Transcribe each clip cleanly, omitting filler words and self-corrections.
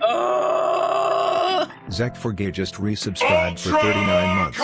Oh! Zach4Gay just resubscribed for 39 months.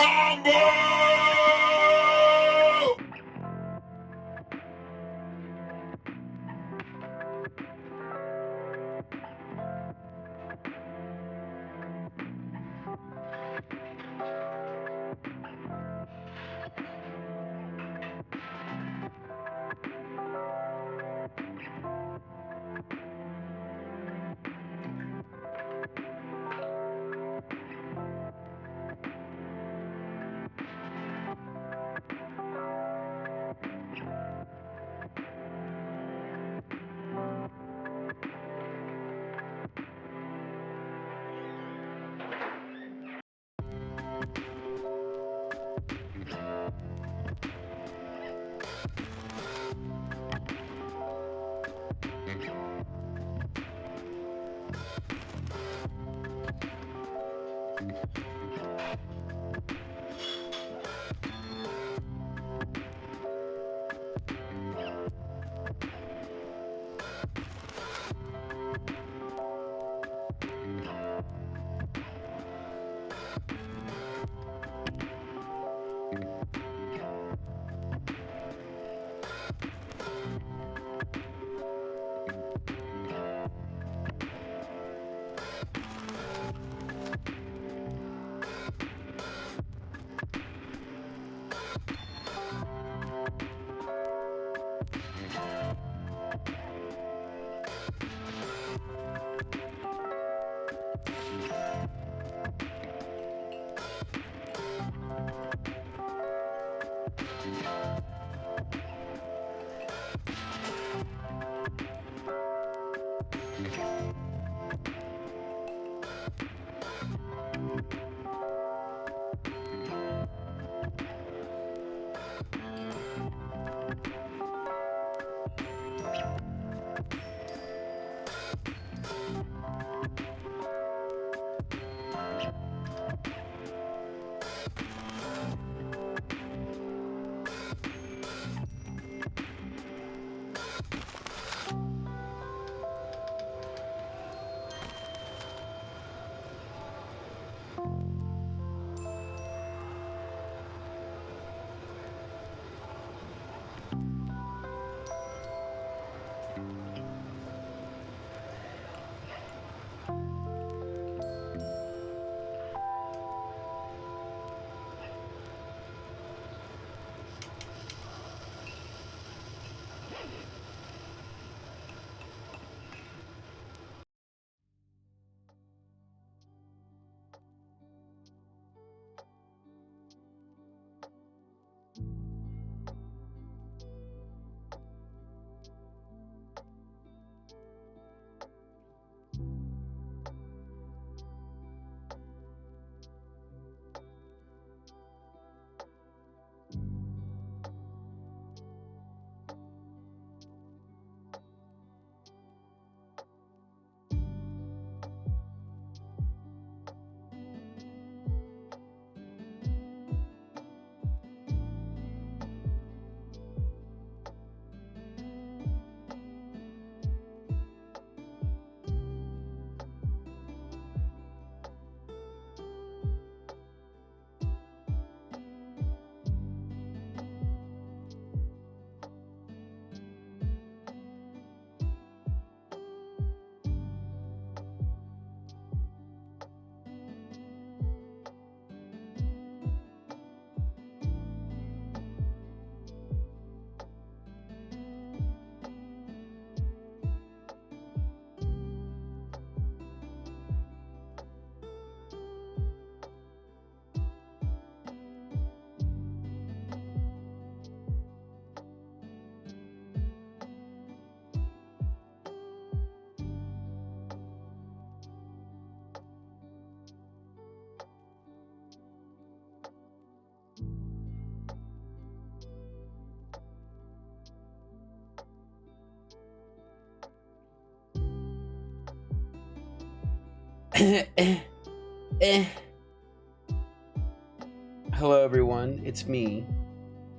Hello, everyone. It's me,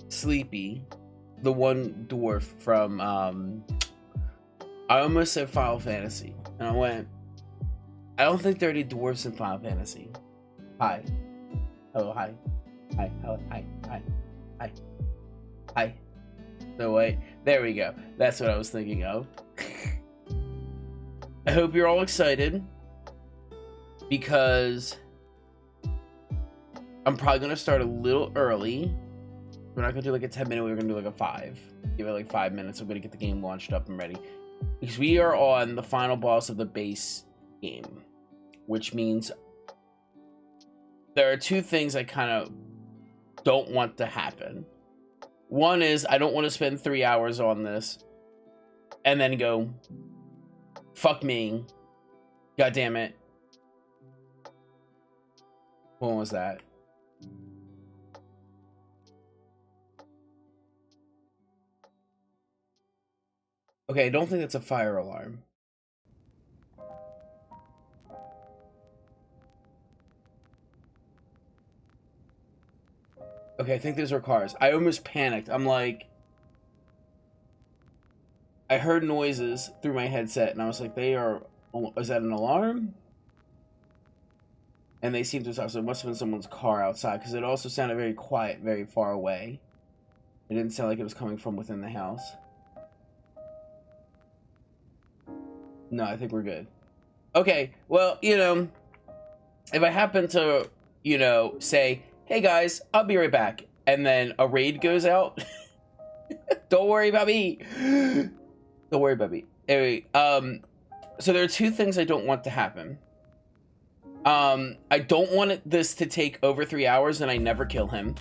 Sleepy, the one dwarf from I almost said Final Fantasy, and I went, I don't think there are any dwarves in Final Fantasy. Hi. Hello, hi. Hi, hello, hi, hi, hi, hi. No, wait. There we go. That's what I was thinking of. I hope you're all excited, because I'm probably going to start a little early. We're not going to do like a 10-minute, we're going to do like a 5. Give it like 5 minutes. I'm going to get the game launched up and ready. Because we are on the final boss of the base game, which means there are two things I kind of don't want to happen. One is I don't want to spend 3 hours on this and then go, fuck me, god damn it. When was that? Okay, I don't think that's a fire alarm. Okay, I think those are cars. I almost panicked. I'm like, I heard noises through my headset, and I was like, is that an alarm? And they seemed to stop, so it must have been someone's car outside, because it also sounded very quiet, very far away. It didn't sound like it was coming from within the house. No, I think we're good. Okay, well, you know, if I happen to, you know, say, hey guys, I'll be right back, and then a raid goes out, don't worry about me. Don't worry about me. Anyway, so there are two things I don't want to happen. I don't want this to take over 3 hours and I never kill him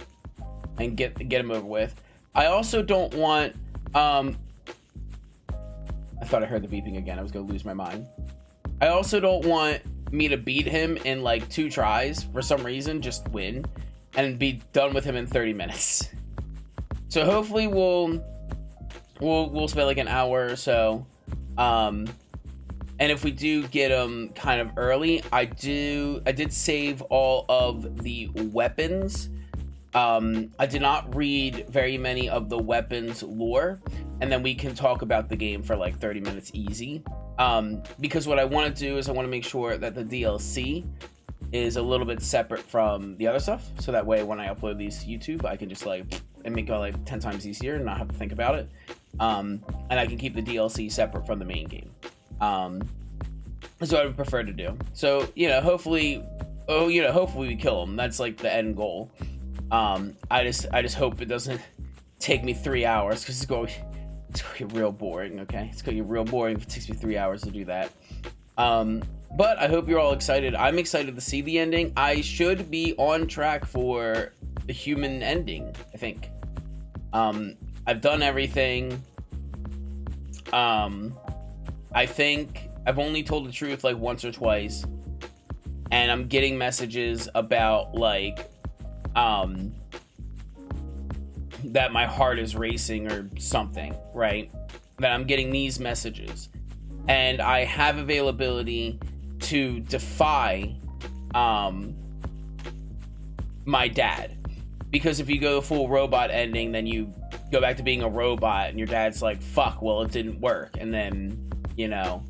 and get him over with. I also don't want, I thought I heard the beeping again. I was gonna lose my mind. I also don't want me to beat him in like 2 tries for some reason, just win, and be done with him in 30 minutes. So hopefully we'll spend like an hour or so. And if we do get him kind of early, I did save all of the weapons. I did not read very many of the weapons lore, and then we can talk about the game for like 30 minutes easy. Because what I want to do is I want to make sure that the DLC is a little bit separate from the other stuff, so that way when I upload these to YouTube, I can just like, and make it like 10 times easier and not have to think about it. And I can keep the DLC separate from the main game. That's what I would prefer to do. So, you know, hopefully we kill him. That's like the end goal. I just hope it doesn't take me 3 hours, because it's going to be real boring. Okay, it's going to be real boring if it takes me 3 hours to do that. But I hope you're all excited. I'm excited to see the ending. I should be on track for the human ending, I think. I've done everything. I think I've only told the truth like once or twice, and I'm getting messages about like that my heart is racing or something, right? That I'm getting these messages, and I have availability to defy my dad, because if you go full robot ending, then you go back to being a robot, and your dad's like, fuck, well, it didn't work, and then, you know,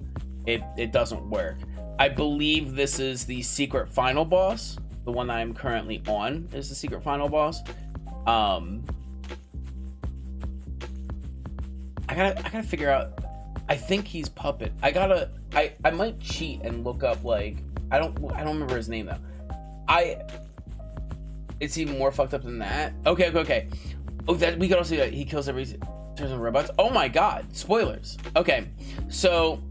it doesn't work. I believe this is the secret final boss. The one that I'm currently on is the secret final boss. I gotta figure out. I think he's Puppet. I might cheat and look up, like, I don't remember his name though. It's even more fucked up than that. Okay. Oh, that we could also do that. He kills every turns on robots. Oh my god, spoilers. Okay, so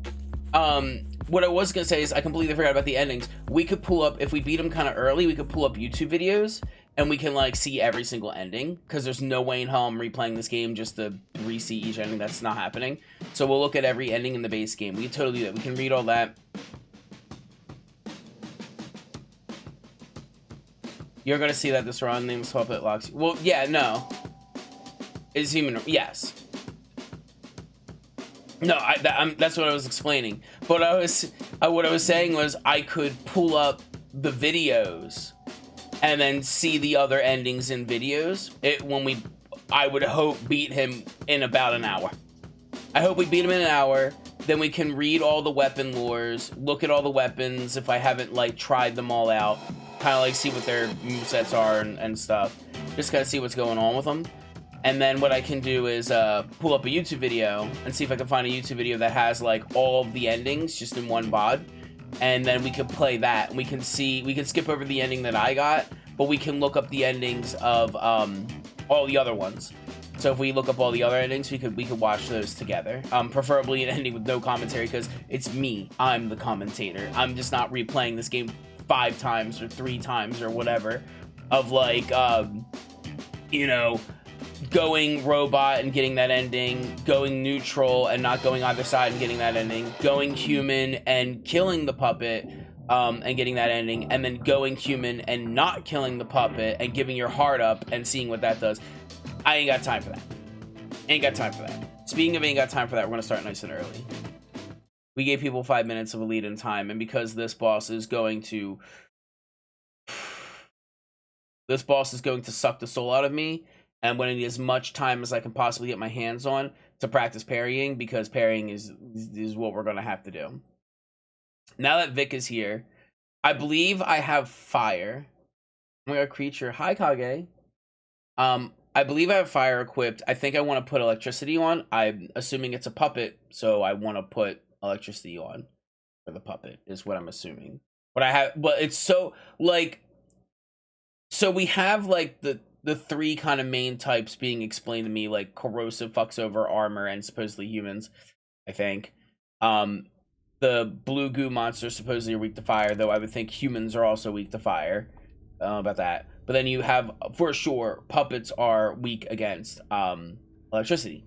what I was gonna say is I completely forgot about the endings. We could pull up, if we beat him kind of early, we could pull up YouTube videos and we can like see every single ending, because there's no way in hell I'm replaying this game just to re-see each ending. That's not happening. So we'll look at every ending in the base game. We can totally do that. We can read all that. You're gonna see that the surrounding name's Puppet locks you. Well, yeah, no. Is human? Yes. No, that's what I was explaining. But what I was saying was I could pull up the videos and then see the other endings in videos. I would hope beat him in about an hour. I hope we beat him in an hour, then we can read all the weapon lores, look at all the weapons if I haven't like tried them all out, kind of like see what their movesets are and stuff, just kind of see what's going on with them. And then what I can do is pull up a YouTube video and see if I can find a YouTube video that has like all of the endings just in one VOD, and then we can play that and we can skip over the ending that I got, but we can look up the endings of all the other ones. So if we look up all the other endings, we could watch those together. Preferably an ending with no commentary, because it's me. I'm the commentator. I'm just not replaying this game 5 times or 3 times or whatever. Of like, you know, going robot and getting that ending, going neutral and not going either side and getting that ending, going human and killing the puppet and getting that ending, and then going human and not killing the puppet and giving your heart up and seeing what that does. I ain't got time for that. Ain't got time for that. Speaking of ain't got time for that, we're gonna start nice and early. We gave people 5 minutes of a lead in time, and because this boss is going to suck the soul out of me, and I'm gonna need as much time as I can possibly get my hands on to practice parrying, because parrying is what we're gonna have to do. Now that Vic is here, I believe I have fire. Oh my god, creature. Hi, Kage. I believe I have fire equipped. I think I want to put electricity on. I'm assuming it's a puppet, so I want to put electricity on for the puppet, is what I'm assuming. But it's so, like, so we have, like, the 3 kind of main types being explained to me, like, corrosive fucks over armor and supposedly humans, I think. The blue goo monsters supposedly are weak to fire, though I would think humans are also weak to fire. I don't know about that. But then you have, for sure, puppets are weak against electricity.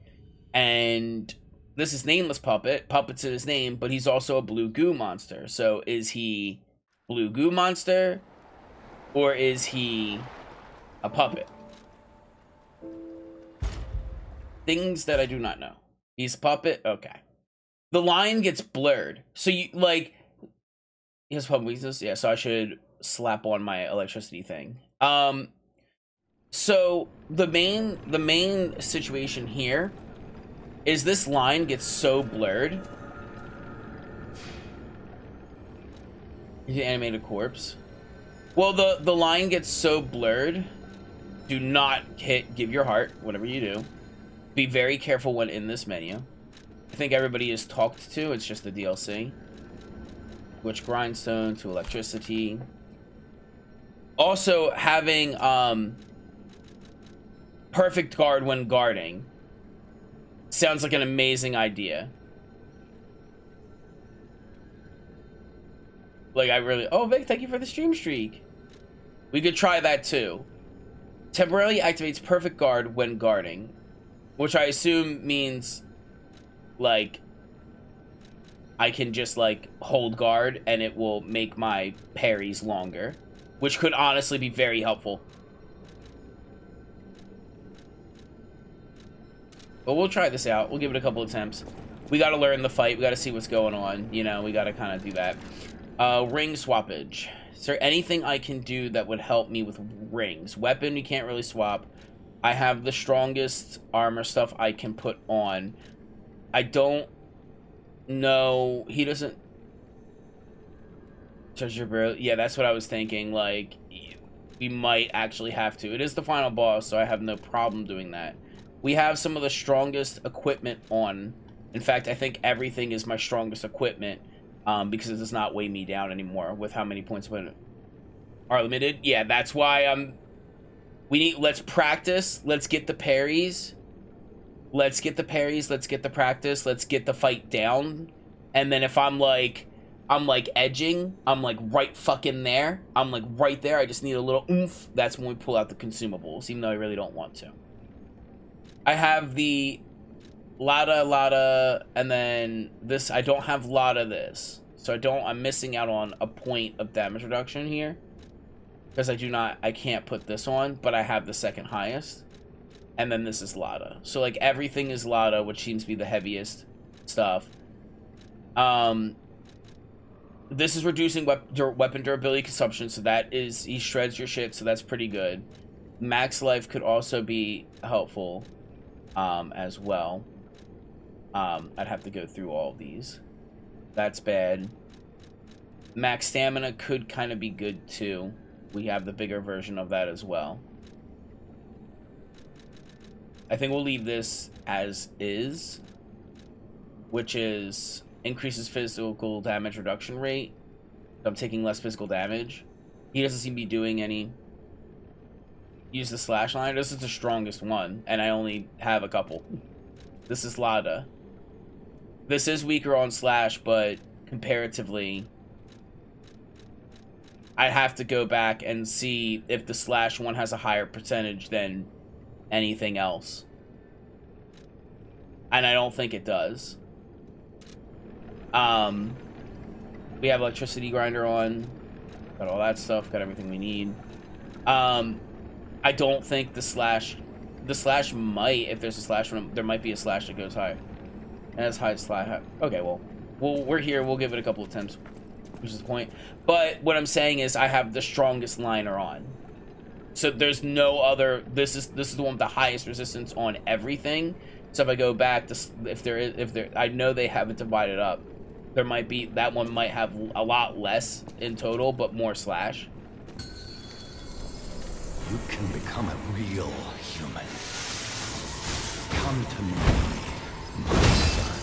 And this is Nameless Puppet. Puppet's in his name, but he's also a blue goo monster. So is he blue goo monster? Or is he a puppet? Things that I do not know. He's a puppet? Okay. The line gets blurred. So you, like... He has puppet weakness? Yeah, so I should slap on my electricity thing. So the main situation here is this line gets so blurred. You animate a corpse. Well, the line gets so blurred. Do not give your heart, whatever you do. Be very careful when in this menu. I think everybody is talked to, it's just the DLC. Which grindstone to electricity. Also, having perfect guard when guarding sounds like an amazing idea. Like, oh, Vic, thank you for the stream streak. We could try that too. Temporarily activates perfect guard when guarding, which I assume means, like, I can just, like, hold guard and it will make my parries longer. Which could honestly be very helpful. But we'll try this out. We'll give it a couple attempts. We gotta learn the fight. We gotta see what's going on. You know, we gotta kind of do that. Ring swappage. Is there anything I can do that would help me with rings? Weapon, you can't really swap. I have the strongest armor stuff I can put on. I don't know. He doesn't... Treasure barrel. Yeah, that's what I was thinking. Like, we might actually have to. It is the final boss, so I have no problem doing that. We have some of the strongest equipment on. In fact, I think everything is my strongest equipment, because it does not weigh me down anymore with how many points are limited. Yeah, that's why let's practice. Let's get the parries. Let's get the parries. Let's get the practice. Let's get the fight down. And then if I'm like edging, I'm like right fucking there. I'm like right there. I just need a little oomph. That's when we pull out the consumables, even though I really don't want to. I have the Lada, and then this. I don't have Lada this. So I'm missing out on a point of damage reduction here. Because I can't put this on, but I have the second highest. And then this is Lada. So like everything is Lada, which seems to be the heaviest stuff. This is reducing weapon durability consumption, so that is, he shreds your shit, so that's pretty good. Max life could also be helpful, as well. I'd have to go through all of these. That's bad. Max stamina could kind of be good too. We have the bigger version of that as well. I think we'll leave this as is, which is increases physical damage reduction rate. I'm taking less physical damage. He doesn't seem to be doing any. Use the slash line. This is the strongest one, and I only have a couple. This is Lada. This is weaker on slash, but comparatively, I have to go back and see if the slash one has a higher percentage than anything else. And I don't think it does. We have electricity grinder on. Got all that stuff. Got everything we need. I don't think the slash might, if there's a slash one, there might be a slash that goes higher. And as high as slash. Okay, well, we're here. We'll give it a couple of attempts, which is the point. But what I'm saying is I have the strongest liner on. So there's no other. This is the one with the highest resistance on everything. So if I go back to if there, I know they have it divided up. There might be that one might have a lot less in total, but more slash. You can become a real human. Come to me, my son.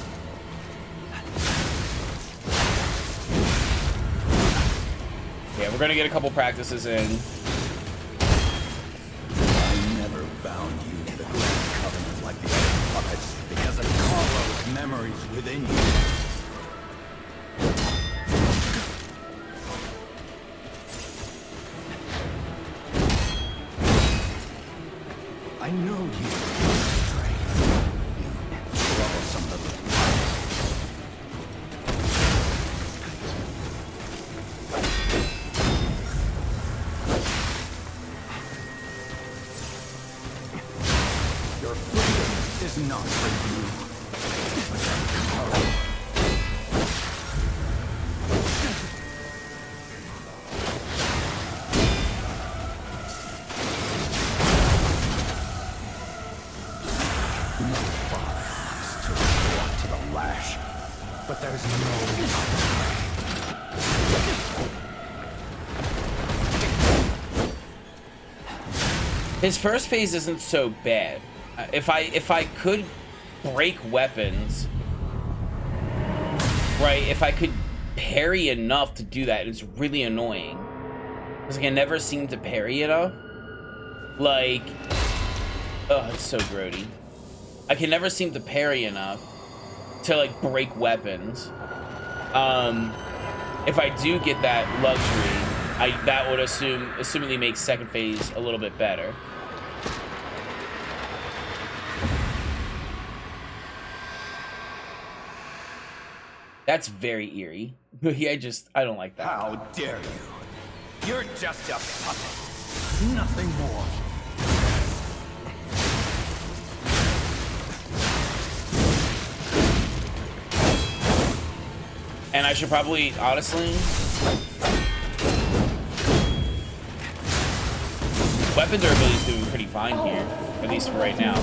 Yeah, we're gonna get a couple practices in. I never bound you to the Grand Covenant like the other puppets because of Carlo's memories within you. I know you stray. You troublesome little. Your freedom is not for you, but for Carlo. But there's no His first phase isn't so bad. If I could break weapons, right? If I could parry enough to do that, it's really annoying. Because I can never seem to parry enough. Like, oh, it's so grody. I can never seem to parry enough to like break weapons. If I do get that luxury, that would assumingly make second phase a little bit better. That's very eerie. Yeah, I don't like that. How dare you? You're just a puppet. Nothing more. And I should probably, honestly, weapon durability is doing pretty fine here, at least for right now.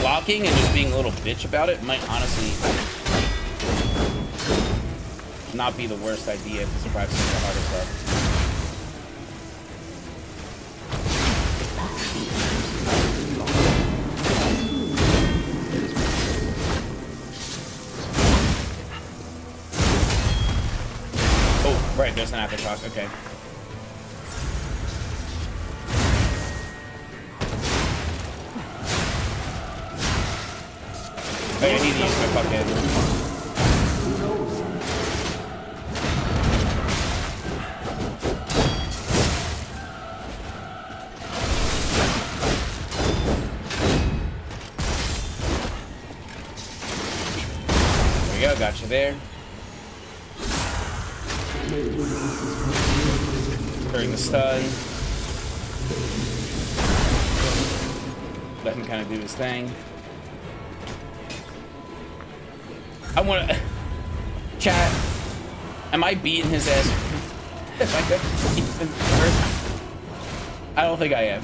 Blocking and just being a little bitch about it might honestly not be the worst idea to survive some of the harder stuff. Right, there's an aftershock, okay. I need to use my bucket. There we go, got you there. During the stun. Let him kind of do his thing. I want to... Chat. Am I beating his ass? Am I I don't think I am.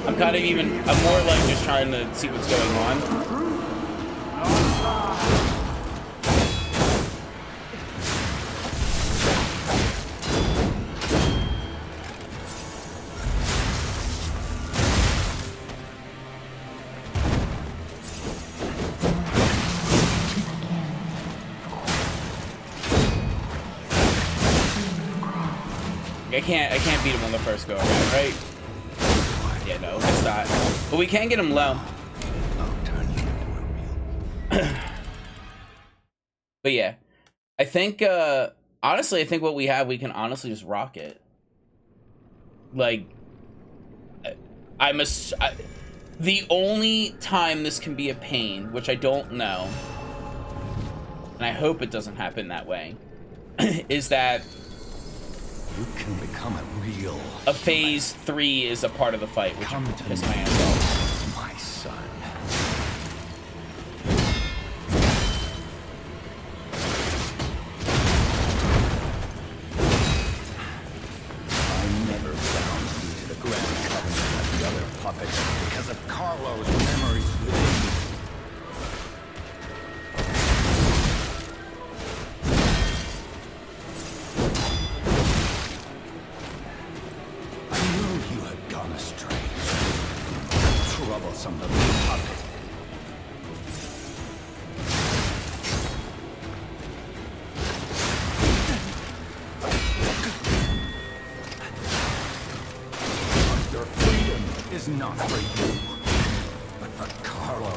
I'm kind of I'm more like just trying to see what's going on. I can't beat him on the first go around, right? Yeah, no, it's not. But we can get him low. But yeah, I think honestly, I think what we have, we can honestly just rock it. Like, the only time this can be a pain, which I don't know, and I hope it doesn't happen that way, is that You can become a phase 3 is a part of the fight, which is my answer. My son. I never bound you to the Grand Covenant like the other puppets because of Carlo's memories within you. Troublesome little puppet. Your freedom is not for you, but for Carlo.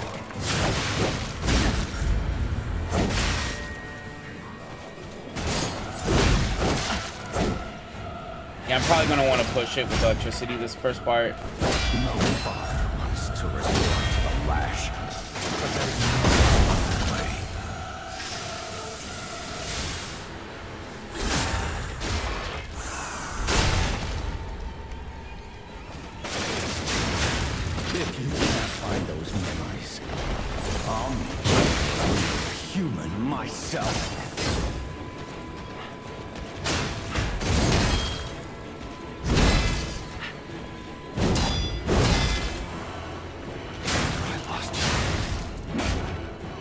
Yeah, I'm probably gonna want to push it with electricity this first part. No fire wants to resort to the lash, but there's no way. If you can't find those memories, I'll make you human myself.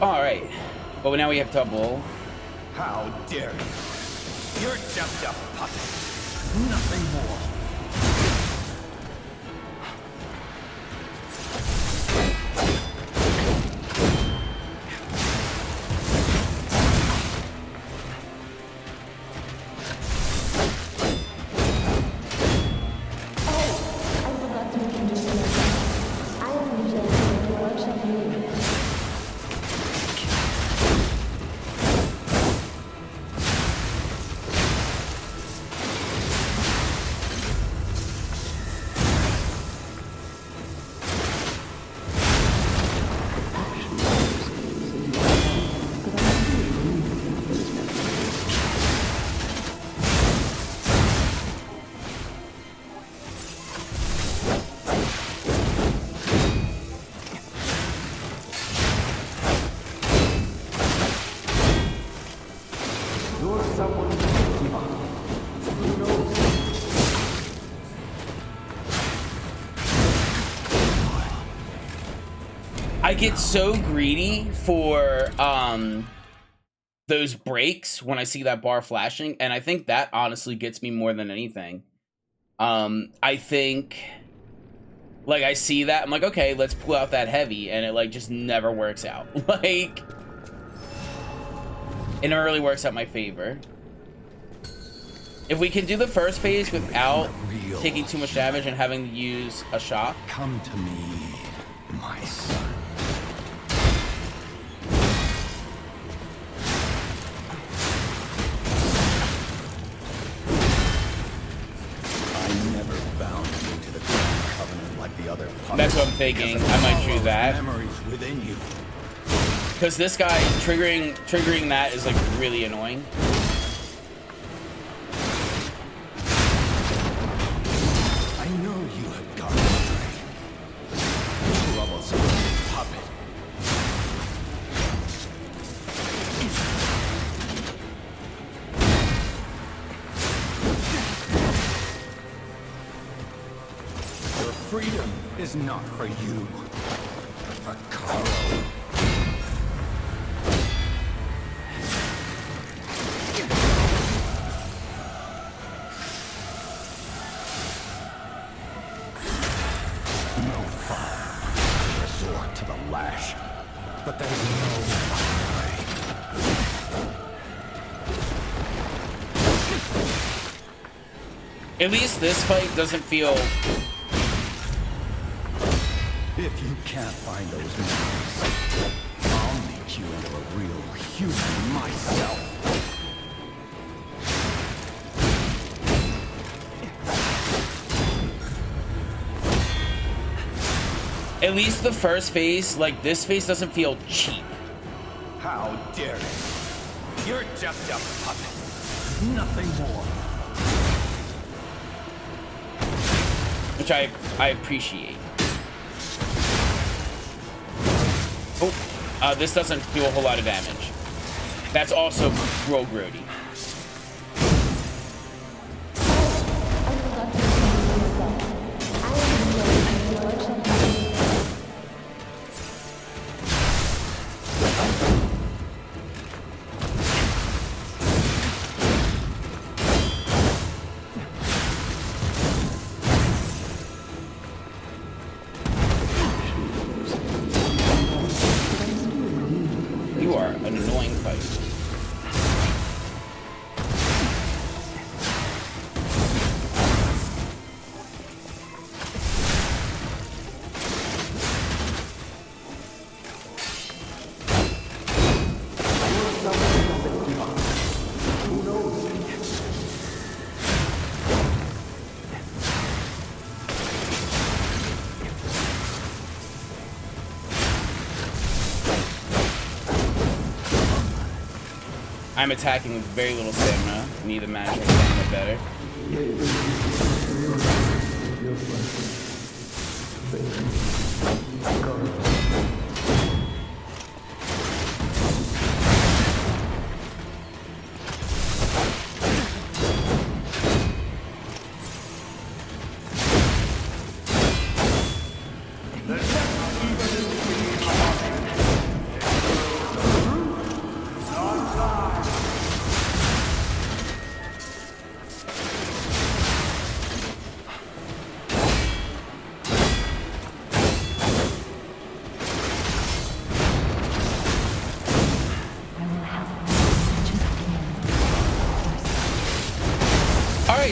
Alright. But now we have double. How dare you? You're just a puppet. Nothing more. I get so greedy for those breaks when I see that bar flashing, and I think that honestly gets me more than anything. I think, like, I see that, I'm like, okay, let's pull out that heavy, and it, like, just never works out. Like, it never really works out my favor. If we can do the first phase without taking too much damage and having to use a shock. Come to me, my son. That's what I'm thinking. I might choose that. Memories within you. Because this guy triggering that is like really annoying. I know you have gone astray. Troublesome puppet. freedom is not for you, but for Carlo. No fun. Resort to the lash, but there's no other way. At least this fight doesn't feel... If you can't find those memories, I'll make you into a real human myself. At least the first phase, like this phase, doesn't feel cheap. How dare you? You're just a puppet. Nothing more. Which I appreciate. Oh, this doesn't do a whole lot of damage. That's also Rogue Grody. You are an annoying fight. I'm attacking with very little stamina. Need to manage my stamina better.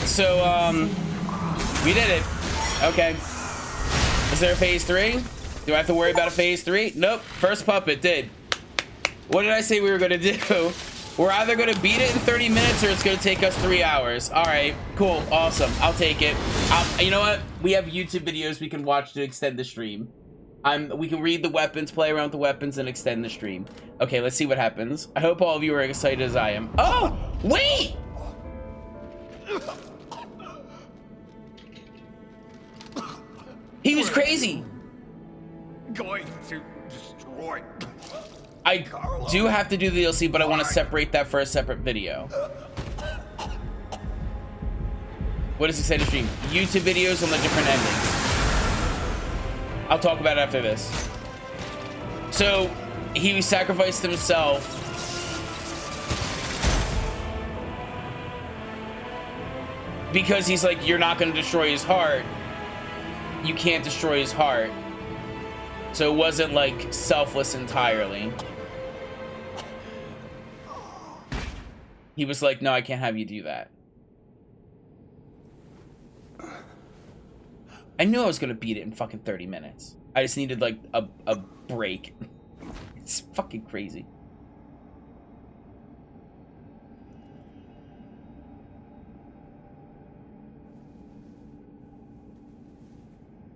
So, we did it. Okay. Is there a phase 3? Do I have to worry about a phase 3? Nope. First puppet did. What did I say we were going to do? We're either going to beat it in 30 minutes or it's going to take us 3 hours. All right. Cool. Awesome. I'll take it. You know what? We have YouTube videos we can watch to extend the stream. We can read the weapons, play around with the weapons, and extend the stream. Okay, let's see what happens. I hope all of you are excited as I am. Oh, wait! He was crazy. Going to destroy. I do have to do the DLC, but I want to separate that for a separate video. What is extended stream? YouTube videos on the different endings. I'll talk about it after this. So he sacrificed himself because he's like, you're not going to destroy his heart. You can't destroy his heart. So it wasn't like selfless entirely. He was like, no, I can't have you do that. I knew I was gonna beat it in fucking 30 minutes. I just needed like a break. It's fucking crazy.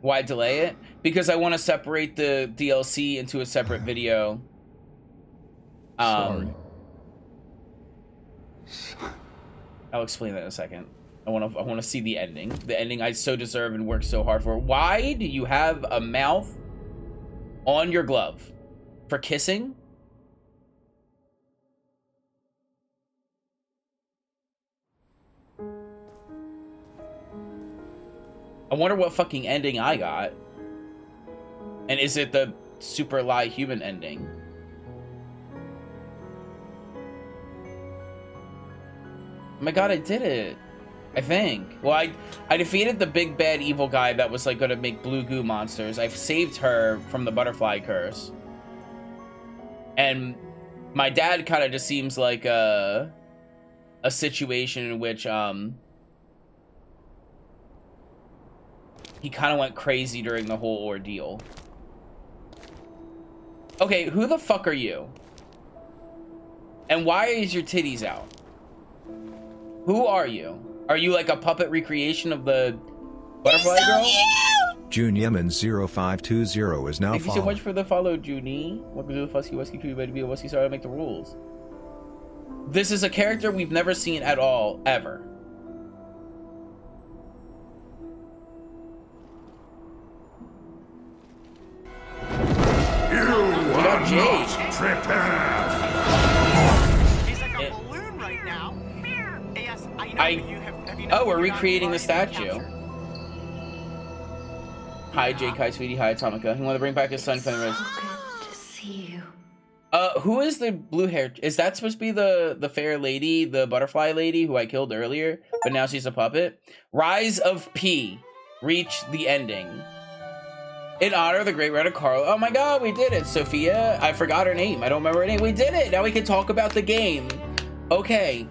Why delay it? Because I want to separate the DLC into a separate video. Sorry. I'll explain that in a second. I want to see the ending. The ending I so deserve and worked so hard for. Why do you have a mouth on your glove? For kissing? I wonder what fucking ending I got. And is it the super lie human ending? Oh my god, I did it. I think. Well, I defeated the big bad evil guy that was like gonna make blue goo monsters. I've saved her from the butterfly curse. And my dad kind of just seems like a situation in which he kind of went crazy during the whole ordeal. Okay, who the fuck are you? And why is your titties out? Who are you? Are you like a puppet recreation of the butterfly girl? June Yemen 0520 is now Thank you so followed. much for the follow, Junie. Welcome to the Fusky Wesky crew. Better be a Wesky star to make the rules. This is a character we've never seen at all, ever. We got Jade. He's like a balloon right now. Yes, I know. I- but you have you Oh, we're you recreating the got statue. capture? Hi, Jade, Kai, Sweetie. Hi, Atomica. He wanted to bring back his son from the rest. So good to see you. Who is the blue hair? Is that supposed to be the fair lady, the butterfly lady who I killed earlier, but now she's a puppet? Rise of P. Reach the ending. In honor of the great writer Carl. Oh my god, we did it. Sophia, I forgot her name. I don't remember her name. We did it. Now we can talk about the game. Okay.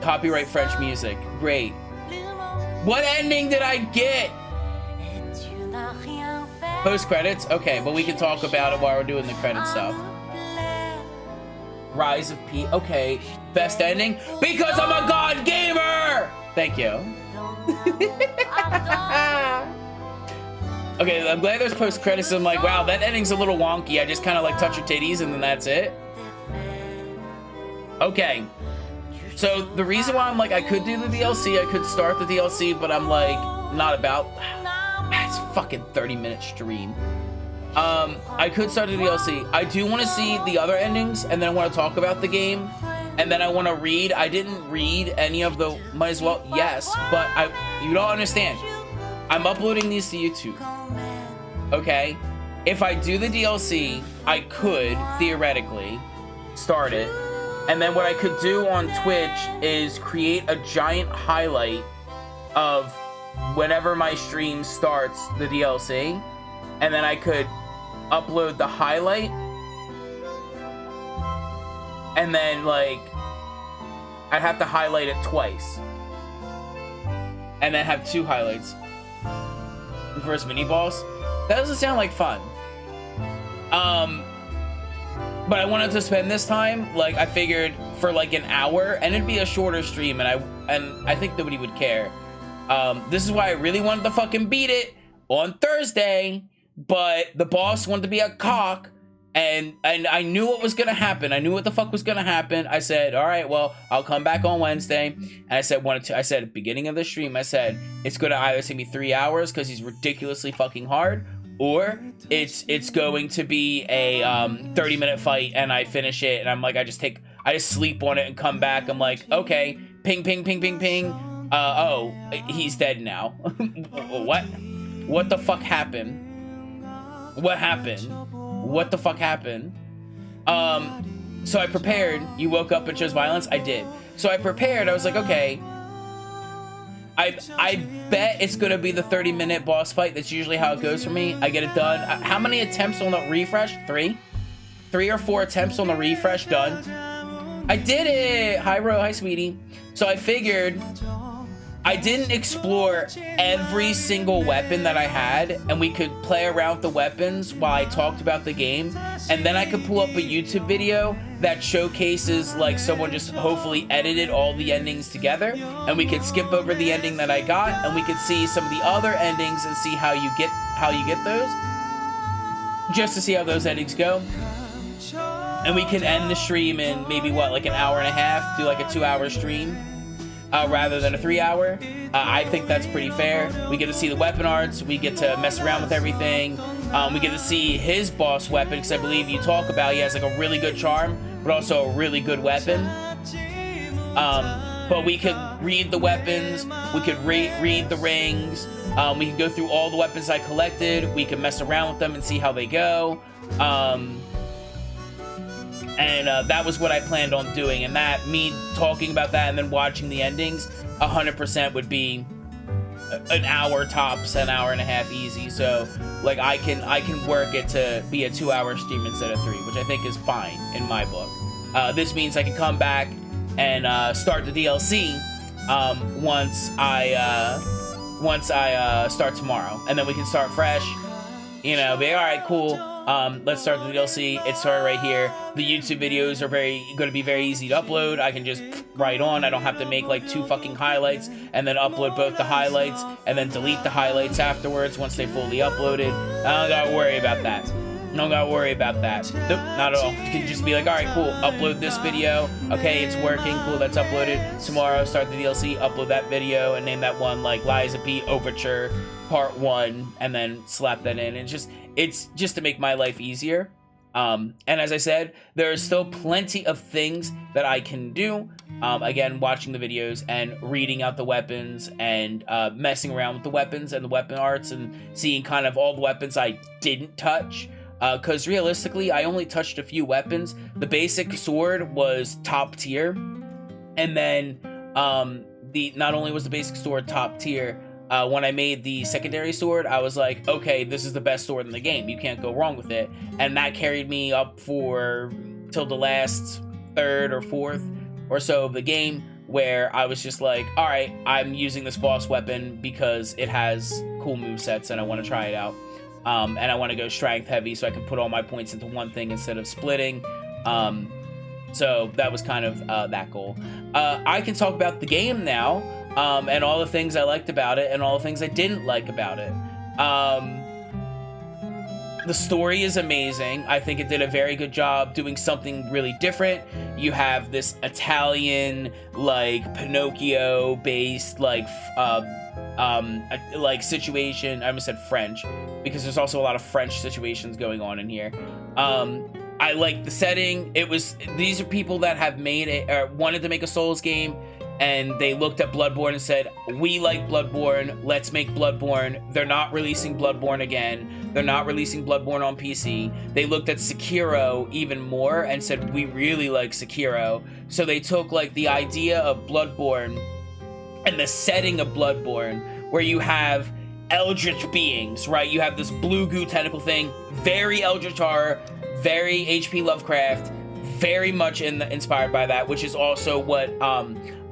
Copyright French music. Great. What ending did I get? Post credits? Okay, but we can talk about it while we're doing the credit stuff. Rise of P. Okay. Best ending? Because I'm a god gamer! Thank you. Okay, I'm glad there's post credits. I'm like, wow, that ending's a little wonky. I just kind of like touch your titties and then that's it. Okay. So the reason why I'm like, I could do the DLC, I could start the DLC, but I'm like, not about. It's a fucking 30-minute stream. I could start the DLC. I do want to see the other endings, and then I want to talk about the game, and then I want to read. I didn't read any of the. Might as well, yes, but you don't understand. I'm uploading these to YouTube. Okay, if I do the DLC, I could theoretically start it. And then what I could do on Twitch is create a giant highlight of whenever my stream starts the DLC. And then I could upload the highlight. And then, like, I'd have to highlight it twice. And then have two highlights. The first mini boss. That doesn't sound like fun. But I wanted to spend this time, like, I figured for like an hour, and it'd be a shorter stream, and I think nobody would care. This is why I really wanted to fucking beat it on Thursday, but the boss wanted to be a cock, and I knew what was gonna happen. I knew what the fuck was gonna happen. I said, all right, well, I'll come back on Wednesday. And I said, beginning of the stream, I said, it's gonna either take me 3 hours because he's ridiculously fucking hard, or it's going to be a 30-minute fight and I finish it and I'm like, I just sleep on it and come back. I'm like, okay, ping, ping, ping, ping, ping. Oh, he's dead now. What the fuck happened? What happened? What the fuck happened? So I prepared. You woke up and chose violence? I did. So I prepared. I was like, okay, I bet it's gonna be the 30-minute boss fight. That's usually how it goes for me. I get it done. How many attempts on the refresh? 3 or 4 attempts on the refresh done. I did it. Hi Ro, hi sweetie. So I figured I didn't explore every single weapon that I had, and we could play around with the weapons while I talked about the game, and then I could pull up a YouTube video that showcases, like, someone just hopefully edited all the endings together, and we could skip over the ending that I got, and we could see some of the other endings and see how you get those, just to see how those endings go. And we can end the stream in maybe like an hour and a half, do like a 2-hour stream. Rather than a 3-hour. I think that's pretty fair. We get to see the weapon arts. We get to mess around with everything. We get to see his boss weapon, because I believe you talk about he has like a really good charm, but also a really good weapon. but we could read the weapons, we could read the rings, we can go through all the weapons I collected, we can mess around with them and see how they go. And that was what I planned on doing, and that, me talking about that and then watching the endings, 100% would be an hour tops, an hour and a half easy. So like I can work it to be a 2-hour stream instead of 3, which I think is fine in my book. This means I can come back and start the DLC once I start tomorrow, and then we can start fresh. You know, be all right, cool. Let's start the DLC. It started right here. The YouTube videos are going to be very easy to upload. I can just write on. I don't have to make like 2 fucking highlights and then upload both the highlights and then delete the highlights afterwards once they fully uploaded. I don't gotta worry about that. Nope, not at all. You can just be like, all right, cool, upload this video. Okay, it's working, cool, that's uploaded. Tomorrow, start the DLC, upload that video, and name that one like Lies of P Overture Part 1, and then slap that in. And it's just to make my life easier. And as I said, there are still plenty of things that I can do. Again, watching the videos and reading out the weapons and messing around with the weapons and the weapon arts and seeing kind of all the weapons I didn't touch. Because realistically, I only touched a few weapons. The basic sword was top tier. And then not only was the basic sword top tier, when I made the secondary sword, I was like, okay, this is the best sword in the game. You can't go wrong with it. And that carried me up till the last 3rd or 4th or so of the game, where I was just like, all right, I'm using this boss weapon because it has cool movesets and I want to try it out. And I want to go strength heavy so I can put all my points into one thing instead of splitting. So that was kind of that goal. I can talk about the game now, and all the things I liked about it and all the things I didn't like about it. The story is amazing. I think it did a very good job doing something really different. You have this Italian, like, Pinocchio-based, like situation. I almost said French, because there's also a lot of French situations going on in here. I like the setting. These are people that have wanted to make a Souls game, and they looked at Bloodborne and said, we like Bloodborne, let's make Bloodborne. They're not releasing Bloodborne again. They're not releasing Bloodborne on PC. They looked at Sekiro even more and said, we really like Sekiro. So they took like the idea of Bloodborne and the setting of Bloodborne, where you have eldritch beings, right? You have this blue goo tentacle thing, very Eldritch horror, very H.P. Lovecraft, very much inspired by that, which is also what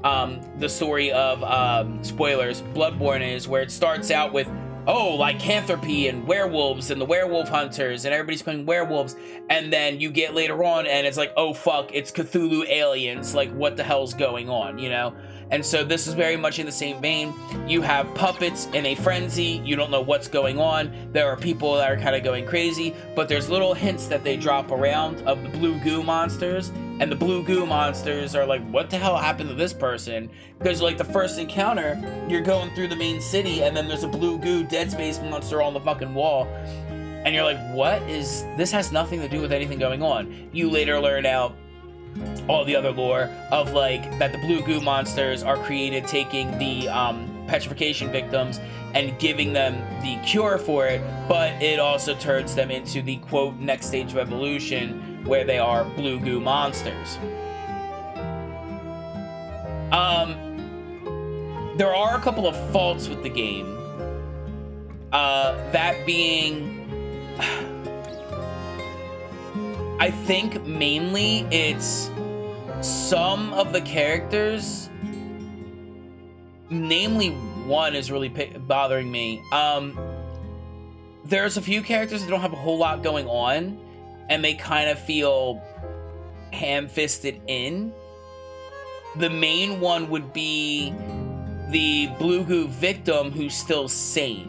the story of spoilers, Bloodborne is, where it starts out with, oh, lycanthropy and werewolves and the werewolf hunters and everybody's playing werewolves, and then you get later on and it's like, oh fuck, it's Cthulhu aliens, like what the hell's going on, you know? And so this is very much in the same vein. You have puppets in a frenzy. You don't know what's going on. There are people that are kind of going crazy, but there's little hints that they drop around of the blue goo monsters. And the blue goo monsters are like, what the hell happened to this person? Because like the first encounter, you're going through the main city and then there's a blue goo Dead Space monster on the fucking wall. And you're like, what is, this has nothing to do with anything going on. You later learn out all the other lore of like that the blue goo monsters are created taking the petrification victims and giving them the cure for it, but it also turns them into the quote next stage of evolution where they are blue goo monsters. There are a couple of faults with the game, that being I think mainly it's some of the characters, namely one is really bothering me. There's a few characters that don't have a whole lot going on, and they kind of feel ham-fisted in. The main one would be the blue goo victim who's still sane.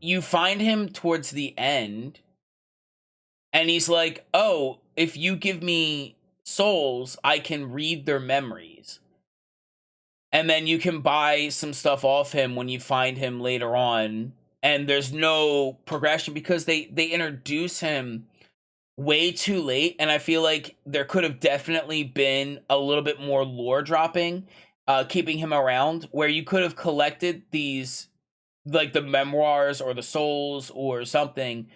You find him towards the end, and he's like, oh, if you give me souls, I can read their memories. And then you can buy some stuff off him when you find him later on, and there's no progression because they introduce him way too late, and I feel like there could have definitely been a little bit more lore dropping, keeping him around, where you could have collected these, like the memoirs or the souls or something,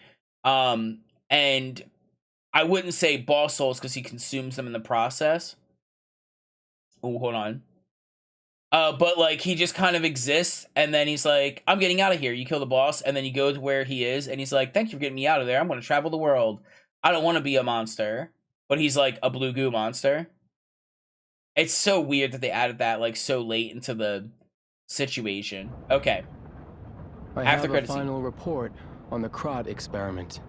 and I wouldn't say boss souls because he consumes them in the process. Oh, hold on. But like he just kind of exists, and then he's like, I'm getting out of here. You kill the boss, and then you go to where he is, and he's like, thank you for getting me out of there. I'm going to travel the world. I don't want to be a monster. But he's like a blue goo monster. It's so weird that they added that like so late into the situation. Okay. I After have a credits scene. final report on the Krat experiment.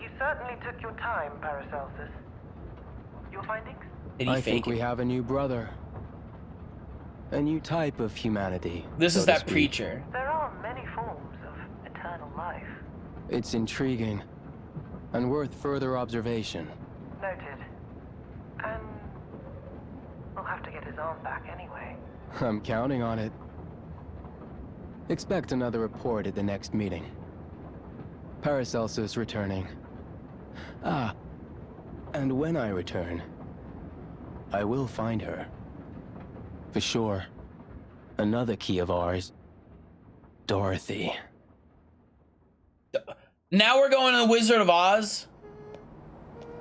You certainly took your time, Paracelsus. Your findings? Did he I fake think we it? have a new brother. A new type of humanity. This so is to that speak. preacher. There are many forms of eternal life. It's intriguing and worth further observation. Noted. And we'll have to get his arm back anyway. I'm counting on it. Expect another report at the next meeting. Paracelsus returning. Ah, and when I return, I will find her. For sure. Another key of ours. Dorothy. Now we're going to the Wizard of Oz?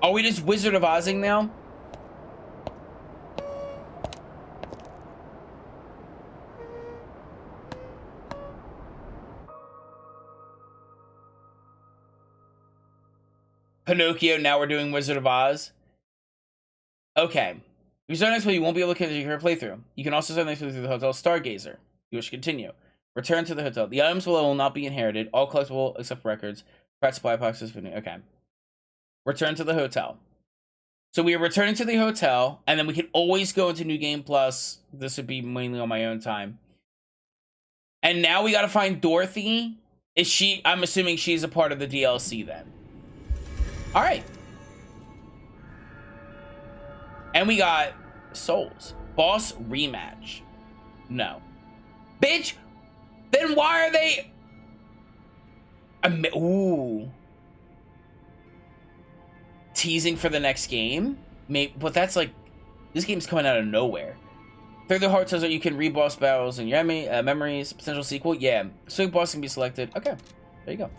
Are we just Wizard of Ozing now? Pinocchio, now we're doing Wizard of Oz. Okay. If you start next week, you won't be able to continue your playthrough. You can also start next week through the Hotel Stargazer. You wish to continue. Return to the hotel. The items below will not be inherited. All collectible except for records. Krat supply boxes. Okay. Return to the hotel. So we are returning to the hotel, and then we can always go into New Game Plus. This would be mainly on my own time. And now we gotta find Dorothy. Is she? I'm assuming she's a part of the DLC then. All right. And we got souls. Boss rematch. No. Bitch! Then why are they... Ooh. Teasing for the next game? Maybe, but that's like... This game's coming out of nowhere. Through the heart says that you can read boss battles and your memories. Potential sequel? Yeah. Swing boss can be selected. Okay. There you go.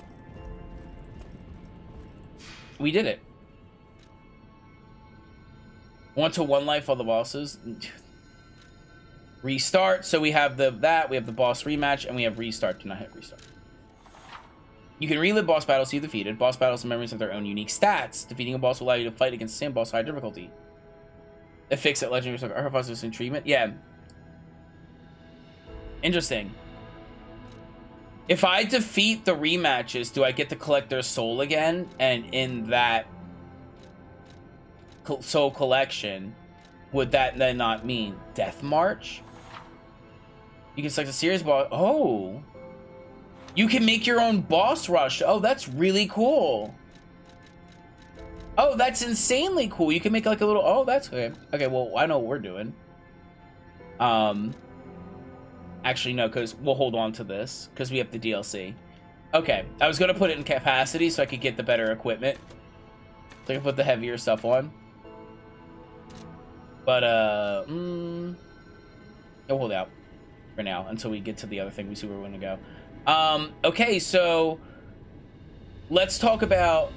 We did it. 1 to 1 life all the bosses. Restart. So we have we have the boss rematch, and we have restart. Do not hit restart. You can relive boss battles you defeated. Boss battles and memories have their own unique stats. Defeating a boss will allow you to fight against the same boss high difficulty. A fix at legendary artifacts and treatment. Yeah. Interesting. If I defeat the rematches, do I get to collect their soul again? And in that soul collection, would that then not mean Death March? You can select a series boss. Oh. You can make your own boss rush. Oh, that's really cool. Oh, that's insanely cool. You can make like a little... Oh, that's okay. Okay, well, I know what we're doing. Actually, no, because we'll hold on to this, because we have the DLC. Okay, I was going to put it in capacity so I could get the better equipment. So I can put the heavier stuff on. But, we'll hold out for now until we get to the other thing. We see where we're going to go. Okay, so let's talk about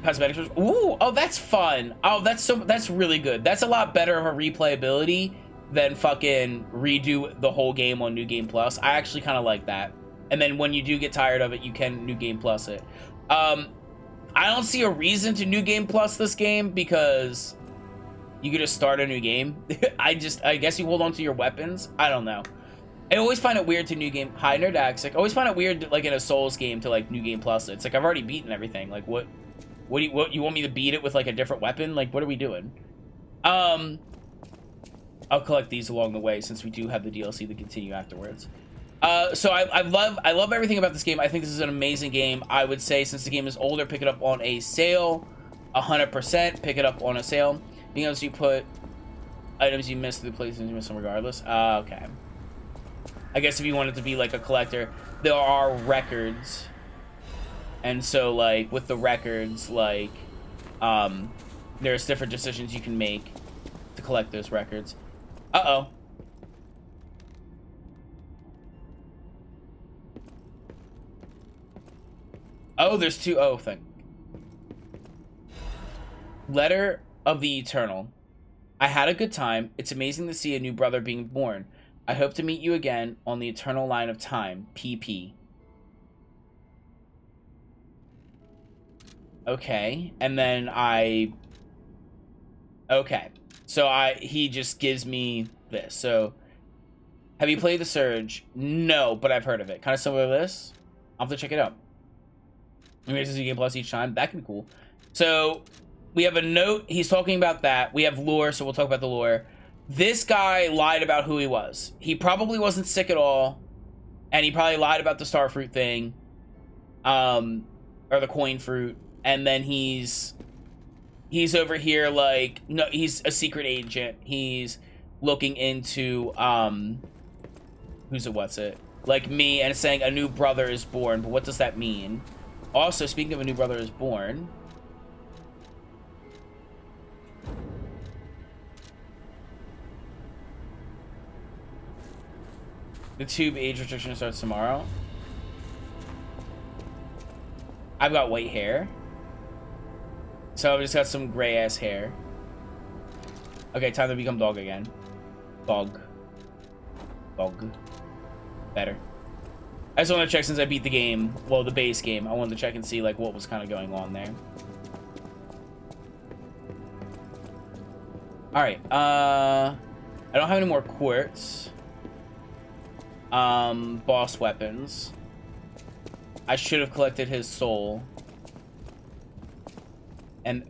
cosmetics. Ooh, oh, that's fun. Oh, that's really good. That's a lot better of a replayability than fucking redo the whole game on New Game Plus. I actually kind of like that. And then when you do get tired of it, you can New Game Plus it. I don't see a reason to New Game Plus this game because you could just start a new game. I guess you hold on to your weapons. I don't know. I always find it weird to New Game... Hi, Nerdaxic. I always find it weird, like, in a Souls game to, like, New Game Plus it. It's like, I've already beaten everything. Like, what you want me to beat it with, like, a different weapon? Like, what are we doing? I'll collect these along the way since we do have the DLC to continue afterwards. So I love everything about this game. I think this is an amazing game. I would say since the game is older, pick it up on a sale. 100% pick it up on a sale. Being able to put items you missed through the places you missed them regardless. Okay. I guess if you wanted to be like a collector, there are records. And so like with the records, like there's different decisions you can make to collect those records. Uh-oh. Oh, there's two. Oh, thank. Letter of the Eternal. I had a good time. It's amazing to see a new brother being born. I hope to meet you again on the eternal line of time. PP. Okay. And then okay. So he just gives me this. So, have you played The Surge? No, but I've heard of it. Kind of similar to this. I'll have to check it out. Maybe this is a game plus each time. That could be cool. So, we have a note. He's talking about that. We have lore, so we'll talk about the lore. This guy lied about who he was. He probably wasn't sick at all. And he probably lied about the starfruit thing. Or the coin fruit. And then he's over here like, no, he's a secret agent. He's looking into, what's it? Like me, and saying a new brother is born. But what does that mean? Also, speaking of a new brother is born, the tube age restriction starts tomorrow. I've got white hair. So I've just got some gray ass hair. Okay, time to become dog again. Dog. Better. I just wanted to check since I beat the game, well, the base game. I wanted to check and see like what was kind of going on there. All right. I don't have any more quartz. Boss weapons. I should have collected his soul. And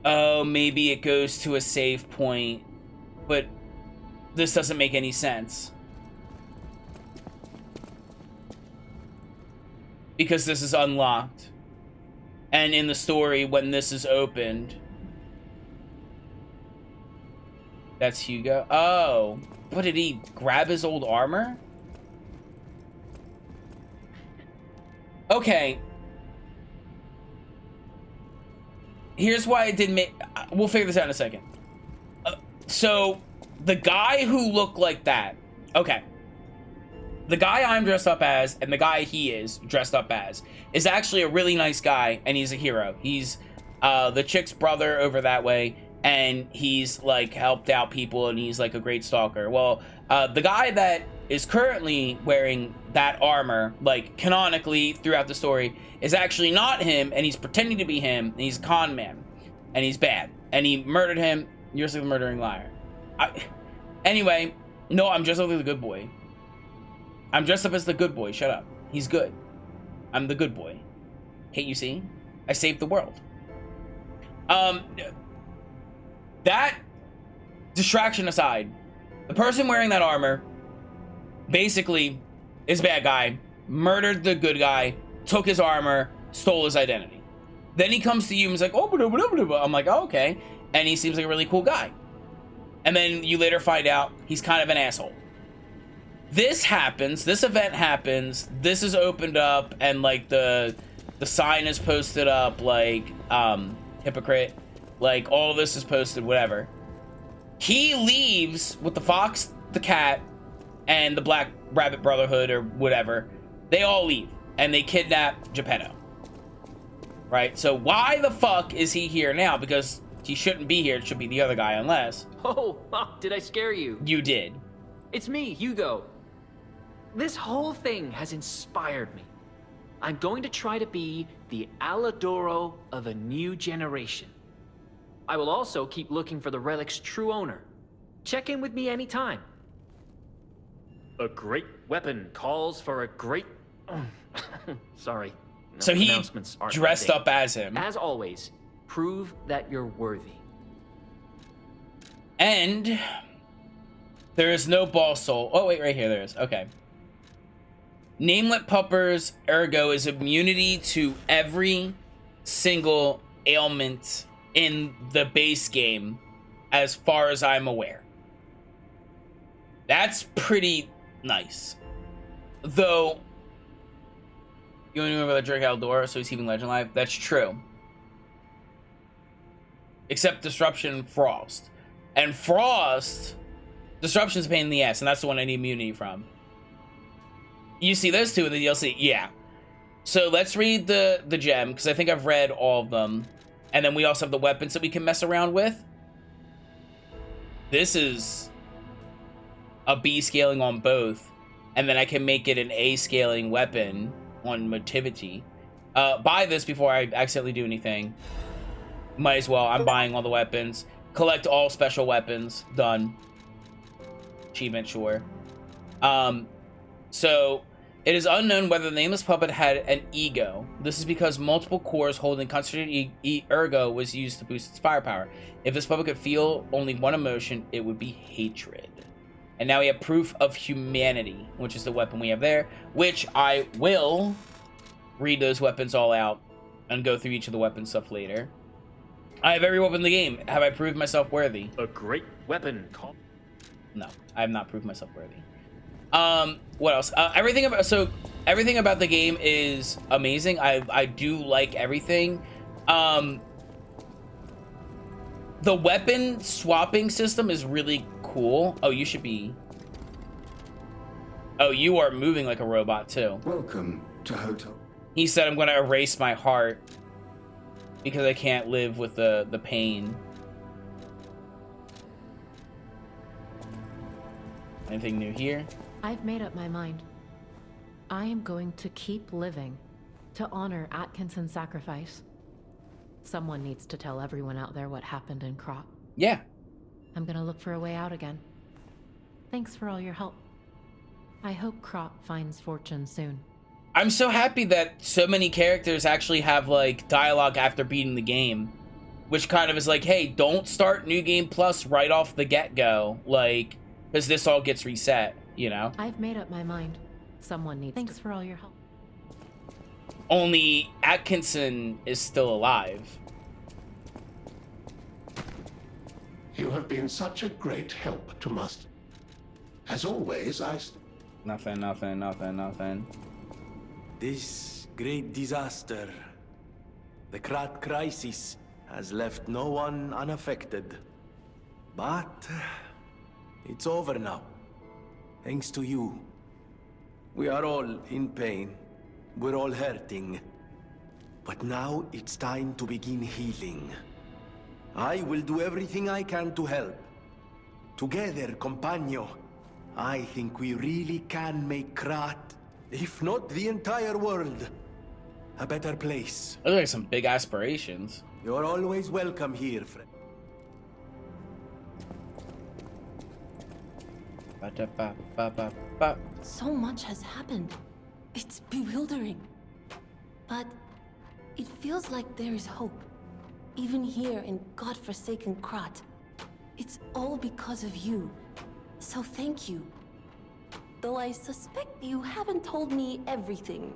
oh, maybe it goes to a save point, but this doesn't make any sense. Because this is unlocked. And in the story, when this is opened, that's Hugo. Oh, what did he grab his old armor? Okay. Here's why it didn't make... We'll figure this out in a second. So, the guy who looked like that... Okay. The guy I'm dressed up as, and the guy he is dressed up as, is actually a really nice guy, and he's a hero. He's the chick's brother over that way, and he's, like, helped out people, and he's, like, a great stalker. Well, the guy that is currently wearing that armor, like, canonically throughout the story, is actually not him, and he's pretending to be him, and he's a con man, and he's bad, and he murdered him. You're a murdering liar. Anyway, no, I'm dressed up as the good boy. I'm dressed up as the good boy. Shut up. He's good. I'm the good boy. Can't you see? I saved the world. That distraction aside, the person wearing that armor basically is a bad guy, murdered the good guy, took his armor, stole his identity. Then he comes to you and is like, oh, blah, blah, blah, blah. I'm like, oh, okay. And he seems like a really cool guy. And then you later find out he's kind of an asshole. This happens, this event happens, this is opened up, and like the sign is posted up, like, hypocrite, like all this is posted, whatever. He leaves with the fox, the cat, and the Black Rabbit Brotherhood or whatever. They all leave, and they kidnap Geppetto. Right? So why the fuck is he here now? Because he shouldn't be here, it should be the other guy, unless... Oh, did I scare you? You did. It's me, Hugo. This whole thing has inspired me. I'm going to try to be the Aladoro of a new generation. I will also keep looking for the relic's true owner. Check in with me anytime. A great weapon calls for a great... Sorry. No, so he dressed up as him. As always, prove that you're worthy. And there is no boss soul. Oh, wait, right here there is. Okay. Namelet Puppers, ergo, is immunity to every single ailment in the base game, as far as I'm aware. That's pretty Nice. Though, you only remember that Drake Aldora, so he's keeping Legend alive? That's true. Except Disruption and Frost. And Frost, Disruption's a pain in the ass, and that's the one I need immunity from. You see those two in the DLC? Yeah. So let's read the gem, because I think I've read all of them. And then we also have the weapons that we can mess around with. This is a B scaling on both. And then I can make it an A scaling weapon on Motivity. Buy this before I accidentally do anything. Might as well. I'm buying all the weapons. Collect all special weapons. Done. Achievement, sure. So, it is unknown whether the nameless puppet had an ego. This is because multiple cores holding concentrated ergo was used to boost its firepower. If this puppet could feel only one emotion, it would be hatred. And now we have proof of humanity, which is the weapon we have there, which I will read those weapons all out and go through each of the weapon stuff later. I have every weapon in the game. Have I proved myself worthy? A great weapon. No, I have not proved myself worthy. What else? Everything about the game is amazing. I do like everything. The weapon swapping system is really cool. Oh, you should be. Oh, you are moving like a robot too. Welcome to Hotel. He said I'm going to erase my heart because I can't live with the pain. Anything new here? I've made up my mind. I am going to keep living to honor Atkinson's sacrifice. Someone needs to tell everyone out there what happened in Krot. Yeah. I'm gonna look for a way out again. Thanks for all your help. I hope Krot finds fortune soon. I'm so happy that so many characters actually have, like, dialogue after beating the game. Which kind of is like, hey, don't start New Game Plus right off the get-go. Like, because this all gets reset, you know? I've made up my mind. Someone needs Thanks for all your help. Only Atkinson is still alive. You have been such a great help to us. As always, Nothing. This great disaster, the Krat crisis, has left no one unaffected. But it's over now, thanks to you. We are all in pain. We're all hurting. But now it's time to begin healing. I will do everything I can to help. Together, Compagno, I think we really can make Krat, if not the entire world, a better place. Those are like some big aspirations. You're always welcome here, friend. So much has happened. It's bewildering. But it feels like there is hope. Even here in godforsaken Krat. It's all because of you. So thank you. Though I suspect you haven't told me everything.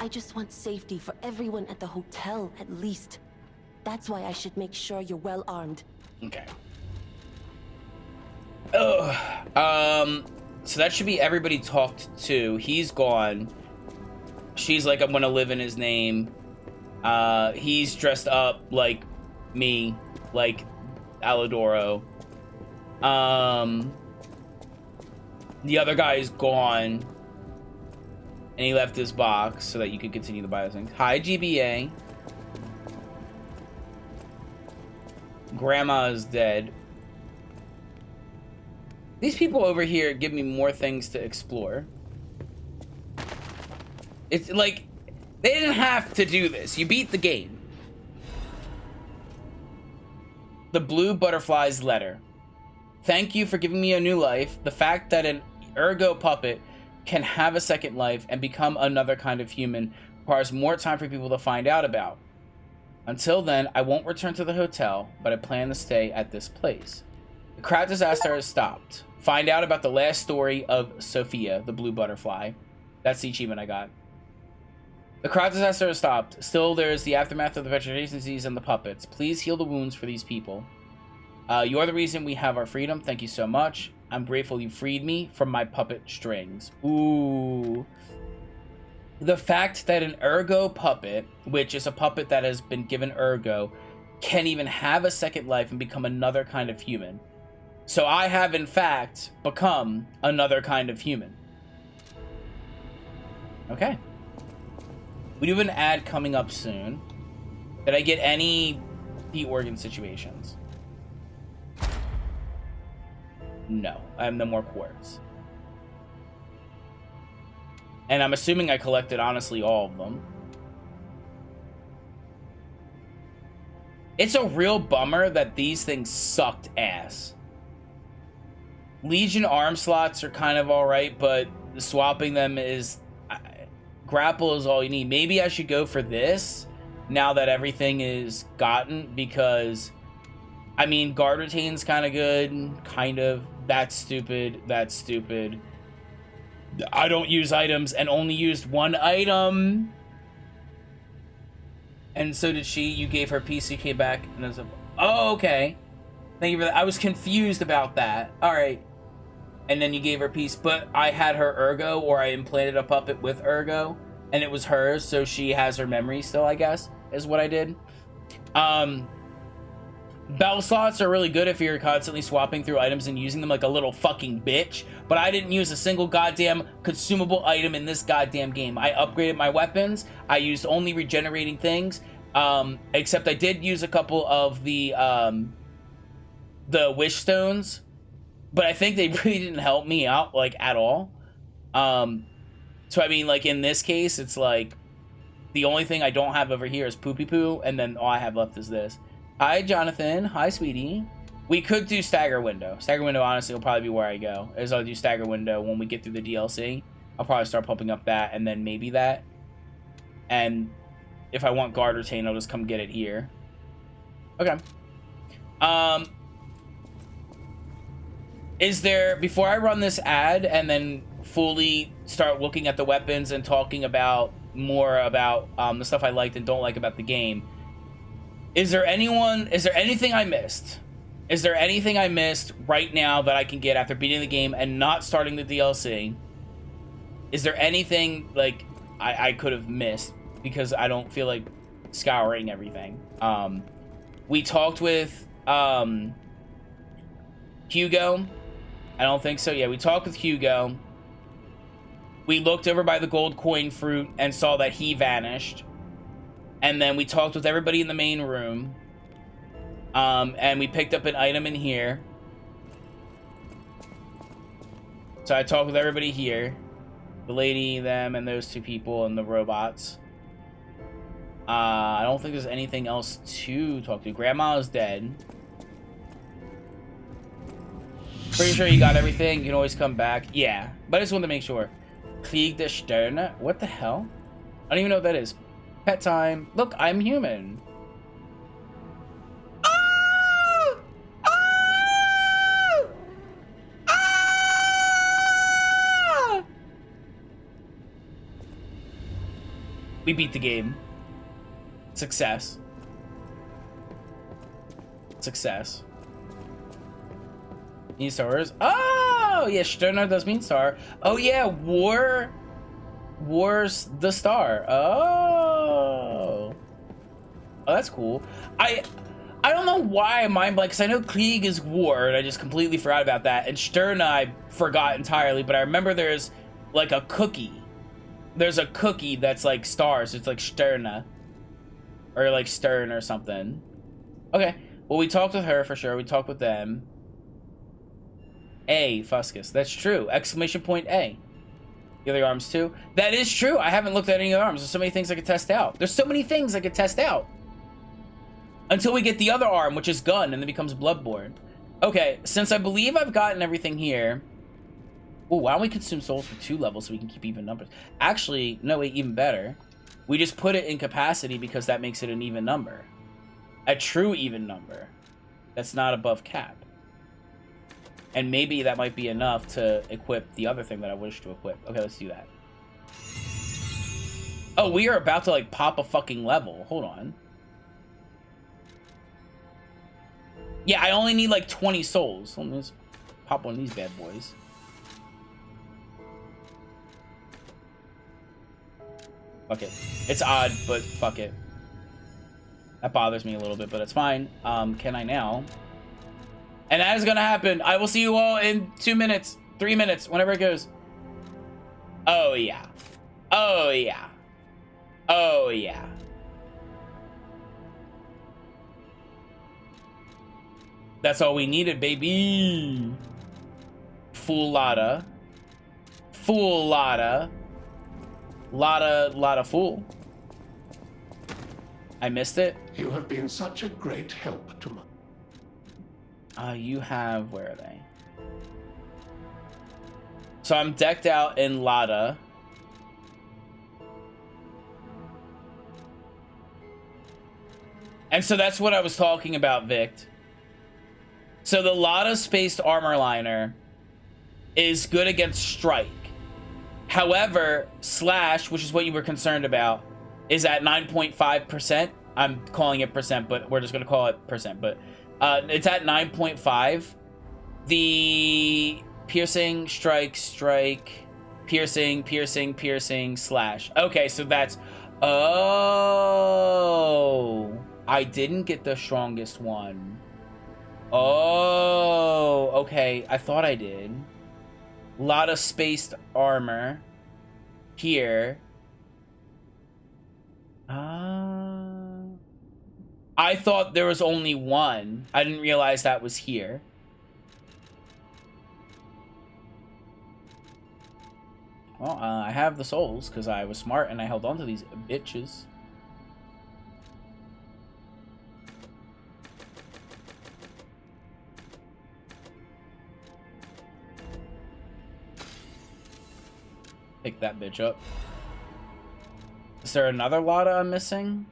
I just want safety for everyone at the hotel, at least. That's why I should make sure you're well armed. Okay. So that should be everybody talked to. He's gone. She's like, I'm gonna live in his name. He's dressed up like me, like Alidoro. The other guy is gone. And he left his box so that you could continue to buy those things. Hi, GBA. Grandma is dead. These people over here give me more things to explore. It's like, they didn't have to do this. You beat the game. The Blue Butterfly's letter. Thank you for giving me a new life. The fact that an ergo puppet can have a second life and become another kind of human requires more time for people to find out about. Until then, I won't return to the hotel, but I plan to stay at this place. The Krat disaster has stopped. Find out about the last story of Sophia, the Blue Butterfly. That's the achievement I got. The Krat disaster has stopped. Still, there is the aftermath of the vegetation disease and the puppets. Please heal the wounds for these people. You are the reason we have our freedom. Thank you so much. I'm grateful you freed me from my puppet strings. Ooh. The fact that an ergo puppet, which is a puppet that has been given ergo, can even have a second life and become another kind of human. So I have, in fact, become another kind of human. Okay. We do have an ad coming up soon. Did I get any the organ situations? No. I have no more quartz. And I'm assuming I collected, honestly, all of them. It's a real bummer that these things sucked ass. Legion arm slots are kind of alright, but swapping them is... grapple is all you need. Maybe I should go for this now that everything is gotten, because... I mean, guard retain's kind of good. Kind of. That's stupid. That's stupid. I don't use items and only used one item. And so did she. You gave her PC, came back, and I was like, oh, okay. Thank you for that. I was confused about that. All right. And then you gave her peace, but I had her ergo, or I implanted a puppet with ergo, and it was hers, so she has her memory still, I guess, is what I did. Battle slots are really good if you're constantly swapping through items and using them like a little fucking bitch, but I didn't use a single goddamn consumable item in this goddamn game. I upgraded my weapons. I used only regenerating things, except I did use a couple of the wish stones, but I think they really didn't help me out, like, at all. So, I mean, like, in this case, it's like, the only thing I don't have over here is Poopy Poo, and then all I have left is this. Hi, Jonathan. Hi, sweetie. We could do Stagger Window. Stagger Window, honestly, will probably be where I go. Is I'll do Stagger Window when we get through the DLC. I'll probably start pumping up that, and then maybe that. And if I want Guard Retain, I'll just come get it here. Okay. Is there, before I run this ad and then fully start looking at the weapons and talking about more about the stuff I liked and don't like about the game, is there anything I missed? Is there anything I missed right now that I can get after beating the game and not starting the DLC? Is there anything, like, I could have missed because I don't feel like scouring everything? We talked with Hugo. I don't think so. Yeah, we talked with Hugo. We looked over by the gold coin fruit and saw that he vanished. And then we talked with everybody in the main room. And we picked up an item in here. So I talked with everybody here. The lady, them, and those two people, and the robots. I don't think there's anything else to talk to. Grandma is dead. Pretty sure you got everything. You can always come back. Yeah, but I just wanted to make sure. Krieg der Sterne? What the hell? I don't even know what that is. Pet time. Look, I'm human. Ah! Ah! Ah! We beat the game. Success. Success. Mean stars. Oh, yeah, Sterner does mean star. Oh, yeah, War's the star. Oh, that's cool. I don't know why I mind blank, because I know Krieg is war, and I just completely forgot about that. And Stern I forgot entirely, but I remember there's like a cookie. There's a cookie that's like stars. It's like Sterna. Or like Stern or something. Okay, well, we talked with her for sure. We talked with them. A, Fuscus. That's true. Exclamation point A. The other arms too. That is true. I haven't looked at any of the arms. There's so many things I could test out. There's so many things I could test out. Until we get the other arm, which is gun, and then becomes Bloodborne. Okay, since I believe I've gotten everything here. Oh, why don't we consume souls for 2 levels so we can keep even numbers? Actually, no, wait, even better. We just put it in capacity because that makes it an even number. A true even number. That's not above cap. And maybe that might be enough to equip the other thing that I wish to equip. Okay, let's do that. Oh, we are about to, like, pop a fucking level. Hold on. Yeah, I only need, like, 20 souls. pop one of these bad boys. Fuck it. It's odd, but fuck it. That bothers me a little bit, but it's fine. Can I now? And that is gonna happen. I will see you all in 2 minutes, 3 minutes, whenever it goes. Oh yeah. Oh yeah. Oh yeah. That's all we needed, baby. Full lotta. Full lotta. Lotta fool. I missed it. You have been such a great help to my... You have... Where are they? So I'm decked out in Lotta. And so that's what I was talking about, Vict. So the Lotta Spaced Armor Liner is good against Strike. However, Slash, which is what you were concerned about, is at 9.5%. I'm calling it percent, but we're just going to call it percent. But it's at 9.5. The piercing, strike, piercing, slash. Okay, so that's... Oh, I didn't get the strongest one. Oh, okay. I thought I did. Lot of spaced armor here. I thought there was only one. I didn't realize that was here. Well, I have the souls because I was smart and I held on to these bitches. Pick that bitch up. Is there another Lotta I'm missing?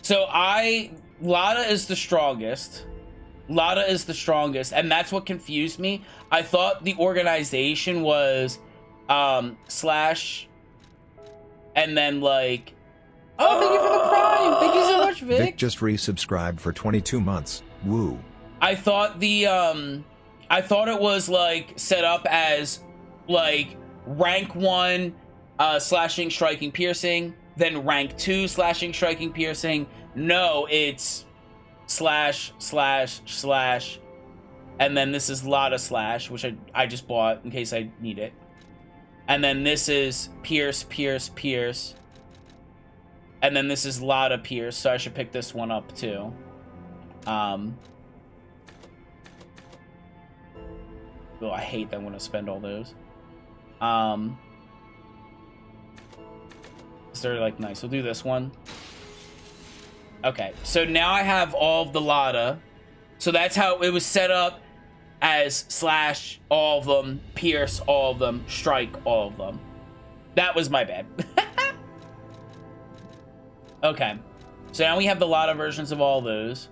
So Lotta is the strongest. Lotta is the strongest, and that's what confused me. I thought the organization was Slash and then like... Oh, thank you for the prime. Thank you so much, Vic. Vic just resubscribed for 22 months. Woo. I thought the I thought it was like set up as like rank 1 slashing, striking, piercing, then rank 2 slashing, striking, piercing. No, it's slash, and then this is Lotta Slash, which I just bought in case I need it. And then this is pierce. And then this is Lotta Pierce, so I should pick this one up too. Oh, I hate that I'm gonna spend all those. Is there like nice? We'll do this one. Okay, so now I have all of the Lotta. So that's how it was set up, as slash all of them, pierce all of them, strike all of them. That was my bad. Okay, so now we have the Lotta versions of all those.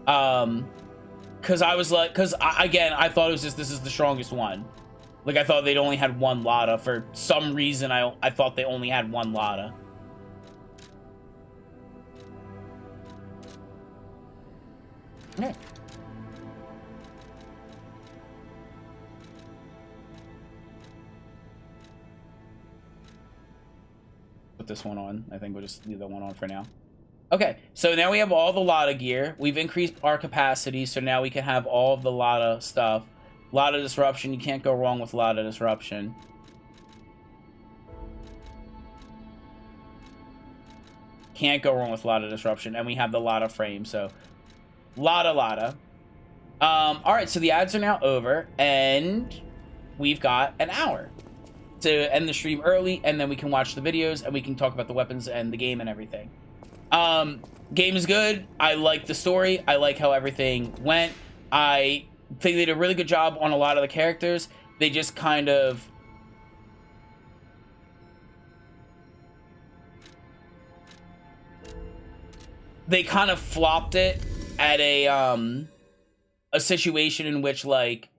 Because I was like, again, I thought it was just, this is the strongest one. Like, I thought they'd only had one Lotta. For some reason, I thought they only had one Lotta. Okay. Put this one on. I think we'll just leave that one on for now. Okay, so now we have all the Lotta gear. We've increased our capacity, so now we can have all of the Lotta stuff. Lotta Disruption. You can't go wrong with Lotta Disruption. Can't go wrong with Lotta Disruption. And we have the Lotta Frame, so... Lotta. Alright, so the ads are now over, and we've got an hour to end the stream early, and then we can watch the videos, and we can talk about the weapons and the game and everything. Game is good. I like the story. I like how everything went. I think they did a really good job on a lot of the characters. They just kind of... They kind of flopped it at a situation in which, like,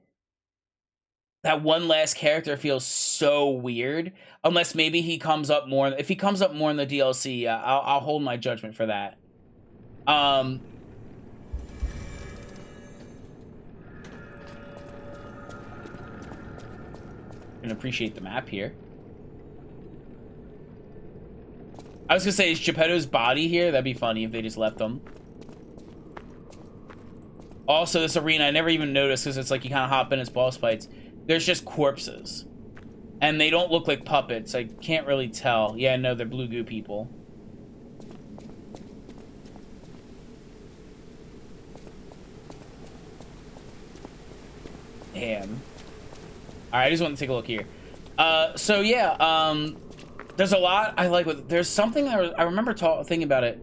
that one last character feels so weird. Unless maybe he comes up more. If he comes up more in the DLC, I'll hold my judgment for that. And appreciate the map here. I was gonna say, is Geppetto's body here? That'd be funny if they just left him. Also, this arena, I never even noticed because it's like you kind of hop in as boss fights. There's just corpses. And they don't look like puppets. I can't really tell. Yeah, no, they're blue goo people. Damn. Alright, I just want to take a look here. So yeah, there's a lot I like with, there's something I remember thinking about it.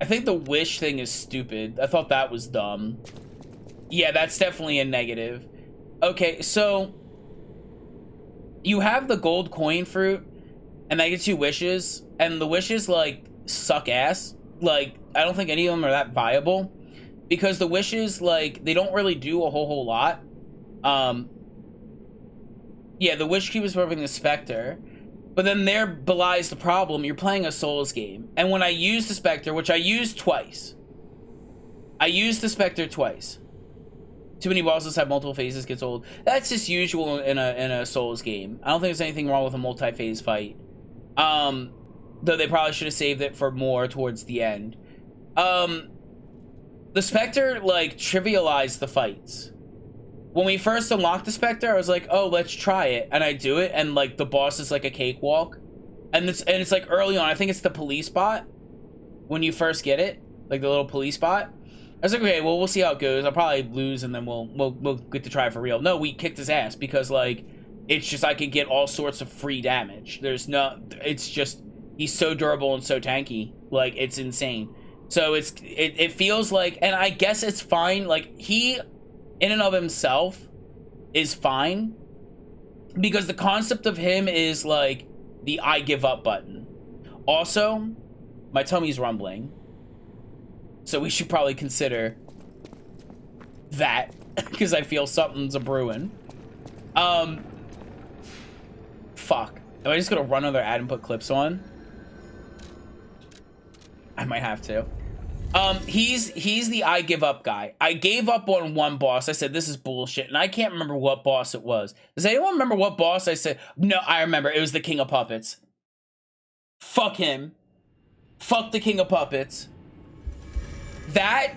I think the wish thing is stupid. I thought that was dumb. Yeah, that's definitely a negative. Okay, so you have the gold coin fruit, and that gets you wishes, and the wishes, like, suck ass. Like, I don't think any of them are that viable, because the wishes, like, they don't really do a whole lot. Yeah, the wish cube is moving the Spectre. But then there belies the problem. You're playing a Souls game. And when I use the Spectre, which I used twice. I used the Spectre twice. Too many bosses have multiple phases, gets old. That's just usual in a Souls game. I don't think there's anything wrong with a multi-phase fight. Though they probably should have saved it for more towards the end. The Spectre, like, trivialized the fights. When we first unlocked the Spectre, I was like, oh, let's try it. And I do it, and, like, the boss is like a cakewalk. And it's like, early on, I think it's the police bot. When you first get it. Like, the little police bot. I was like, okay, well, we'll see how it goes. I'll probably lose, and then we'll get to try it for real. No, we kicked his ass, because, like, it's just I could get all sorts of free damage. There's no... It's just... He's so durable and so tanky. Like, it's insane. So, it feels like... And I guess it's fine. Like, he... in and of himself is fine, because the concept of him is like the I give up button. Also, my tummy's rumbling, so we should probably consider that, because I feel something's a brewing. Fuck, am I just gonna run another ad and put clips on? I might have to. He's the I give up guy. I gave up on one boss. I said, this is bullshit. And I can't remember what boss it was. Does anyone remember what boss I said? No, I remember. It was the King of Puppets. Fuck him. Fuck the King of Puppets. That...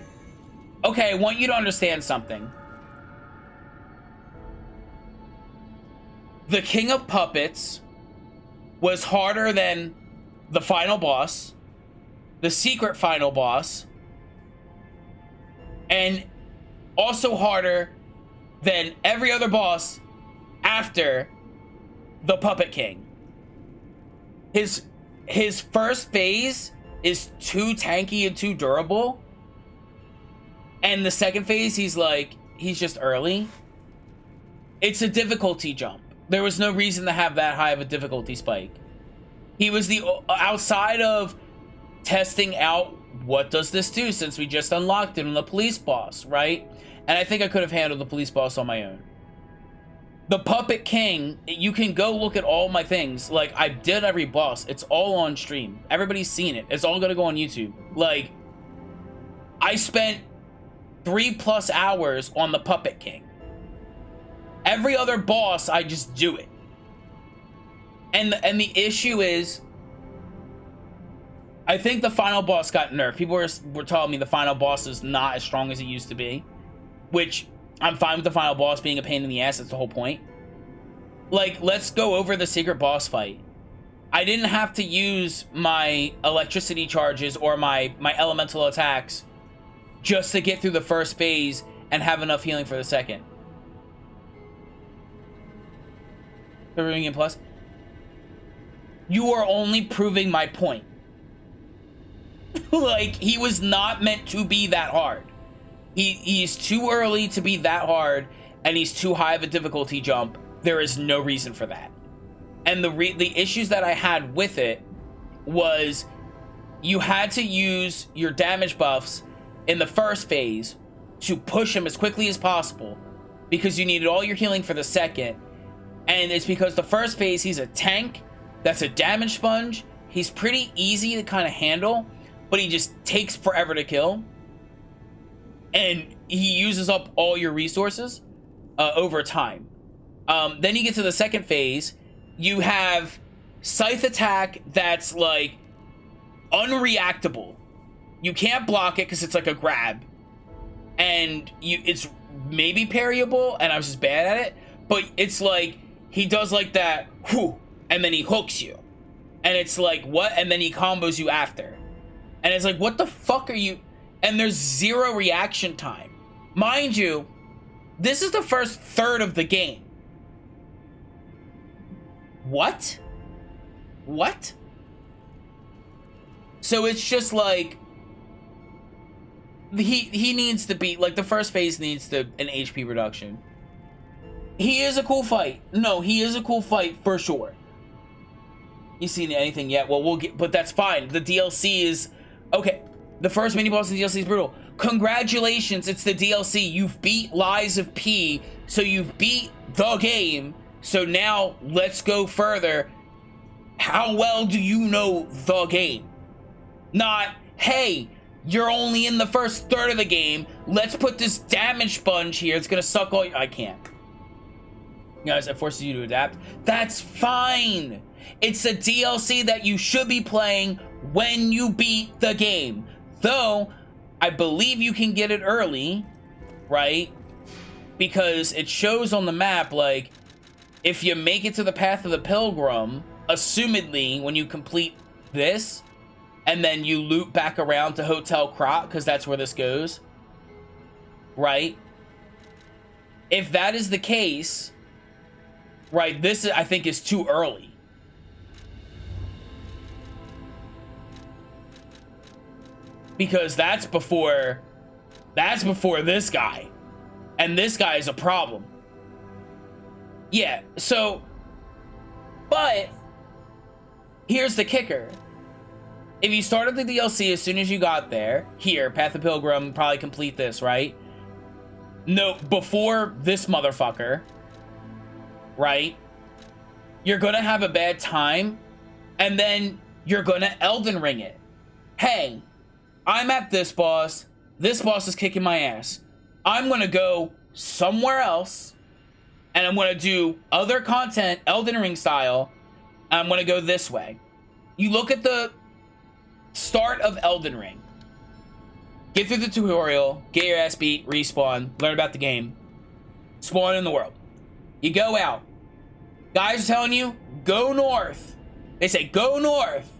Okay, I want you to understand something. The King of Puppets was harder than the final boss, the secret final boss, and also harder than every other boss after the Puppet King. His first phase is too tanky and too durable, and the second phase he's just early. It's a difficulty jump. There was no reason to have that high of a difficulty spike. He was the outside of testing out what does this do, since we just unlocked it on the police boss, right? And I think I could have handled the police boss on my own. The Puppet King, you can go look at all my things. Like, I did every boss. It's all on stream. Everybody's seen it. It's all gonna go on YouTube. Like, I spent 3+ hours on the Puppet King. Every other boss, I just do it. And the issue is, I think the final boss got nerfed. People were telling me the final boss is not as strong as it used to be, which I'm fine with the final boss being a pain in the ass. That's the whole point. Like, let's go over the secret boss fight. I didn't have to use my electricity charges or my elemental attacks just to get through the first phase and have enough healing for the second. Reviewing plus. You are only proving my point. Like, he was not meant to be that hard. He's too early to be that hard, and he's too high of a difficulty jump. There is no reason for that. And the issues that I had with it was you had to use your damage buffs in the first phase to push him as quickly as possible because you needed all your healing for the second. And it's because the first phase, he's a tank that's a damage sponge. He's pretty easy to kind of handle, but he just takes forever to kill. And he uses up all your resources over time. Then you get to the second phase. You have Scythe attack that's like unreactable. You can't block it because it's like a grab. And it's maybe parryable, and I was just bad at it. But it's like, he does like that, whoo, and then he hooks you. And it's like, what? And then he combos you after. And it's like, what the fuck are you? And there's 0 reaction time. Mind you, this is the first third of the game. What? What? So it's just like, he needs to be, like, the first phase needs an HP reduction. He is a cool fight. No, he is a cool fight for sure. You seen anything yet? Well, we'll get, but that's fine. The DLC is, okay, the first mini boss in the DLC is brutal. Congratulations, it's the DLC. You've beat Lies of P, so you've beat the game. So now let's go further. How well do you know the game? Not, hey, you're only in the first third of the game. Let's put this damage sponge here. It's gonna suck all. I can't. Guys, it forces you to adapt. That's fine. It's a DLC that you should be playing when you beat the game. Though, I believe you can get it early, right? Because it shows on the map, like, if you make it to the Path of the Pilgrim, assumedly, when you complete this, and then you loop back around to Hotel Krat, because that's where this goes, right? If that is the case, right, this, I think, is too early. Because that's before this guy. And this guy is a problem. Yeah, so, but here's the kicker. If you started the DLC as soon as you got there, here, Path of Pilgrim, probably complete this, right? No, before this motherfucker, right? You're gonna have a bad time, and then you're gonna Elden Ring it. Hey, I'm at this boss is kicking my ass. I'm gonna go somewhere else, and I'm gonna do other content, Elden Ring style, and I'm gonna go this way. You look at the start of Elden Ring. Get through the tutorial, get your ass beat, respawn, learn about the game, spawn in the world. You go out. Guys are telling you, go north. They say, go north.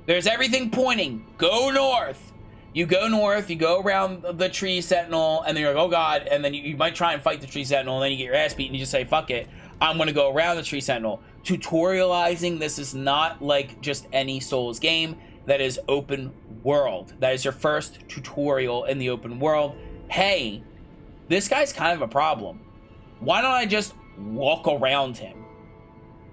There's everything pointing, go north. You go north, you go around the tree sentinel, and then you're like, oh god, and then you might try and fight the tree sentinel, and then you get your ass beat, and you just say, fuck it, I'm gonna go around the tree sentinel. Tutorializing, this is not like just any Souls game. That is open world. That is your first tutorial in the open world. Hey, this guy's kind of a problem. Why don't I just walk around him?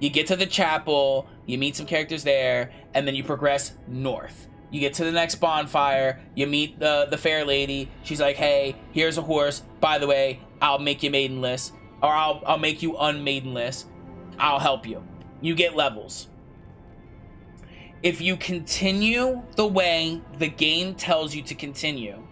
You get to the chapel, you meet some characters there, and then you progress north. You get to the next bonfire, you meet the fair lady. She's like, hey, here's a horse. By the way, I'll make you maidenless. Or I'll make you unmaidenless. I'll help you. You get levels. If you continue the way the game tells you to continue,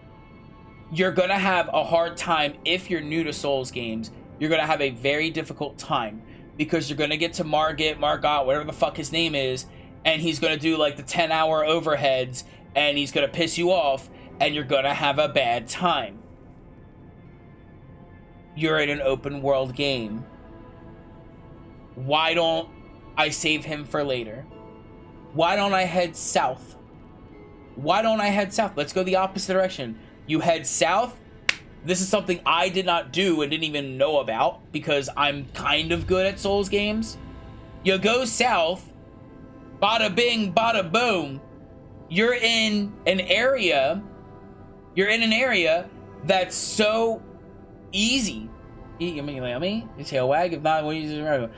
you're gonna have a hard time. If you're new to Souls games, you're gonna have a very difficult time, because you're gonna get to Margot, whatever the fuck his name is, and he's gonna do like the 10-hour overheads, and he's gonna piss you off, and you're gonna have a bad time. You're in an open world game. Why don't I save him for later? Why don't I head south? Why don't I head south? Let's go the opposite direction. You head south. This is something I did not do and didn't even know about, because I'm kind of good at Souls games. You go south. Bada bing, bada boom. You're in an area. That's so easy. Yummy, yummy. Your tail wag. If not, what you do?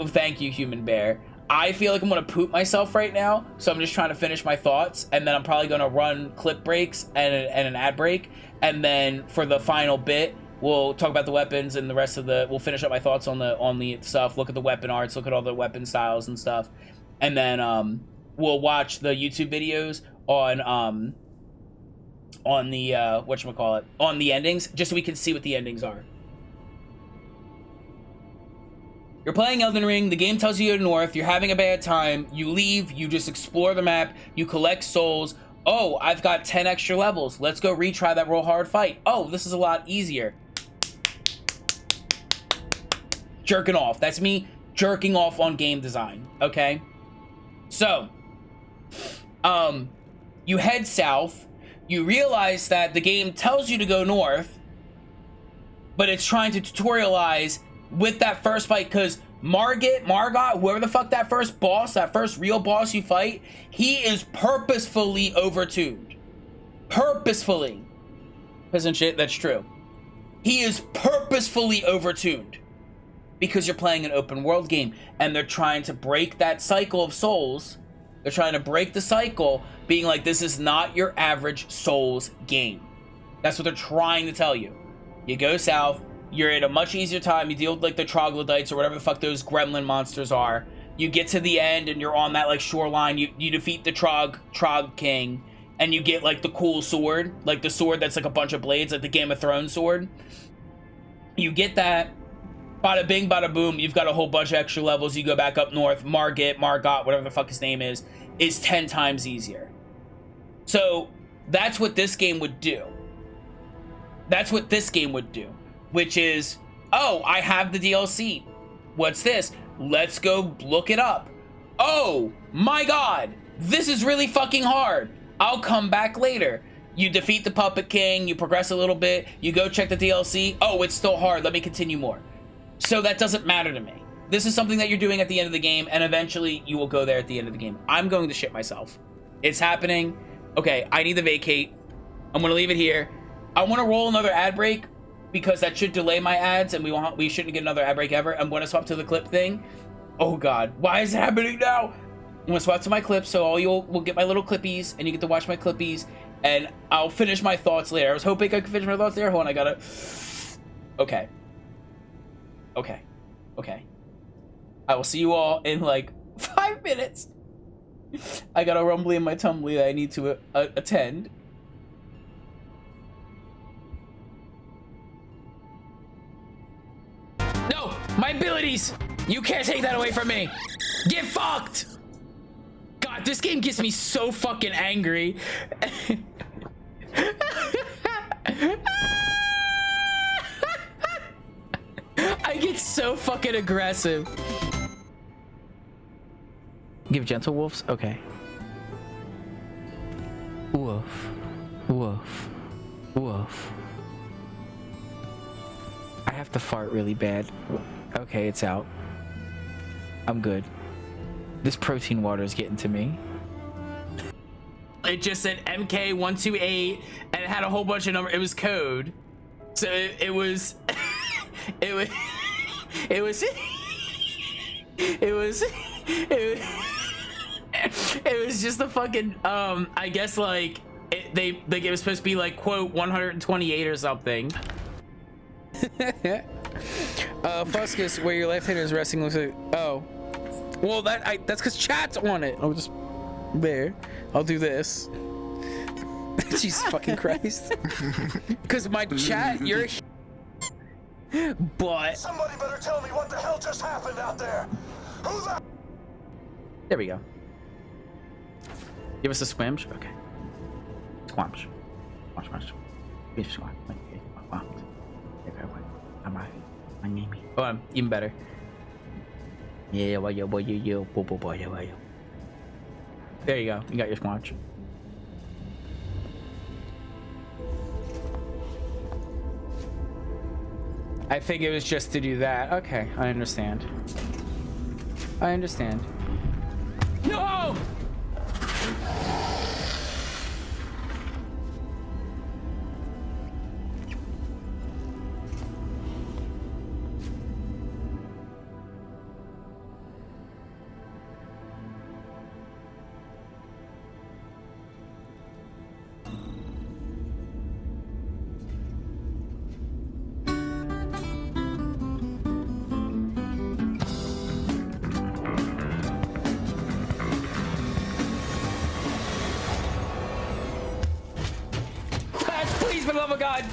Thank you, human bear. I feel like I'm gonna poop myself right now, so I'm just trying to finish my thoughts, and then I'm probably gonna run clip breaks and an ad break, and then for the final bit, we'll talk about the weapons and the rest of the. We'll finish up my thoughts on the stuff. Look at the weapon arts. Look at all the weapon styles and stuff, and then we'll watch the YouTube videos on the whatchamacallit, on the endings, just so we can see what the endings are. You're playing Elden Ring, the game tells you to north, you're having a bad time, you leave, you just explore the map, you collect souls. Oh, I've got 10 extra levels. Let's go retry that real hard fight. Oh, this is a lot easier. Jerking off. That's me jerking off on game design, okay? So, you head south, you realize that the game tells you to go north, but it's trying to tutorialize with that first fight, because Margot, whoever the fuck that first boss, that first real boss you fight, he is purposefully overtuned. Purposefully. Isn't shit? That's true. He is purposefully overtuned. Because you're playing an open world game, and they're trying to break that cycle of Souls. They're trying to break the cycle, being like, this is not your average Souls game. That's what they're trying to tell you. You go south, you're at a much easier time, you deal with like the troglodytes or whatever the fuck those gremlin monsters are. You get to the end and you're on that like shoreline, you defeat the Trog King, and you get like the cool sword, like the sword that's like a bunch of blades, like the Game of Thrones sword. You get that, bada bing, bada boom, you've got a whole bunch of extra levels, you go back up north, Margot, whatever the fuck his name is 10 times easier. So that's what this game would do. That's what this game would do. Which is, oh, I have the DLC. What's this? Let's go look it up. Oh, my God. This is really fucking hard. I'll come back later. You defeat the Puppet King. You progress a little bit. You go check the DLC. Oh, it's still hard. Let me continue more. So that doesn't matter to me. This is something that you're doing at the end of the game, and eventually you will go there at the end of the game. I'm going to shit myself. It's happening. Okay, I need to vacate. I'm going to leave it here. I want to roll another ad break, because that should delay my ads, and we shouldn't get another ad break ever. I'm going to swap to the clip thing. Oh God, why is it happening now? I'm going to swap to my clips, so all you'll will get my little clippies, and you get to watch my clippies, and I'll finish my thoughts later. I was hoping I could finish my thoughts there. Hold on, I gotta. Okay. I will see you all in like 5 minutes. I got a rumbly in my tumbly that I need to attend. No! My abilities! You can't take that away from me! Get fucked! God, this game gets me so fucking angry. I get so fucking aggressive. Give gentle wolves? Okay. Woof. Woof. Woof. I have to fart really bad. Okay, it's out. I'm good. This protein water is getting to me. It just said MK128 and it had a whole bunch of numbers. It was code. So it was it was just a fucking I guess like it was supposed to be like quote 128 or something. Fuscus, where your left hand is resting looks like, oh, well that's because chat's on it. I'll just there. I'll do this. Jesus fucking Christ. Because my chat, you're. But somebody better tell me what the hell just happened out there. Who the? There we go. Give us a swimsh. Okay. Squamsh. Squamsh. Oh, even better. Yeah, boy, yo, boy, yo, boy, boy, yo. There you go. You got your squanch. I think it was just to do that. Okay, I understand. I understand. No! for the love of God.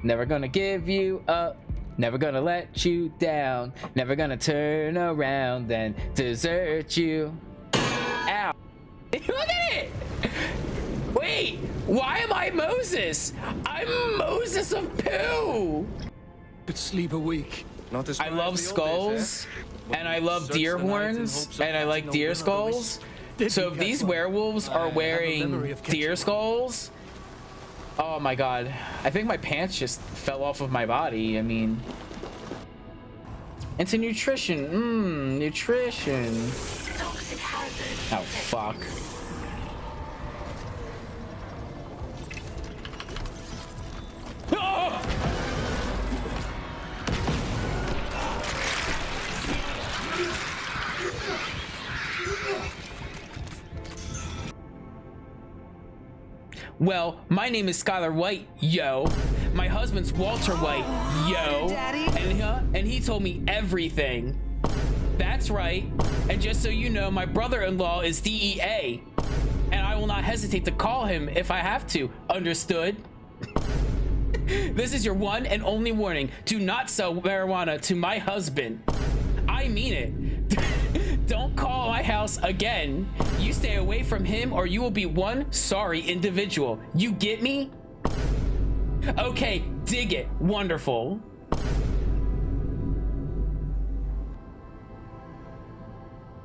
Never gonna give you up. Never gonna let you down. Never gonna turn around and desert you. Ow. Look at it! Wait, why am I Moses? I'm Moses of poo! Could sleep a week. Not as I love skulls, and I love deer horns, and I like deer skulls. So if these werewolves are wearing deer skulls, oh my god. I think my pants just fell off of my body. I mean, into nutrition. Nutrition. Oh, fuck. Oh! Well, my name is Skylar White, yo. My husband's Walter White, yo. And he told me everything. That's right. And just so you know, my brother-in-law is DEA. And I will not hesitate to call him if I have to. Understood? This is your one and only warning. Do not sell marijuana to my husband. I mean it. Don't call my house again. You stay away from him or you will be one sorry individual. You get me? Okay, dig it. Wonderful.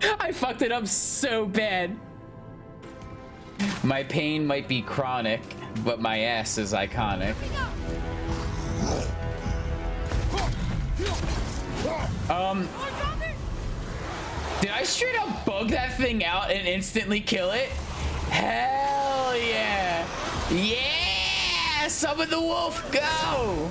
I fucked it up so bad. My pain might be chronic, but my ass is iconic. Did I straight up bug that thing out and instantly kill it? Hell yeah! Yeah! Summon the wolf, go!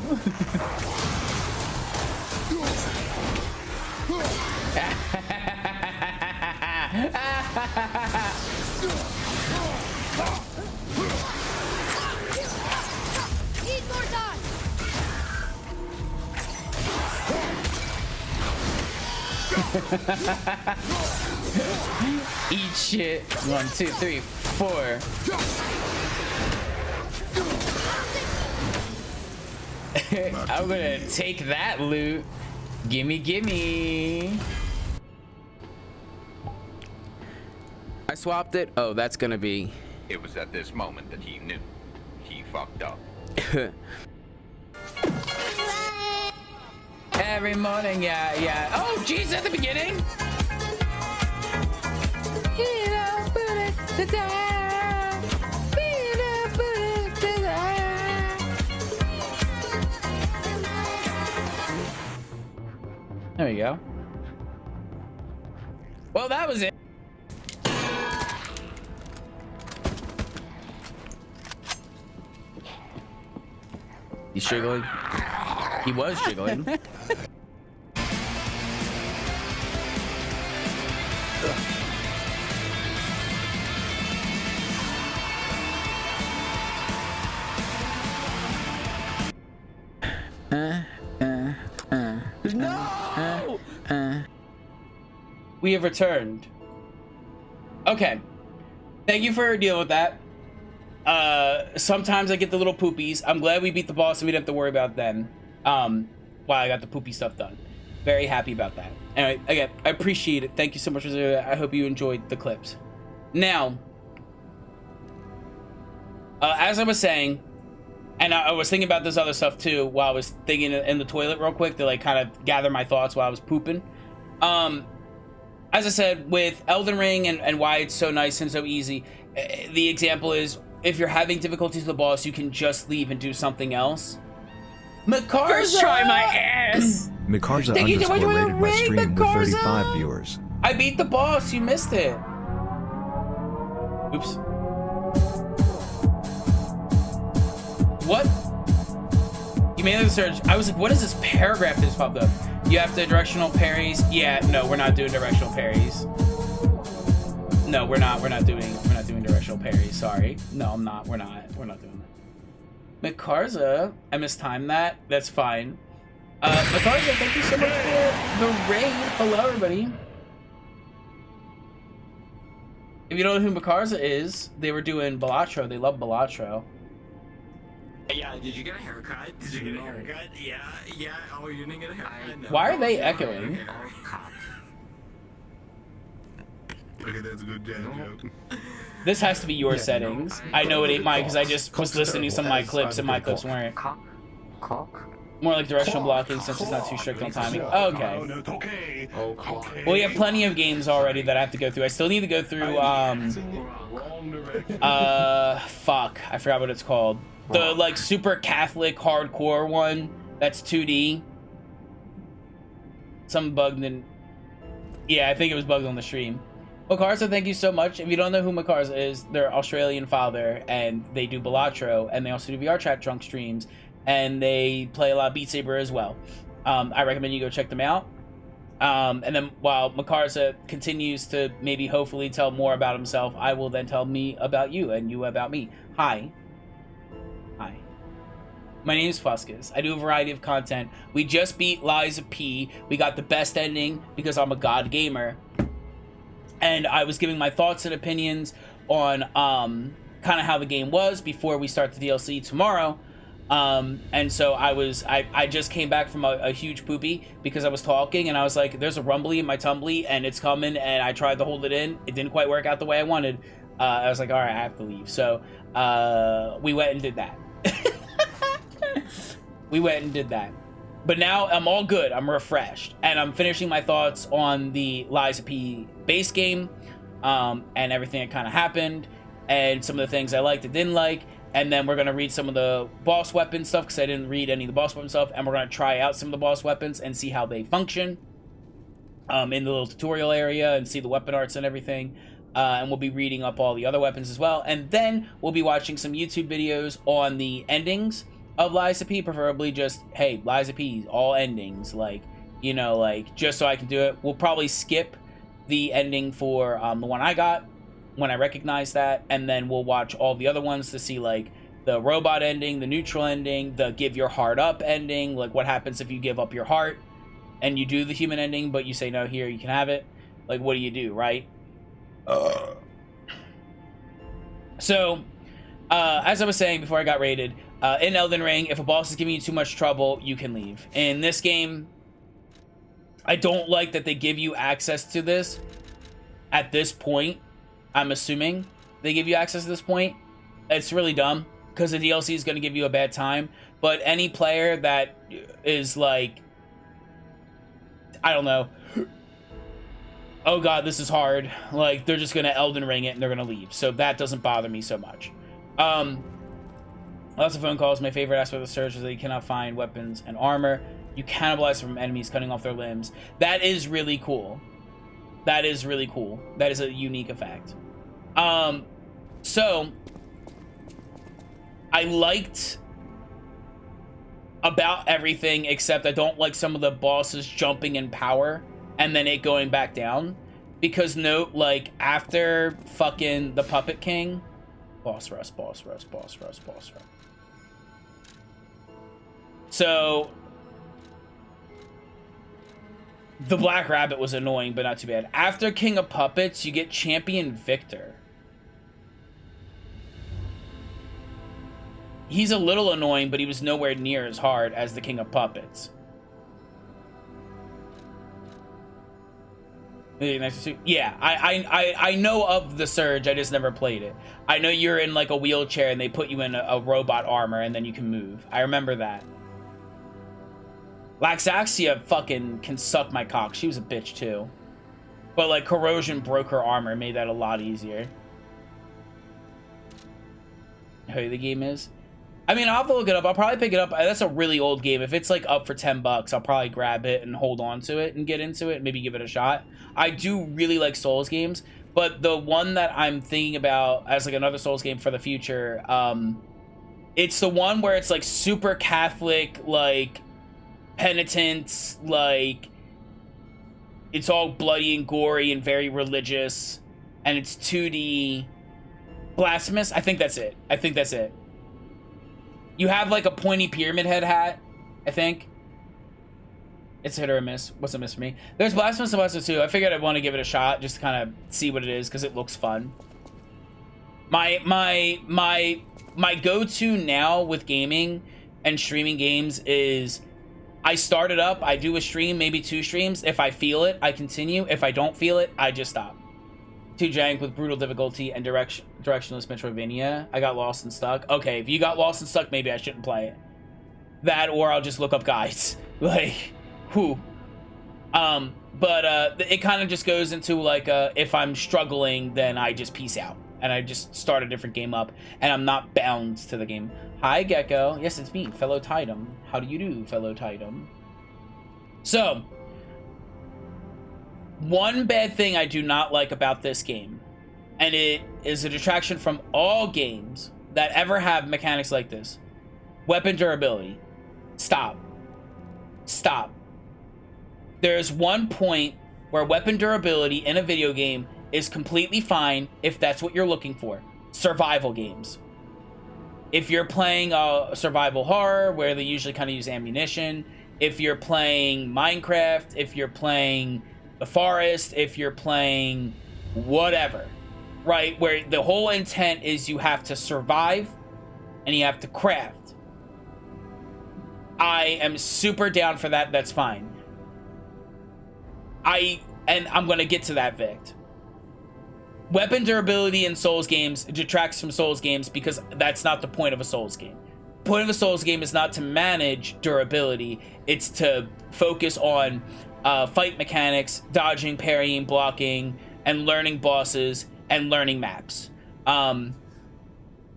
Need more time. Eat shit. 1, 2, 3, 4. I'm gonna take that loot. Gimme, gimme. I swapped it. Oh, that's gonna be. It was at this moment that he knew. He fucked up. Every morning, yeah. Oh, jeez, at the beginning. There we go. Well, that was it. He's jiggling. He was jiggling. No! We have returned. Okay. Thank you for dealing with that. Sometimes I get the little poopies. I'm glad we beat the boss and we didn't have to worry about them. Wow, I got the poopy stuff done. Very happy about that. Anyway, again, I appreciate it. Thank you so much for that. I hope you enjoyed the clips. Now, as I was saying, and I was thinking about this other stuff too while I was thinking in the toilet real quick to like kind of gather my thoughts while I was pooping. As I said, with Elden Ring and why it's so nice and so easy, the example is if you're having difficulties with the boss, you can just leave and do something else. Makarza! Try my ass! Makarza underscore rated my stream with 35 viewers. I beat the boss, you missed it. Oops. What? You made the search. I was like, what is this paragraph that just popped up? You have to directional parries. Yeah, no, we're not doing directional parries. No, we're not doing directional parries. Sorry. No, I'm not. We're not doing Mikarza, I mistimed that. That's fine. Mikarza, thank you so much for the raid. Hello, everybody. If you don't know who Mikarza is, they were doing Balatro. They love Balatro. Yeah, did you get a haircut? Did you get a haircut? Yeah. Oh, you didn't get a haircut? No. Why are they echoing? Okay, that's a good dad joke. This has to be your settings. I know it ain't mine because I just was listening to some of my clips and my clips weren't. More like directional blocking since it's not too strict on timing. Okay. Well, we have plenty of games already that I have to go through. I still need to go through, fuck. I forgot what it's called. The, like, super Catholic hardcore one that's 2D. Some bugged in... Yeah, I think it was bugged on the stream. Mikarza, thank you so much. If you don't know who Mikarza is, they're Australian father, and they do Balatro, and they also do VR Chat Drunk streams, and they play a lot of Beat Saber as well. I recommend you go check them out. And then while Mikarza continues to maybe hopefully tell more about himself, I will then tell me about you, and you about me. Hi. My name is Fuscus. I do a variety of content. We just beat Lies of P. We got the best ending because I'm a god gamer. And I was giving my thoughts and opinions on kind of how the game was before we start the DLC tomorrow. And so I just came back from a huge poopy because I was talking and I was like, there's a rumbly in my tumbly and it's coming, and I tried to hold it in. It didn't quite work out the way I wanted. I was like, all right, I have to leave. So we went and did that. We went and did that. But now I'm all good. I'm refreshed. And I'm finishing my thoughts on the Lies of P base game, and everything that kind of happened, and some of the things I liked and didn't like. And then we're going to read some of the boss weapon stuff, because I didn't read any of the boss weapon stuff. And we're going to try out some of the boss weapons and see how they function in the little tutorial area, and see the weapon arts and everything. And we'll be reading up all the other weapons as well. And then we'll be watching some YouTube videos on the endings of Lies of P, preferably just, hey, Lies of P, all endings, like, you know, like, just so I can do it. We'll probably skip the ending for the one I got when I recognize that, and then we'll watch all the other ones to see, like, the robot ending, the neutral ending, the give your heart up ending, like, what happens if you give up your heart and you do the human ending, but you say, no, here, you can have it. Like, what do you do, right? So, as I was saying before I got raided, in Elden Ring, if a boss is giving you too much trouble, you can leave. In this game, I don't like that they give you access to this at this point. I'm assuming they give you access at this point. It's really dumb, because the DLC is going to give you a bad time. But any player that is like, I don't know, oh god, this is hard, like, they're just going to Elden Ring it and they're going to leave. So that doesn't bother me so much. Lots of phone calls. My favorite aspect of the Surge is that you cannot find weapons and armor. You cannibalize from enemies, cutting off their limbs. That is really cool. That is really cool. That is a unique effect. So I liked about everything, except I don't like some of the bosses jumping in power and then it going back down. Because note, like, after fucking the Puppet King, boss rush. So the Black Rabbit was annoying, but not too bad. After King of Puppets, you get Champion Victor. He's a little annoying, but he was nowhere near as hard as the King of Puppets. Yeah, I know of the Surge, I just never played it. I know you're in like a wheelchair and they put you in a robot armor and then you can move. I remember that. Laxaxia fucking can suck my cock. She was a bitch too. But like Corrosion broke her armor, made that a lot easier. Who the game is? I mean, I'll have to look it up. I'll probably pick it up. That's a really old game. If it's like up for $10, I'll probably grab it and hold on to it and get into it. Maybe give it a shot. I do really like Souls games, but the one that I'm thinking about as like another Souls game for the future, it's the one where it's like super Catholic, like penitence, like it's all bloody and gory and very religious, and it's 2D. Blasphemous? I think that's it. You have like a pointy pyramid head hat, I think. It's hit or a miss. What's a miss for me? There's Blasphemous and Blasphemous 2. I figured I'd want to give it a shot just to kind of see what it is because it looks fun. My go-to now with gaming and streaming games is I start it up, I do a stream, maybe 2 streams. If I feel it, I continue. If I don't feel it, I just stop. Too jank with brutal difficulty and directionless Metroidvania. I got lost and stuck. Okay, if you got lost and stuck, maybe I shouldn't play it. That, or I'll just look up guides. Like, whew. But it kind of just goes into like, if I'm struggling, then I just peace out. And I just start a different game up, and I'm not bound to the game. Hi, Gecko. Yes, it's me, fellow Tidum. How do you do, fellow Tidum? So, one bad thing I do not like about this game, and it is a detraction from all games that ever have mechanics like this. Weapon durability. Stop. Stop. There's one point where weapon durability in a video game is completely fine if that's what you're looking for. Survival games. If you're playing a survival horror where they usually kind of use ammunition, if you're playing Minecraft, if you're playing The Forest, if you're playing whatever, right? Where the whole intent is you have to survive and you have to craft. I am super down for that. That's fine. And I'm going to get to that, Vict. Weapon durability in Souls games detracts from Souls games because that's not the point of a Souls game. The point of a Souls game is not to manage durability. It's to focus on fight mechanics, dodging, parrying, blocking, and learning bosses and learning maps.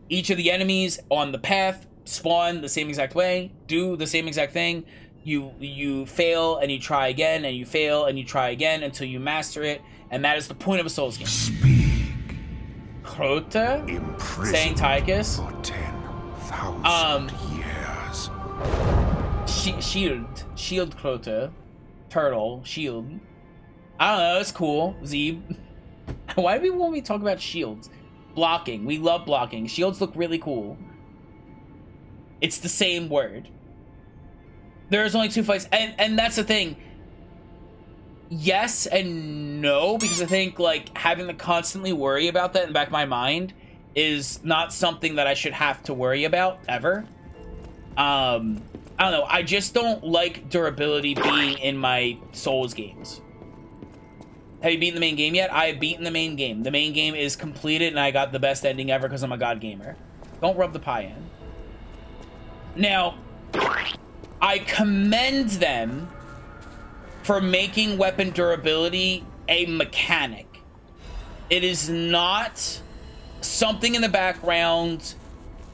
Each of the enemies on the path spawn the same exact way, do the same exact thing. You fail and you try again, and you fail and you try again until you master it, and that is the point of a Souls game. Crota? Saying Tychus? For 10,000 years. Shield Crota. Turtle. Shield. I don't know, it's cool. Zeeb. Why do people want me to talk about shields? Blocking. We love blocking. Shields look really cool. It's the same word. There's only 2 fights, and that's the thing. Yes and no, because I think like having to constantly worry about that in the back of my mind is not something that I should have to worry about ever. I don't know. I just don't like durability being in my Souls games. Have you beaten the main game yet? I have beaten the main game. The main game is completed, and I got the best ending ever because I'm a god gamer. Don't rub the pie in. Now, I commend them for making weapon durability a mechanic. It is not something in the background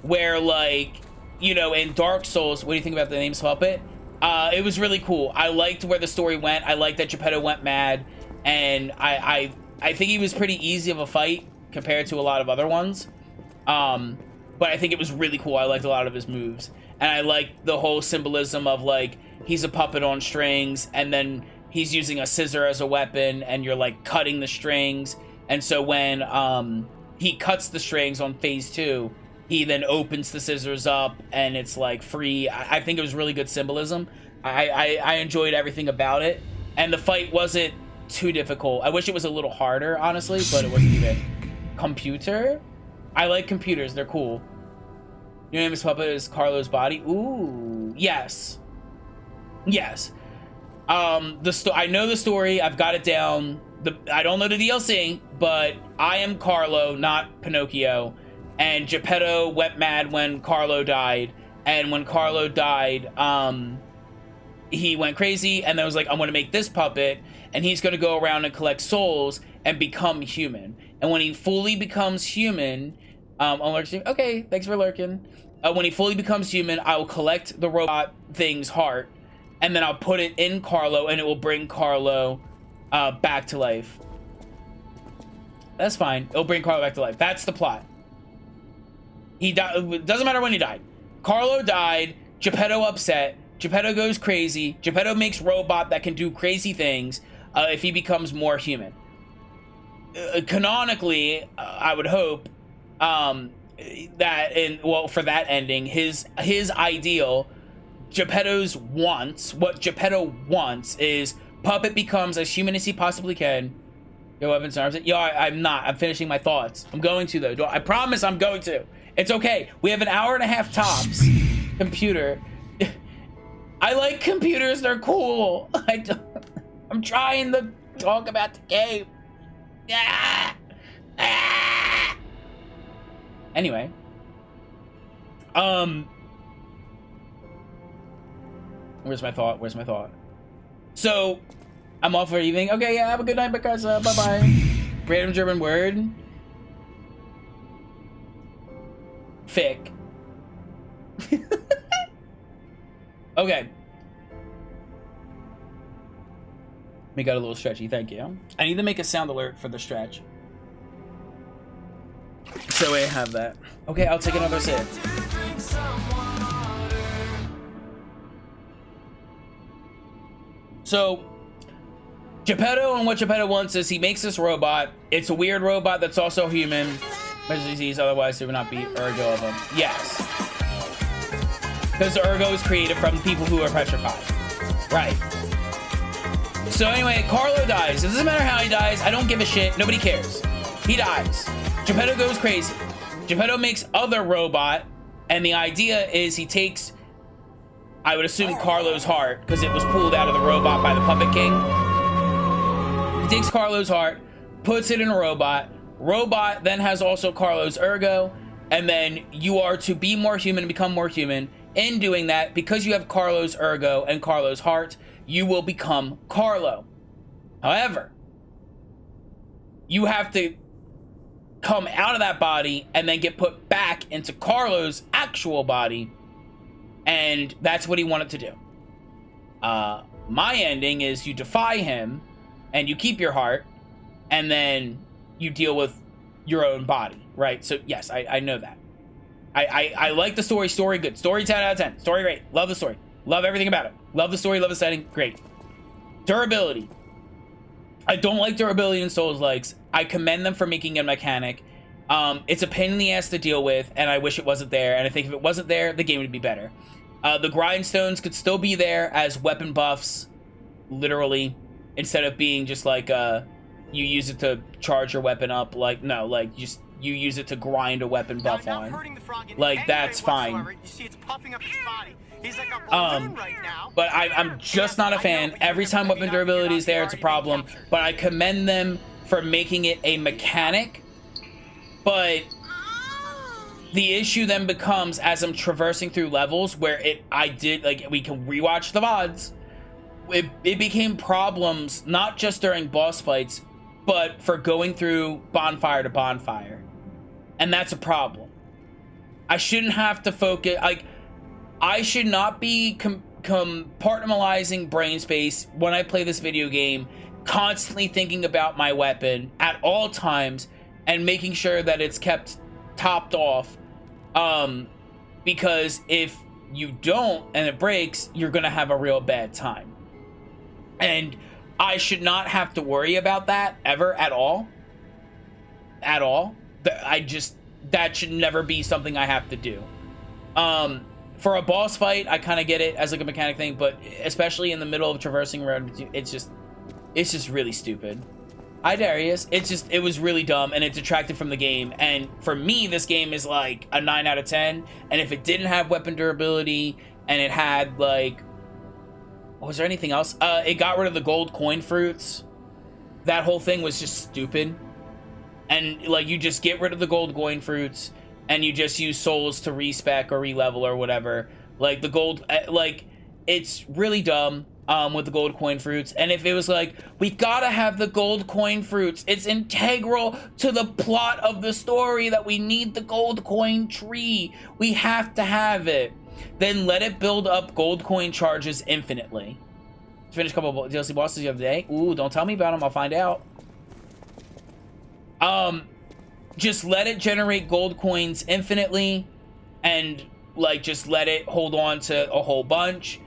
where, like, you know, in Dark Souls, what do you think about the Name's Puppet? It was really cool. I liked where the story went. I liked that Geppetto went mad, and I think he was pretty easy of a fight compared to a lot of other ones. But I think it was really cool. I liked a lot of his moves. And I liked the whole symbolism of, like, he's a puppet on strings, and then he's using a scissor as a weapon, and you're, like, cutting the strings. And so when he cuts the strings on phase 2, he then opens the scissors up, and it's, like, free. I think it was really good symbolism. I enjoyed everything about it. And the fight wasn't too difficult. I wish it was a little harder, honestly, but it wasn't even. Computer? I like computers. They're cool. Your Name's Puppet is Carlo's body. Ooh, yes. Yes. I know the story. I've got it down. I don't know the DLC, but I am Carlo, not Pinocchio. And Geppetto went mad when Carlo died. And when Carlo died, he went crazy. And then was like, I'm going to make this puppet. And he's going to go around and collect souls and become human. And when he fully becomes human... okay, thanks for lurking. When he fully becomes human, I will collect the robot thing's heart, and then I'll put it in Carlo, and it will bring Carlo back to life. That's fine. It'll bring Carlo back to life. That's the plot. He died. It doesn't matter when he died. Carlo died. Geppetto upset. Geppetto goes crazy. Geppetto makes robot that can do crazy things if he becomes more human. Canonically, I would hope... that for that ending, his ideal, what Geppetto wants is Puppet becomes as human as he possibly can. Your weapons and arms. Yo, I'm not. I'm finishing my thoughts. I'm going to, though. I promise I'm going to. It's okay. We have an hour and a half tops. Computer. I like computers. They're cool. I'm trying to talk about the game. Anyway. Where's my thought? So, I'm off for evening. Okay, yeah, have a good night, because bye-bye. Random German word. Fick. Okay. We got a little stretchy, thank you. I need to make a sound alert for the stretch. So I have that. Okay, I'll take another sip. So, Geppetto, and what Geppetto wants is he makes this robot. It's a weird robot that's also human. Disease, otherwise there would not be Ergo of him. Yes. Because Ergo is created from people who are petrified. Right. So anyway, Carlo dies. It doesn't matter how he dies. I don't give a shit. Nobody cares. He dies. Geppetto goes crazy. Geppetto makes other robot, and the idea is he takes, I would assume, Carlo's heart, because it was pulled out of the robot by the Puppet King. He takes Carlo's heart, puts it in a robot. Robot then has also Carlo's Ergo, and then you are to be more human and become more human. In doing that, because you have Carlo's Ergo and Carlo's heart, you will become Carlo. However, you have to come out of that body and then get put back into Carlo's actual body, and that's what he wanted to do. My ending is you defy him and you keep your heart, and then you deal with your own body, right? So yes, I know that. I like the story. Story good. Story 10 out of 10. Story great. Love the story. Love everything about it. Love the story. Love the setting. Great. Durability. I don't like durability in Souls-likes. I commend them for making a mechanic. It's a pain in the ass to deal with, and I wish it wasn't there. And I think if it wasn't there, the game would be better. The grindstones could still be there as weapon buffs, literally, instead of being just like you use it to charge your weapon up. Like, no, like just you use it to grind a weapon buff on. Like, that's fine. You see it's puffing up his body. He's like a balloon right now. But I'm just not a fan. Every time weapon durability is there, it's a problem. But I commend them for making it a mechanic. But the issue then becomes, as I'm traversing through levels where we can rewatch the VODs, it became problems, not just during boss fights, but for going through bonfire to bonfire. And that's a problem. I shouldn't have to focus, I should not be compartmentalizing brain space when I play this video game, constantly thinking about my weapon at all times and making sure that it's kept topped off. Because if you don't and it breaks, you're gonna have a real bad time. And I should not have to worry about that ever at all. At all. That should never be something I have to do. For a boss fight, I kind of get it as like a mechanic thing, but especially in the middle of traversing around, it's just really stupid. Hi Darius. It was really dumb, and it detracted from the game. And for me, this game is like a 9 out of 10. And if it didn't have weapon durability, and it had like, was there anything else? It got rid of the gold coin fruits. That whole thing was just stupid. And like, you just get rid of the gold coin fruits, and you just use souls to respec or re-level or whatever. Like the gold, like, it's really dumb with the gold coin fruits. And if it was like, we gotta have the gold coin fruits, it's integral to the plot of the story that we need the gold coin tree, we have to have it, then let it build up gold coin charges infinitely. Finish a couple of DLC bosses the other day. Ooh, don't tell me about them, I'll find out. Just let it generate gold coins infinitely, and like just let it hold on to a whole bunch,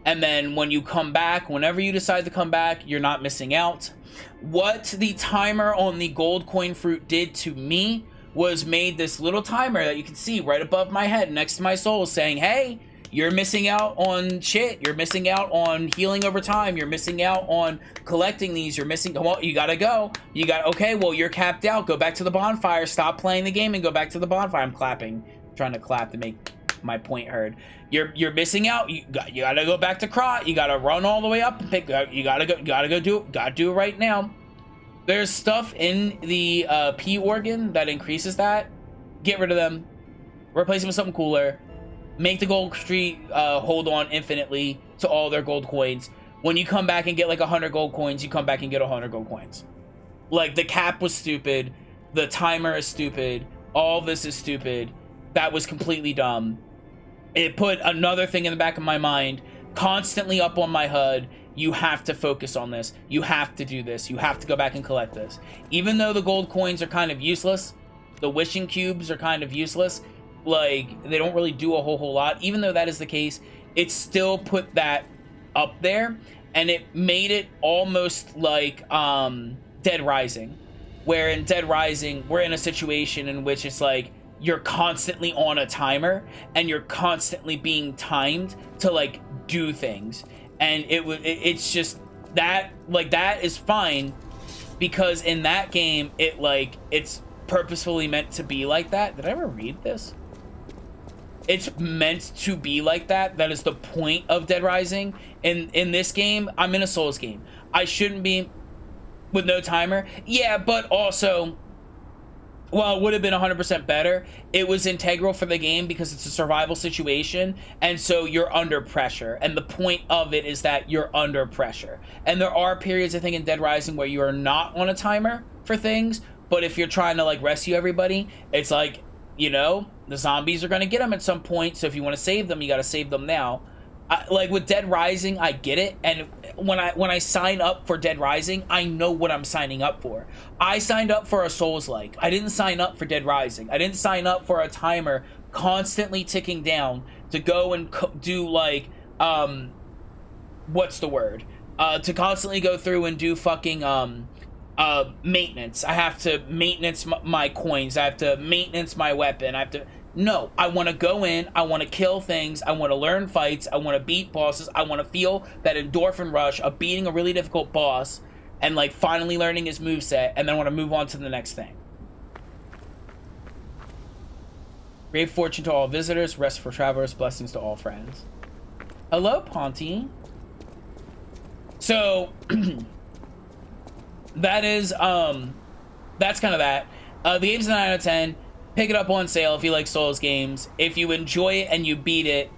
and then when you come back, whenever you decide to come back, you're not missing out. What the timer on the gold coin fruit did to me was made this little timer that you can see right above my head next to my soul saying, hey, you're missing out on shit. You're missing out on healing over time. You're missing out on collecting these. You're missing, well, you gotta go. You got, okay, well, you're capped out. Go back to the bonfire. Stop playing the game and go back to the bonfire. I'm clapping, trying to clap to make my point heard. You're missing out. You gotta go back to Krot. You gotta run all the way up and pick, you gotta do it right now. There's stuff in the P organ that increases that. Get rid of them. Replace them with something cooler. Make the gold streak hold on infinitely to all their gold coins. When you come back and get like 100 gold coins, you come back and get 100 gold coins. Like, the cap was stupid. The timer is stupid. All this is stupid. That was completely dumb. It put another thing in the back of my mind, constantly up on my HUD. You have to focus on this. You have to do this. You have to go back and collect this. Even though the gold coins are kind of useless, the wishing cubes are kind of useless, like, they don't really do a whole lot. Even though that is the case, it still put that up there, and it made it almost like Dead Rising, where in Dead Rising, we're in a situation in which it's like, you're constantly on a timer, and you're constantly being timed to, like, do things. And it's just, that, like, that is fine, because in that game, it's purposefully meant to be like that. Did I ever read this? It's meant to be like that. That is the point of Dead Rising. In this game, I'm in a Souls game. I shouldn't be with no timer. Yeah, but also, well, it would have been 100% better. It was integral for the game because it's a survival situation, and so you're under pressure. And the point of it is that you're under pressure. And there are periods, I think, in Dead Rising where you are not on a timer for things, but if you're trying to, like, rescue everybody, it's like, you know, the zombies are going to get them at some point, so if you want to save them, you got to save them now. Like, with Dead Rising, I get it, and when I sign up for Dead Rising, I know what I'm signing up for. I signed up for a Souls-like. I didn't sign up for Dead Rising. I didn't sign up for a timer constantly ticking down to go and do, like, what's the word? To constantly go through and do fucking, maintenance. I have to maintenance my coins. I have to maintenance my weapon. I have to... No, I want to go in, I want to kill things, I want to learn fights, I want to beat bosses, I want to feel that endorphin rush of beating a really difficult boss and, like, finally learning his moveset, and then I want to move on to the next thing. Great fortune to all visitors, rest for travelers, blessings to all friends. Hello, Ponty. So, that is, that's kind of that. The game's a 9 out of 10. Pick it up on sale if you like Souls games. If you enjoy it and you beat it,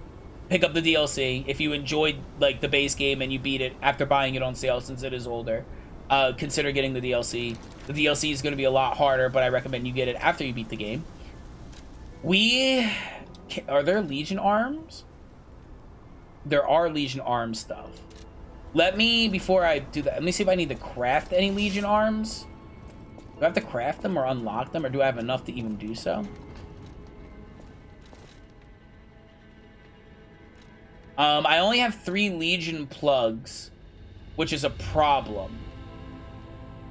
pick up the DLC. If you enjoyed, like, the base game and you beat it after buying it on sale since it is older, consider getting the DLC. The DLC is going to be a lot harder, but I recommend you get it after you beat the game. Are there Legion arms? There are Legion arms stuff. Before I do that, let me see if I need to craft any Legion arms. Do I have to craft them or unlock them, or do I have enough to even do so? I only have 3 Legion plugs, which is a problem.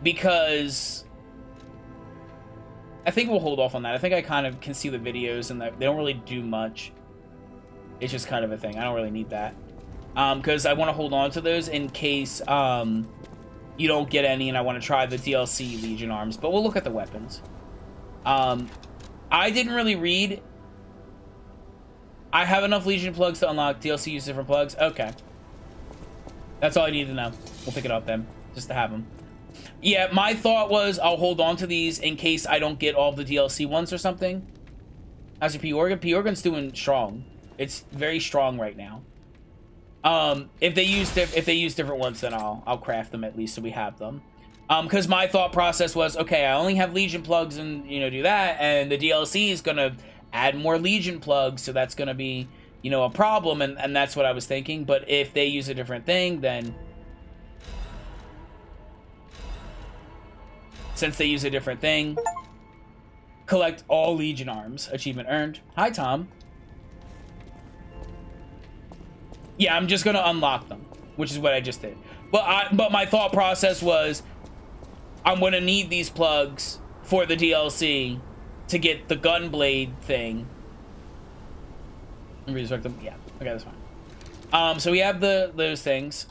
Because I think we'll hold off on that. I think I kind of can see the videos and they don't really do much. It's just kind of a thing. I don't really need that. Because I want to hold on to those in case you don't get any, and I want to try the DLC Legion arms, but we'll look at the weapons. I didn't really read. I have enough Legion plugs to unlock DLC, use different plugs. Okay. That's all I need to know. We'll pick it up then, just to have them. Yeah, my thought was I'll hold on to these in case I don't get all the DLC ones or something. How's your P organ? P organ's doing strong. It's very strong right now. If they use different ones, then I'll craft them at least so we have them. Because my thought process was, okay, I only have Legion plugs and, you know, do that, and the DLC is gonna add more Legion plugs, so that's gonna be, you know, a problem, and that's what I was thinking. But if they use a different thing, then since they use a different thing, collect all Legion arms. Achievement earned. Hi, Tom. Yeah, I'm just gonna unlock them, which is what I just did. But my thought process was, I'm gonna need these plugs for the DLC to get the gunblade thing. Resurrect them. Yeah. Okay, that's fine. So we have those things.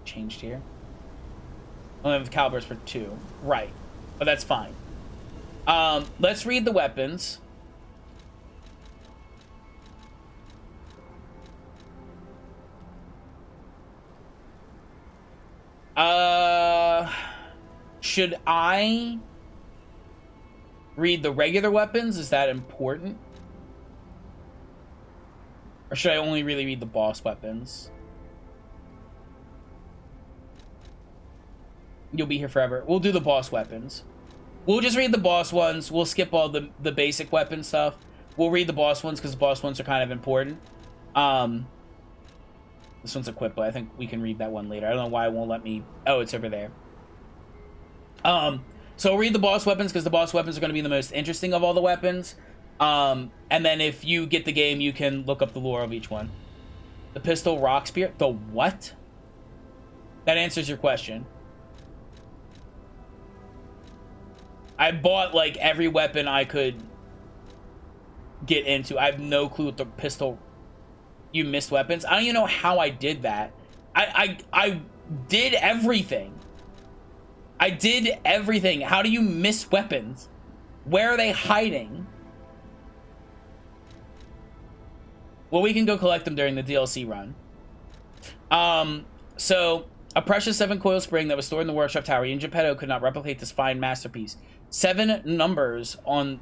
Changed here. Only have the calibers for 2. Right. But that's fine. Let's read the weapons. Should I read the regular weapons? Is that important? Or should I only really read the boss weapons? You'll be here forever. We'll do the boss weapons. We'll just read the boss ones. We'll skip all the basic weapon stuff. We'll read the boss ones because the boss ones are kind of important. This one's equipped, but I think we can read that one later. I don't know why it won't let me. Oh, it's over there. So we'll read the boss weapons because the boss weapons are going to be the most interesting of all the weapons. And then if you get the game, you can look up the lore of each one. The pistol rock spear. The what? That answers your question. I bought like every weapon I could get into. I have no clue what the pistol. You missed weapons. I don't even know how I did that. I did everything. I did everything. How do you miss weapons? Where are they hiding? Well, we can go collect them during the DLC run. So a precious 7-coil spring that was stored in the workshop tower. Even Geppetto could not replicate this fine masterpiece. 7 numbers on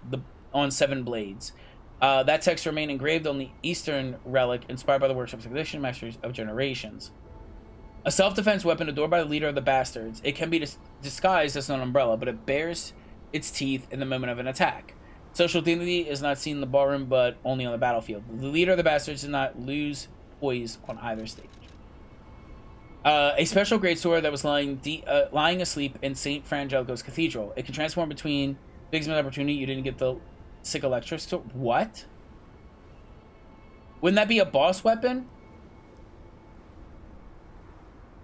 7 blades. That text remained engraved on the Eastern relic, inspired by the workshop's tradition, masters of generations. A self-defense weapon adored by the leader of the bastards. It can be disguised as an umbrella, but it bares its teeth in the moment of an attack. Social dignity is not seen in the ballroom, but only on the battlefield. The leader of the bastards did not lose poise on either stage. A special greatsword that was lying asleep in St. Frangelico's Cathedral. It can transform between Big's opportunity. You didn't get the sick electric sword. What? Wouldn't that be a boss weapon?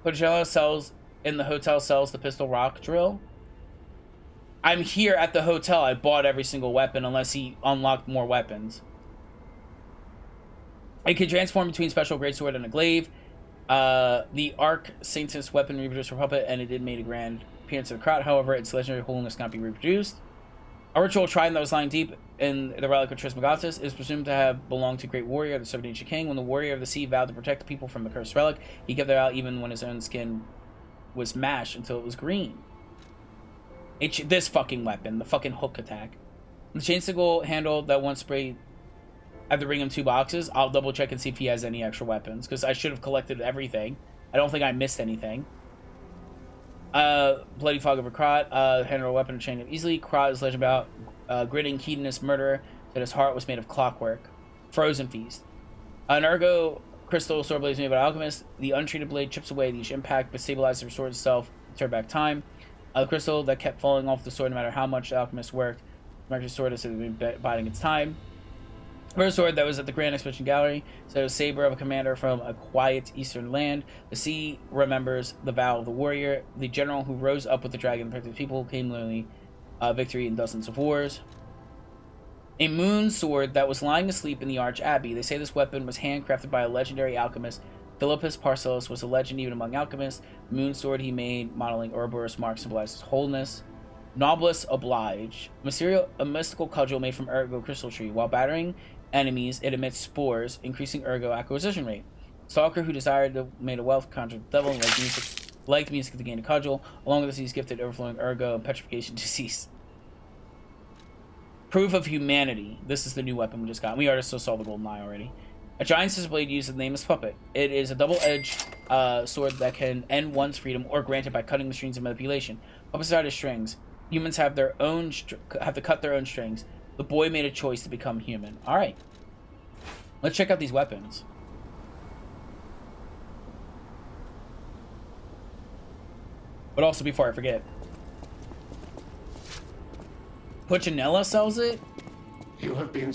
Coachella sells in the hotel sells the pistol rock drill. I'm here at the hotel. I bought every single weapon unless he unlocked more weapons. It can transform between special greatsword and a glaive. The Arc Saintus weapon reproduced for puppet, and it did make a grand appearance in the crowd. However, its legendary holiness cannot be reproduced. A ritual trident that was lying deep in the relic of Trismegistus is presumed to have belonged to great warrior, the servant ancient king. When the warrior of the sea vowed to protect the people from the cursed relic, he kept it out even when his own skin was mashed until it was green. This fucking weapon, the fucking hook attack. The chainsicle handle that once sprayed. I have to bring him 2 boxes. I'll double check and see if he has any extra weapons, because I should have collected everything. I don't think I missed anything. Bloody Fog of a Krot, handle a weapon to chain him easily. Krot is legend about gritting hedonist murderer that his heart was made of clockwork. Frozen Feast. An Ergo crystal sword blade is made by alchemist. The untreated blade chips away at each impact, but stabilizes and restores itself to turn back time. The crystal that kept falling off the sword no matter how much the alchemist worked. The magic sword has been biding its time. First sword that was at the Grand Exhibition Gallery. So saber of a commander from a quiet eastern land. The sea remembers the vow of the warrior. The general who rose up with the dragon and protected people came literally victory in dozens of wars. A moon sword that was lying asleep in the Arch Abbey. They say this weapon was handcrafted by a legendary alchemist. Philippus Paracelsus was a legend even among alchemists. The moon sword he made, modeling Ouroboros mark, symbolizes wholeness. Nobilis Oblige. A mystical cudgel made from Ergo crystal tree. While battering enemies, it emits spores, increasing Ergo acquisition rate. Stalker who desired to make a wealth conjured the devil, liked music to gain a cudgel. Along with this, he's gifted overflowing Ergo and petrification to cease. Proof of humanity. This is the new weapon we just got. We already still saw the golden eye already. A giant scissor blade used the nameless puppet. It is a double-edged sword that can end one's freedom or grant it by cutting the strings of manipulation. Puppets are strings. Humans have their own have to cut their own strings. The boy made a choice to become human. All right, let's check out these weapons. But also, before I forget, Puccinella sells it. You have been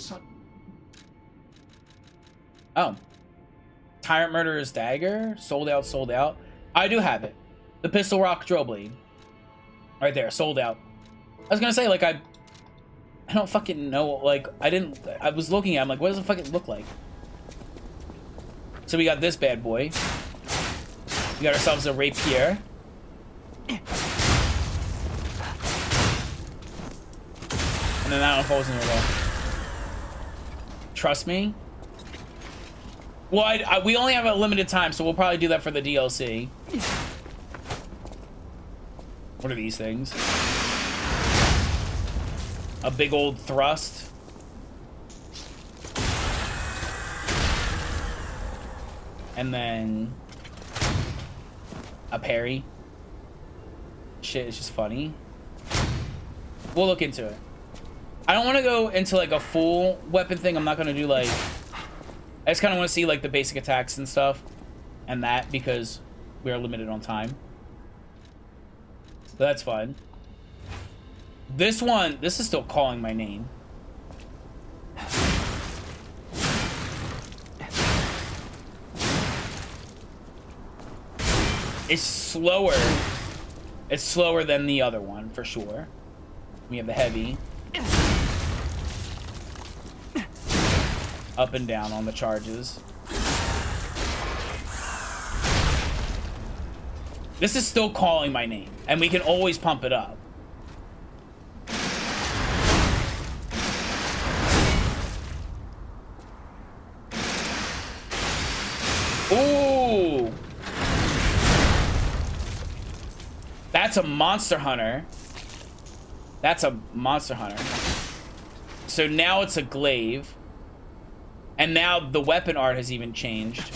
Oh. Tyrant Murderer's Dagger. Sold out, sold out. I do have it. The Pistol Rock Drill Blade. Right there, sold out. I was gonna say, like, I don't fucking know. Like, I was looking at it, I'm like, what does it fucking look like? So we got this bad boy. We got ourselves a rapier. And then that one falls in here though. Trust me. Well, we only have a limited time, so we'll probably do that for the DLC. What are these things? A big old thrust. And then a parry. Shit, it's just funny. We'll look into it. I don't want to go into like a full weapon thing. I'm not going to do like... I just kind of want to see like the basic attacks and stuff. And that because we are limited on time. But that's fine. This one, this is still calling my name. It's slower. It's slower than the other one, for sure. We have the heavy. Up and down on the charges. This is still calling my name, and we can always pump it up. Ooh! That's a monster hunter. That's a monster hunter. So now it's a glaive. And now the weapon art has even changed.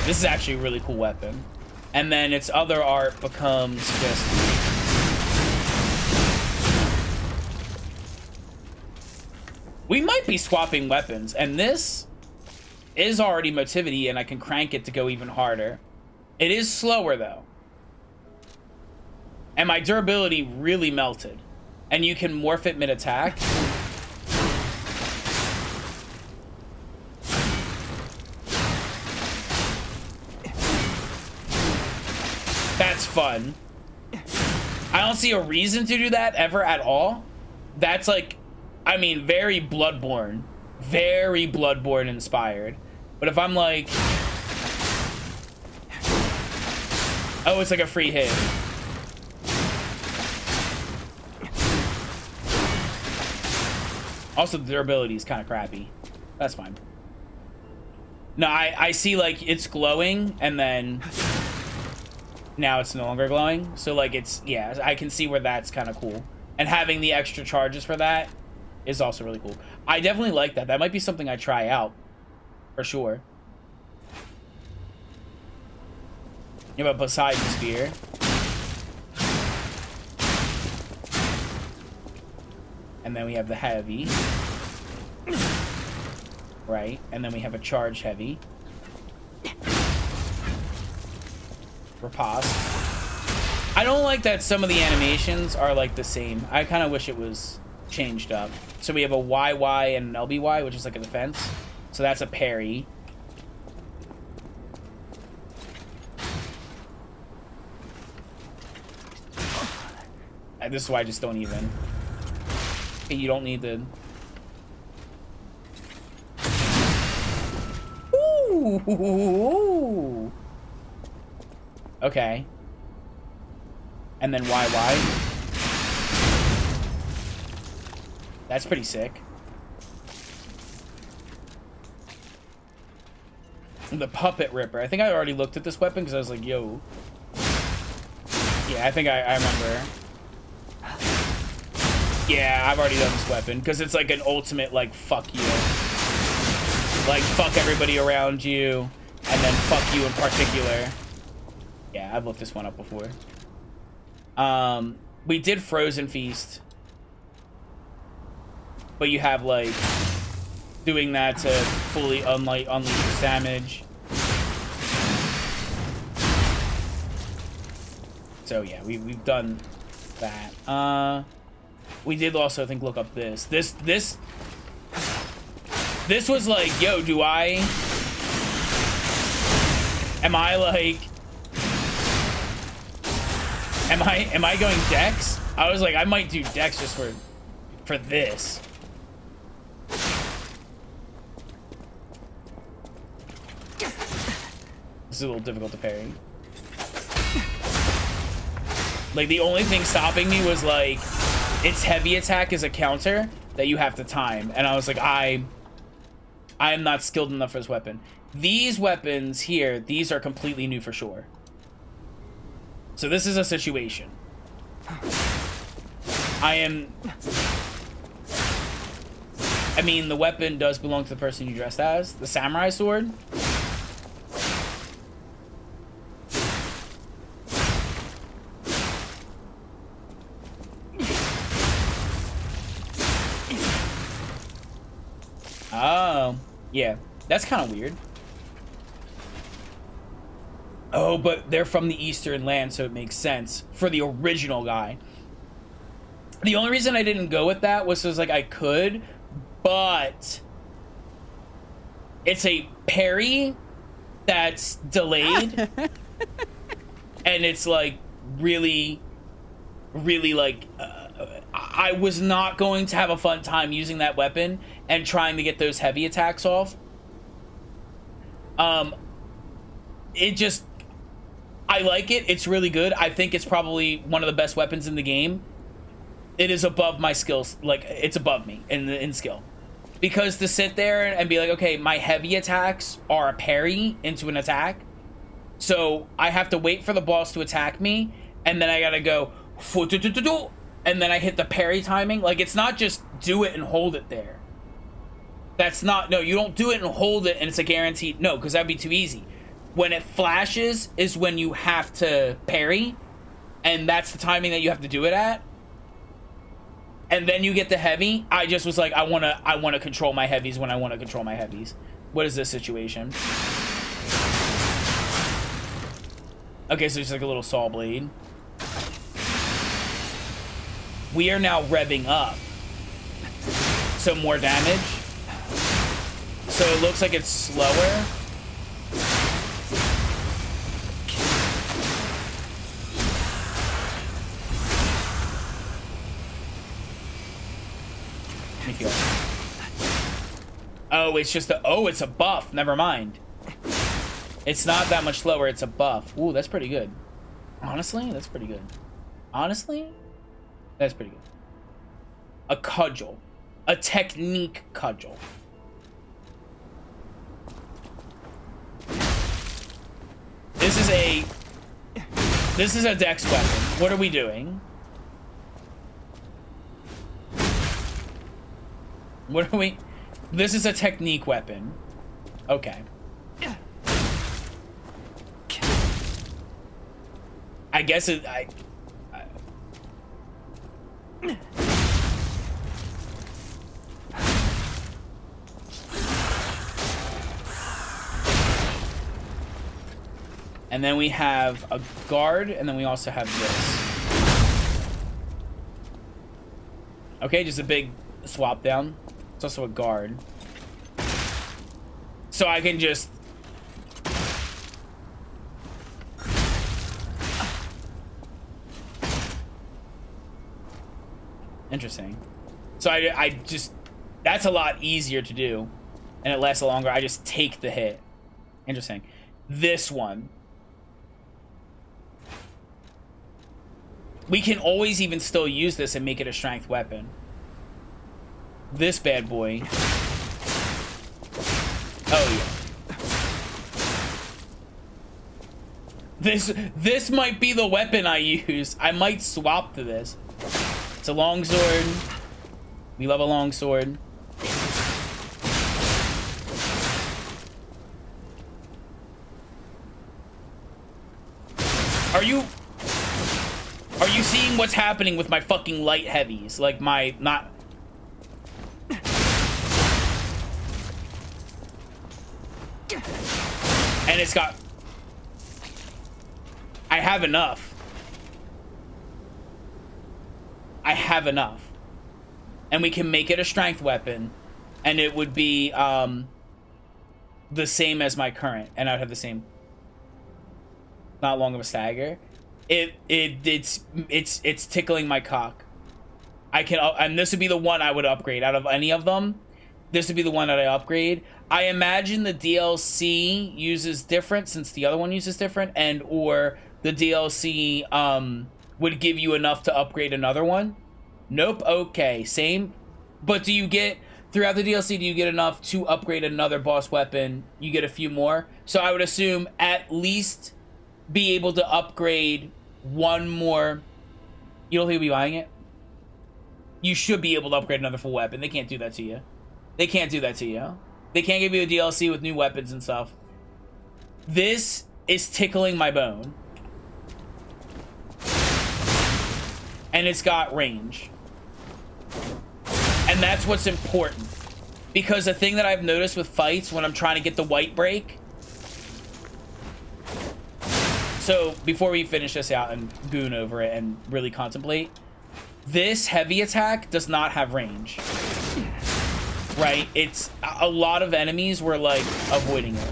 This is actually a really cool weapon. And then its other art becomes just... We might be swapping weapons, and this is already motivity, and I can crank it to go even harder. It is slower, though. And my durability really melted. And you can morph it mid-attack. That's fun. I don't see a reason to do that ever at all. That's like... I mean, very Bloodborne inspired. But if I'm like, oh, it's like a free hit. Also, the durability is kind of crappy. That's fine. No, I see like it's glowing and then now it's no longer glowing. So like it's, yeah, I can see where that's kind of cool. And having the extra charges for that is also really cool. I definitely like that. That might be something I try out for sure. You have a Poseidon spear. And then we have the heavy. Right. And then we have a charge heavy. Riposte. I don't like that some of the animations are like the same. I kind of wish it was changed up. So we have a YY and an LBY, which is like a defense. So that's a parry. And this is why I just don't even. Okay, you don't need the... Ooh. Okay. And then YY. That's pretty sick. The Puppet Ripper. I think I already looked at this weapon because I was like, yo. Yeah, I think I remember. Yeah, I've already done this weapon because it's like an ultimate, like, fuck you. Like, fuck everybody around you and then fuck you in particular. Yeah, I've looked this one up before. We did Frozen Feast. But you have, like, doing that to fully unleash this damage. So, yeah, we've done that. We did also, I think, look up this. This was like, yo, am I going Dex? I was like, I might do Dex just for this. This is a little difficult to parry. Like, the only thing stopping me was like, its heavy attack is a counter that you have to time. And I was like, I am not skilled enough for this weapon. These weapons here, these are completely new for sure. So this is a situation. I mean, the weapon does belong to the person you dressed as. The samurai sword. Oh, yeah. That's kind of weird. Oh, but they're from the Eastern land, so it makes sense for the original guy. The only reason I didn't go with that was like I could, but it's a parry that's delayed. And it's like really like I was not going to have a fun time using that weapon and trying to get those heavy attacks off. It just, I like it. It's really good. I think it's probably one of the best weapons in the game. It is above my skills. Like, it's above me in skill. Because to sit there and be like, okay, my heavy attacks are a parry into an attack. So I have to wait for the boss to attack me. And then I gotta go, and then I hit the parry timing. Like, it's not just do it and hold it there. That's not, no, you don't do it and hold it and it's a guaranteed, no, because that'd be too easy. When it flashes is when you have to parry, and that's the timing that you have to do it at. And then you get the heavy. I just was like, I wanna control my heavies when I want to control my heavies. What is this situation? Okay, so it's like a little saw blade. We are now revving up. So more damage. So it looks like it's slower. Oh, it's just a, oh, it's a buff. Never mind. It's not that much slower. It's a buff. Ooh, that's pretty good. Honestly, that's pretty good. Honestly, that's pretty good. A cudgel. A technique cudgel. This is a dex weapon. What are we doing? What are we? This is a technique weapon. Okay. I guess it. And then we have a guard, and then we also have this. Okay, just a big swap down. It's also a guard. So I can just... Interesting. So I just... That's a lot easier to do. And it lasts longer. I just take the hit. Interesting. This one. We can always even still use this and make it a strength weapon. This bad boy. Oh yeah. This might be the weapon I use. I might swap to this. It's a longsword. We love a longsword. Are you seeing what's happening with my fucking light heavies? Like my, not... And it's got... I have enough. I have enough. And we can make it a strength weapon, and it would be the same as my current, and I'd have the same, not long of a stagger. It's tickling my cock. I can, and this would be the one I would upgrade out of any of them. This would be the one that I upgrade. I imagine the DLC uses different, since the other one uses different, and or the DLC would give you enough to upgrade another one. Nope. Okay, same. But do you get, throughout the DLC, do you get enough to upgrade another boss weapon? You get a few more. So I would assume at least be able to upgrade one more. You don't think you'll be buying it? You should be able to upgrade another full weapon. They can't do that to you. They can't do that to you. They can't give you a DLC with new weapons and stuff. This is tickling my bone. And it's got range. And that's what's important. Because the thing that I've noticed with fights when I'm trying to get the white break. So before we finish this out and goon over it and really contemplate, this heavy attack does not have range. Right? It's a lot of enemies were like avoiding it.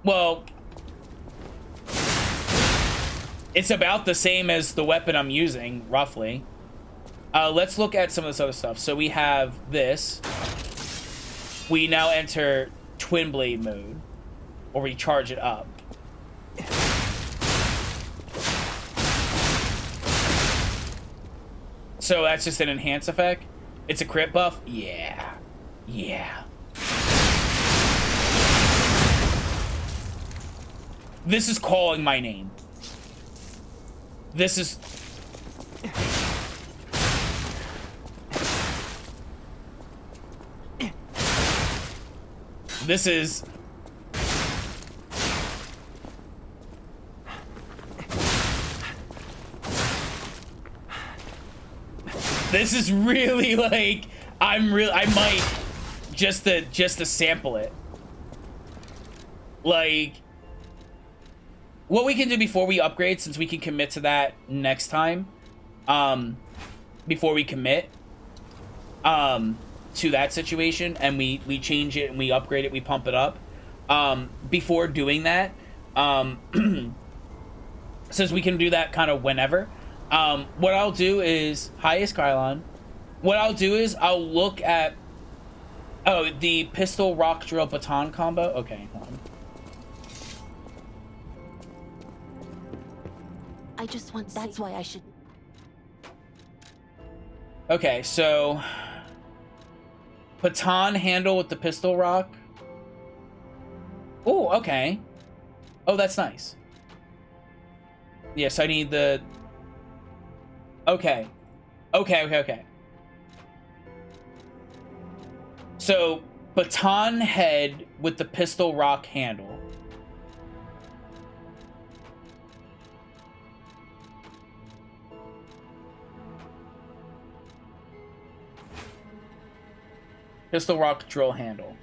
Well, it's about the same as the weapon I'm using, roughly. Let's look at some of this other stuff. So we have this. We now enter Twin Blade mode, or we charge it up. So that's just an enhance effect. It's a crit buff. Yeah. Yeah. This is calling my name. This is... This is... This is really like... I might just to sample it. Like... What we can do before we upgrade, since we can commit to that next time, before we commit to that situation, and we change it and we upgrade it, we pump it up, before doing that, since we can do that kind of whenever, what I'll do is, hi Skylon, what I'll do is I'll look at, oh, the pistol rock drill baton combo. Okay, hold on. I just want. That's why I should. Okay, so baton handle with the pistol rock. Oh, okay. Oh, that's nice. Yes, I need the. Okay. Okay. So baton head with the pistol rock handle. Pistol rock drill handle.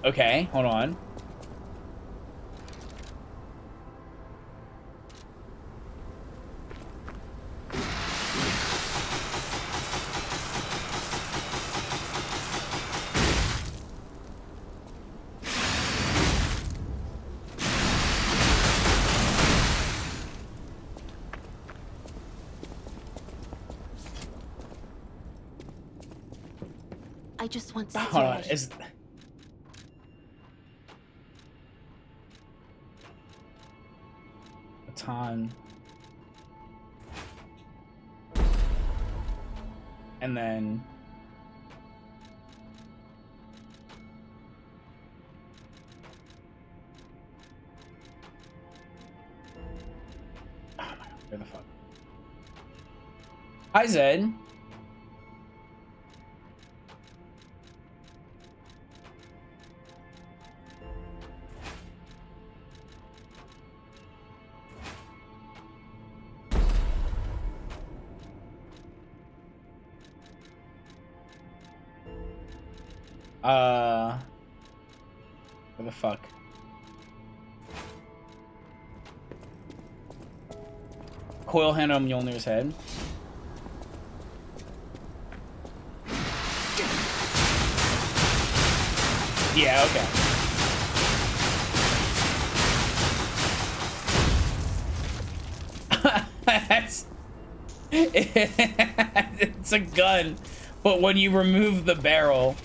Okay, hold on. I just want. Hold on. Is baton, and then oh my god, where the fuck? Hi Zed. Where the fuck? Coil handle on Mjolnir's head. Yeah, okay. It's a gun, but when you remove the barrel,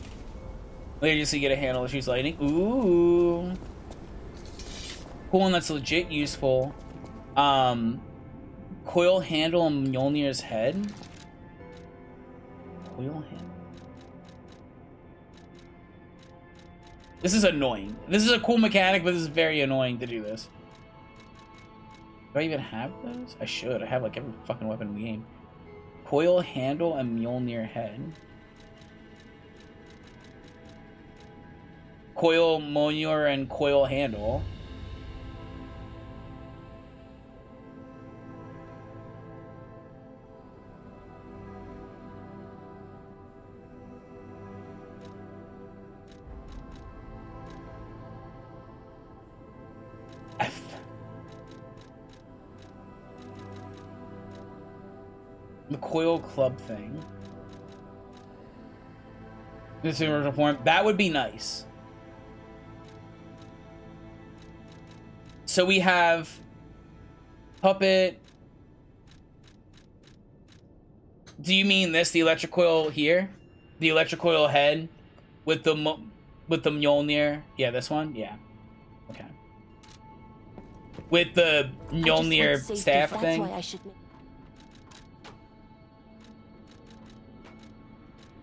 later you see get a handle that shoots lightning. Ooh, cool, and that's legit useful. Coil handle on Mjolnir's head. Coil handle. This is annoying. This is a cool mechanic, but this is very annoying to do this. Do I even have those? I should. I have like every fucking weapon in the game. Coil handle and Mjolnir head. Coil Mjolnir and coil handle. The coil club thing. This in original form. That would be nice. So we have puppet. Do you mean this? The electric coil here? The electric coil head with the Mjolnir? Yeah, this one. Yeah. Okay. With the Mjolnir staff thing. That's why I should...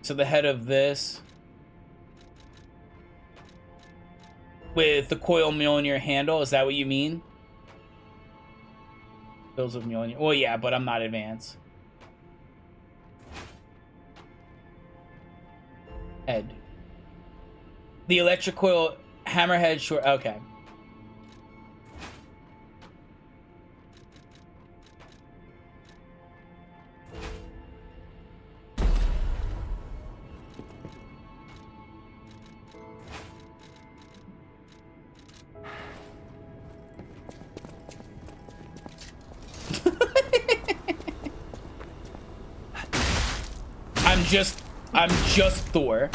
So the head of this with the coil Mjolnir handle, is that what you mean? Bills of Mjolnir. Well, yeah, but I'm not advanced. Head. The electric coil hammerhead short. Okay. I'm just Thor.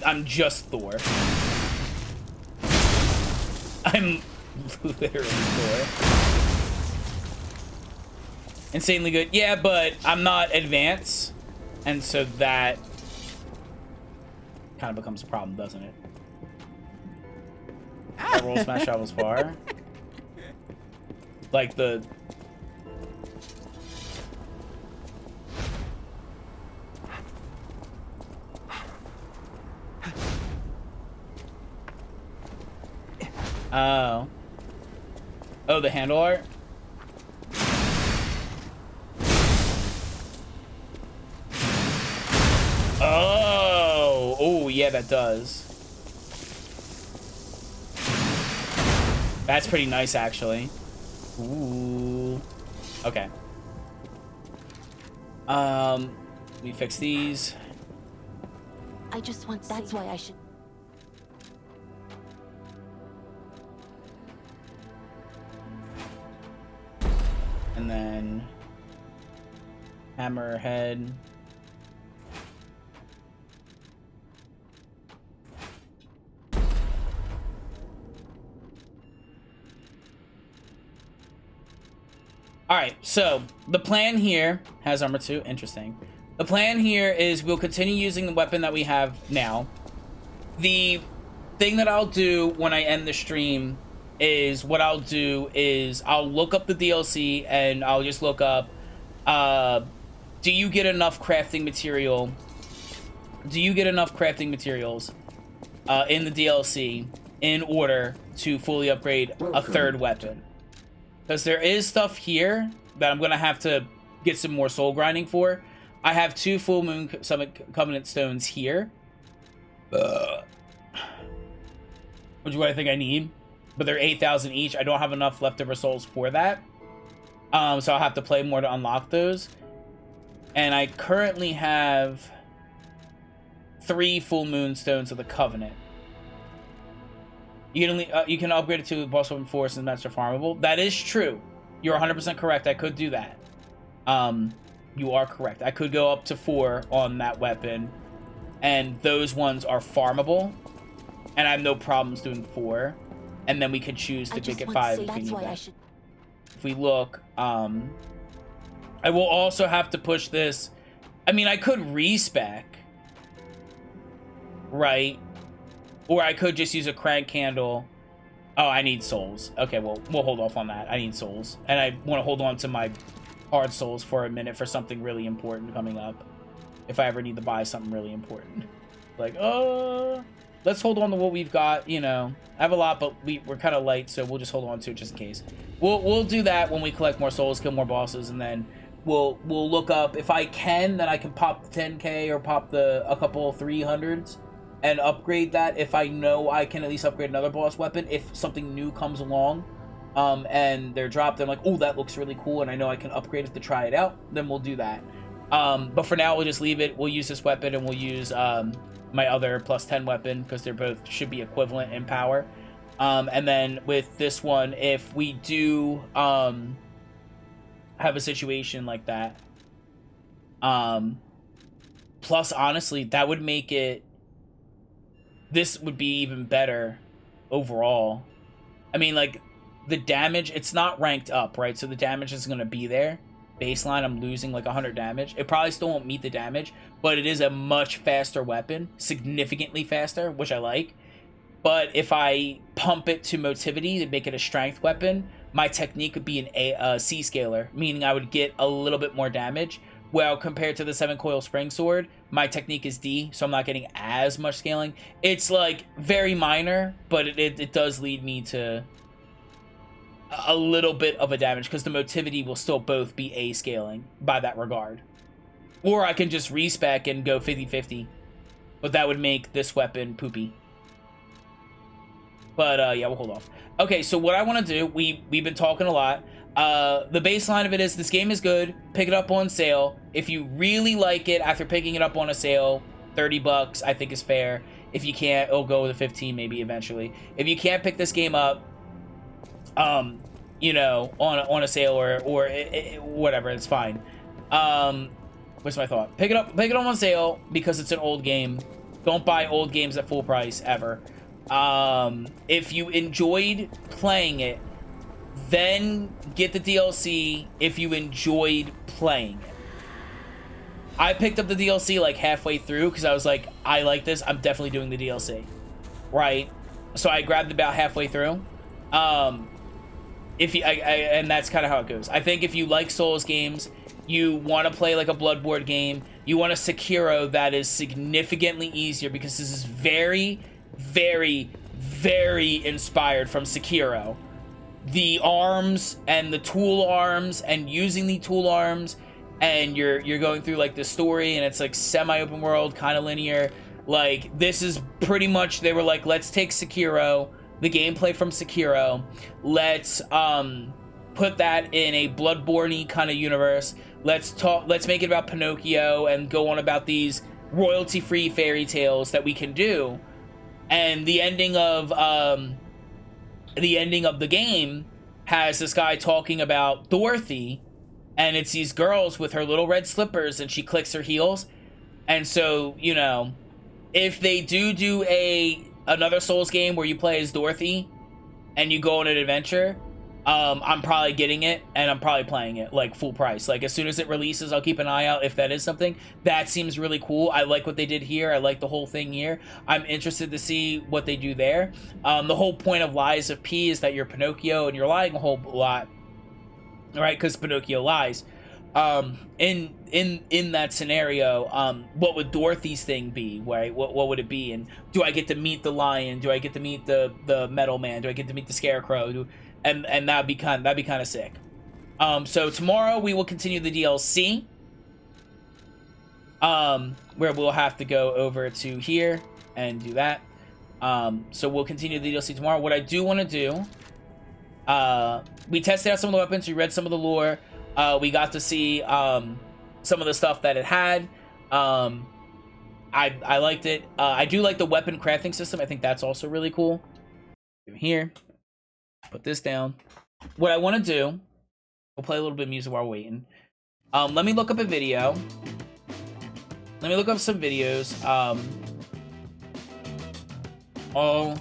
I'm just Thor. I'm literally Thor. Insanely good. Yeah, but I'm not advanced. And so that kind of becomes a problem, doesn't it? Roll smash travels far. Like the... Oh. Oh, the handle art? Oh! Oh, yeah, that does. That's pretty nice, actually. Ooh. Okay. Let me fix these. I just want... That's why I should... And then hammerhead. All right, so the plan here has armor 2. Interesting. The plan here is we'll continue using the weapon that we have now. The thing that I'll do when I end the stream is I'll look up the DLC and I'll just look up, do you get enough crafting material? Do you get enough crafting materials in the DLC in order to fully upgrade a third weapon? Because there is stuff here that I'm going to have to get some more soul grinding for. I have 2 Full Moon Summit Covenant Stones here. Which is what I think I need. But they're 8,000 each. I don't have enough leftover souls for that. So I'll have to play more to unlock those. And I currently have 3 full moonstones of the Covenant. You can upgrade it to boss weapon 4 since master farmable. That is true. You're 100% correct. I could do that. You are correct. I could go up to 4 on that weapon, and those ones are farmable, and I have no problems doing 4. And then we could choose to make it 5 if we need that. If we look, I will also have to push this. I mean, I could respec, right? Or I could just use a crank candle. Oh, I need souls. Okay, well, we'll hold off on that. I need souls. And I want to hold on to my hard souls for a minute for something really important coming up. If I ever need to buy something really important. Like, let's hold on to what we've got, you know. I have a lot, but we're kind of light, so we'll just hold on to it just in case. We'll do that when we collect more souls, kill more bosses, and then we'll look up. If I can, then I can pop the 10k or pop a couple 300s and upgrade that. If I know I can at least upgrade another boss weapon, if something new comes along, and they're dropped, I'm like, oh, that looks really cool, and I know I can upgrade it to try it out, then we'll do that. But for now, we'll just leave it. We'll use this weapon, and we'll use my other plus 10 weapon, because they're both should be equivalent in power. And then with this one, if we do have a situation like that, plus honestly, that would make it, this would be even better overall. I mean, like, the damage, it's not ranked up, right? So the damage is going to be there. Baseline, I'm losing like 100 damage. It probably still won't meet the damage, but it is a much faster weapon, significantly faster, which I like. But if I pump it to motivity to make it a strength weapon, my technique would be a C scaler, meaning I would get a little bit more damage. Well, compared to the 7-coil spring sword, my technique is D, so I'm not getting as much scaling. It's like very minor, but it does lead me to a little bit of a damage, because the motivity will still both be A scaling by that regard. Or I can just respec and go 50-50, but that would make this weapon poopy. But yeah, we'll hold off. Okay, so what I want to do, we've been talking a lot. The baseline of it is, this game is good. Pick it up on sale. If you really like it after picking it up on a sale, $30 I think is fair. If you can't, it'll go to 15 maybe eventually. If you can't pick this game up, you know, on a sale or whatever, it's fine. What's my thought? Pick it up on sale, because it's an old game. Don't buy old games at full price ever. If you enjoyed playing it, then get the DLC if you enjoyed playing it. I picked up the DLC like halfway through, because I was like, I like this, I'm definitely doing the DLC, right? So I grabbed about halfway through. If you, and that's kind of how it goes. I think if you like Souls games, you want to play like a Bloodborne game, you want a Sekiro that is significantly easier, because this is very, very, very inspired from Sekiro. The arms and the tool arms and using the tool arms, and you're going through like the story, and it's like semi-open world, kind of linear. Like, this is pretty much, they were like, let's take Sekiro, the gameplay from Sekiro, let's put that in a Bloodborne-y kind of universe. Let's make it about Pinocchio and go on about these royalty-free fairy tales that we can do. And the ending of the game has this guy talking about Dorothy, and it's these girls with her little red slippers, and she clicks her heels. And so, you know, if they do another Souls game where you play as Dorothy and you go on an adventure, I'm probably getting it, and I'm probably playing it like full price. Like, as soon as it releases, I'll keep an eye out if that is something. That seems really cool. I like what they did here. I like the whole thing here. I'm interested to see what they do there. The whole point of Lies of P is that you're Pinocchio and you're lying a whole lot, right? Because Pinocchio lies. In that scenario, what would Dorothy's thing be, right? What would it be? And do I get to meet the lion? Do I get to meet the metal man? Do I get to meet the scarecrow? And that'd be kind of sick. So tomorrow we will continue the DLC, where we'll have to go over to here and do that. So we'll continue the DLC tomorrow. What I do want to do, we tested out some of the weapons, we read some of the lore, we got to see some of the stuff that it had. I liked it. I do like the weapon crafting system. I think that's also really cool. Here, put this down. What I want to do, we'll play a little bit of music while we're waiting. Let me look up a video. Let me look up some videos. All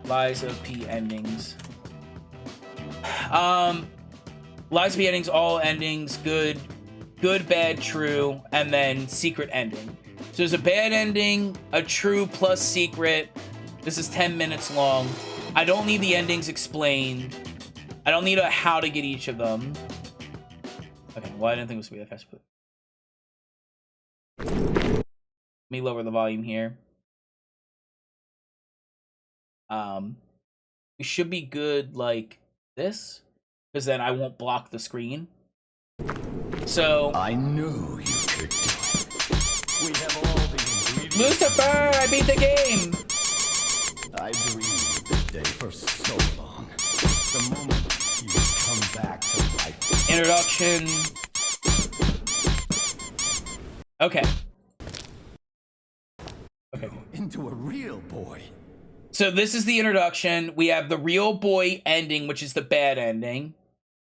Lies of P endings. Lies of P endings, all endings, good, bad, true, and then secret ending. So there's a bad ending, a true plus secret. This is 10 minutes long. I don't need the endings explained. I don't need a how to get each of them. Okay, well, I didn't think it was going to be that fast. Let me lower the volume here. We should be good like this, because then I won't block the screen. So I knew you could do it. We have all the ingredients. Lucifer, I beat the game. I dreamed of this day for so long. The moment you come back to life. Introduction. Okay. Okay. Into a real boy. So this is the introduction. We have the real boy ending, which is the bad ending.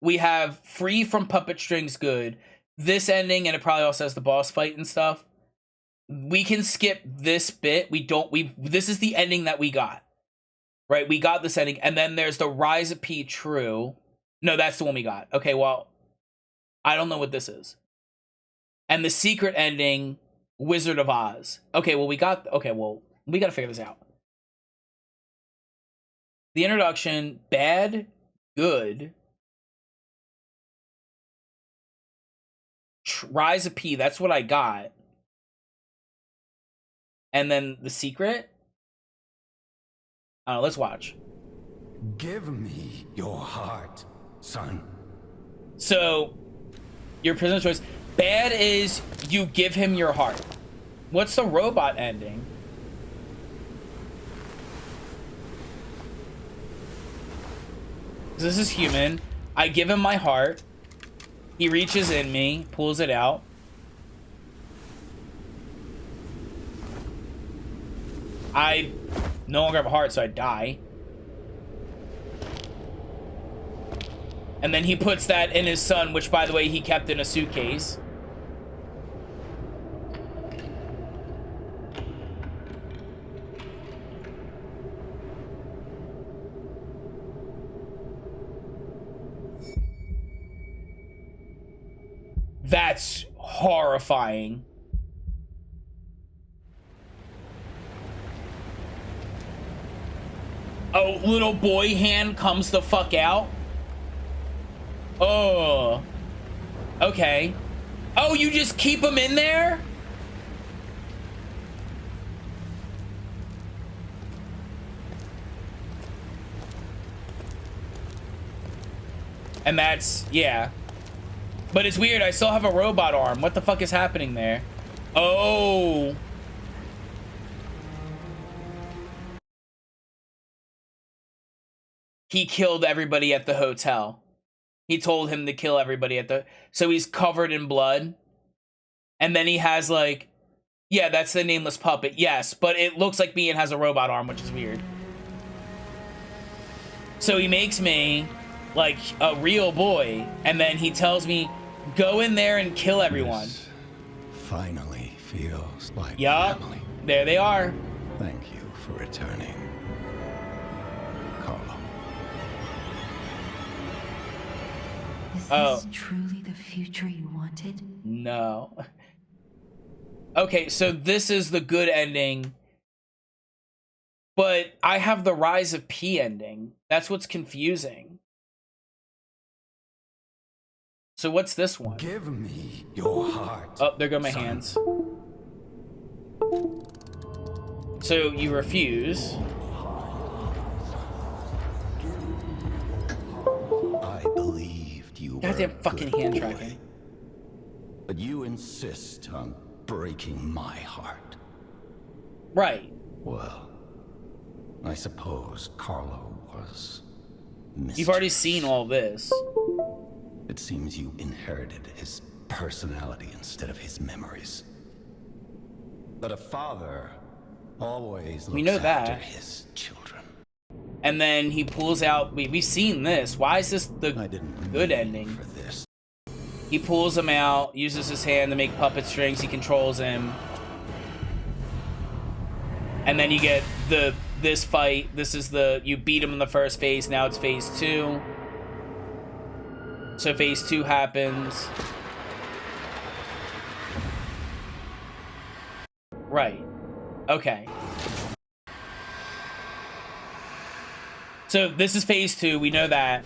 We have free from puppet strings, good. This ending, and it probably also has the boss fight and stuff. We can skip this bit. This is the ending that we got. Right? We got this ending. And then there's the Rise of P True. No, that's the one we got. Okay, well, I don't know what this is. And the secret ending, Wizard of Oz. Okay, well, we got to figure this out. The introduction, bad, good. Rise of P, that's what I got. And then the secret? Let's watch. Give me your heart, son. So, your prisoner choice. Bad is you give him your heart. What's the robot ending? This is human. I give him my heart. He reaches in me, pulls it out. I no longer have a heart, so I die. And then he puts that in his son, which, by the way, he kept in a suitcase. That's horrifying. Oh, little boy hand comes the fuck out. Oh. Okay. Oh, you just keep him in there? And that's, yeah. But it's weird, I still have a robot arm. What the fuck is happening there? Oh. He killed everybody at the hotel. He told him to kill everybody at the... So he's covered in blood. And then he has like... Yeah, that's the nameless puppet. Yes, but it looks like me and has a robot arm, which is weird. So he makes me like a real boy. And then he tells me, go in there and kill everyone. This finally feels like family. There they are. Thank you for returning, Carlo. Is this truly the future you wanted? No. Okay, so this is the good ending. But I have the Rise of P ending. That's what's confusing. So what's this one? Give me your heart. Oh, there go my hands. So you refuse. I believed you were Goddamn fucking hand boy. tracking. But you insist on breaking my heart. Right. Well, I suppose Carlo was You've already seen all this. It seems you inherited his personality instead of his memories. But a father always looks We know after that. his children. And then he pulls out. We've seen this. Why is this the good ending? For this. He pulls him out, uses his hand to make puppet strings. He controls him, and then you get this fight. This is you beat him in the first phase. Now it's phase 2. So phase 2 happens. Right. Okay. So this is phase 2. We know that.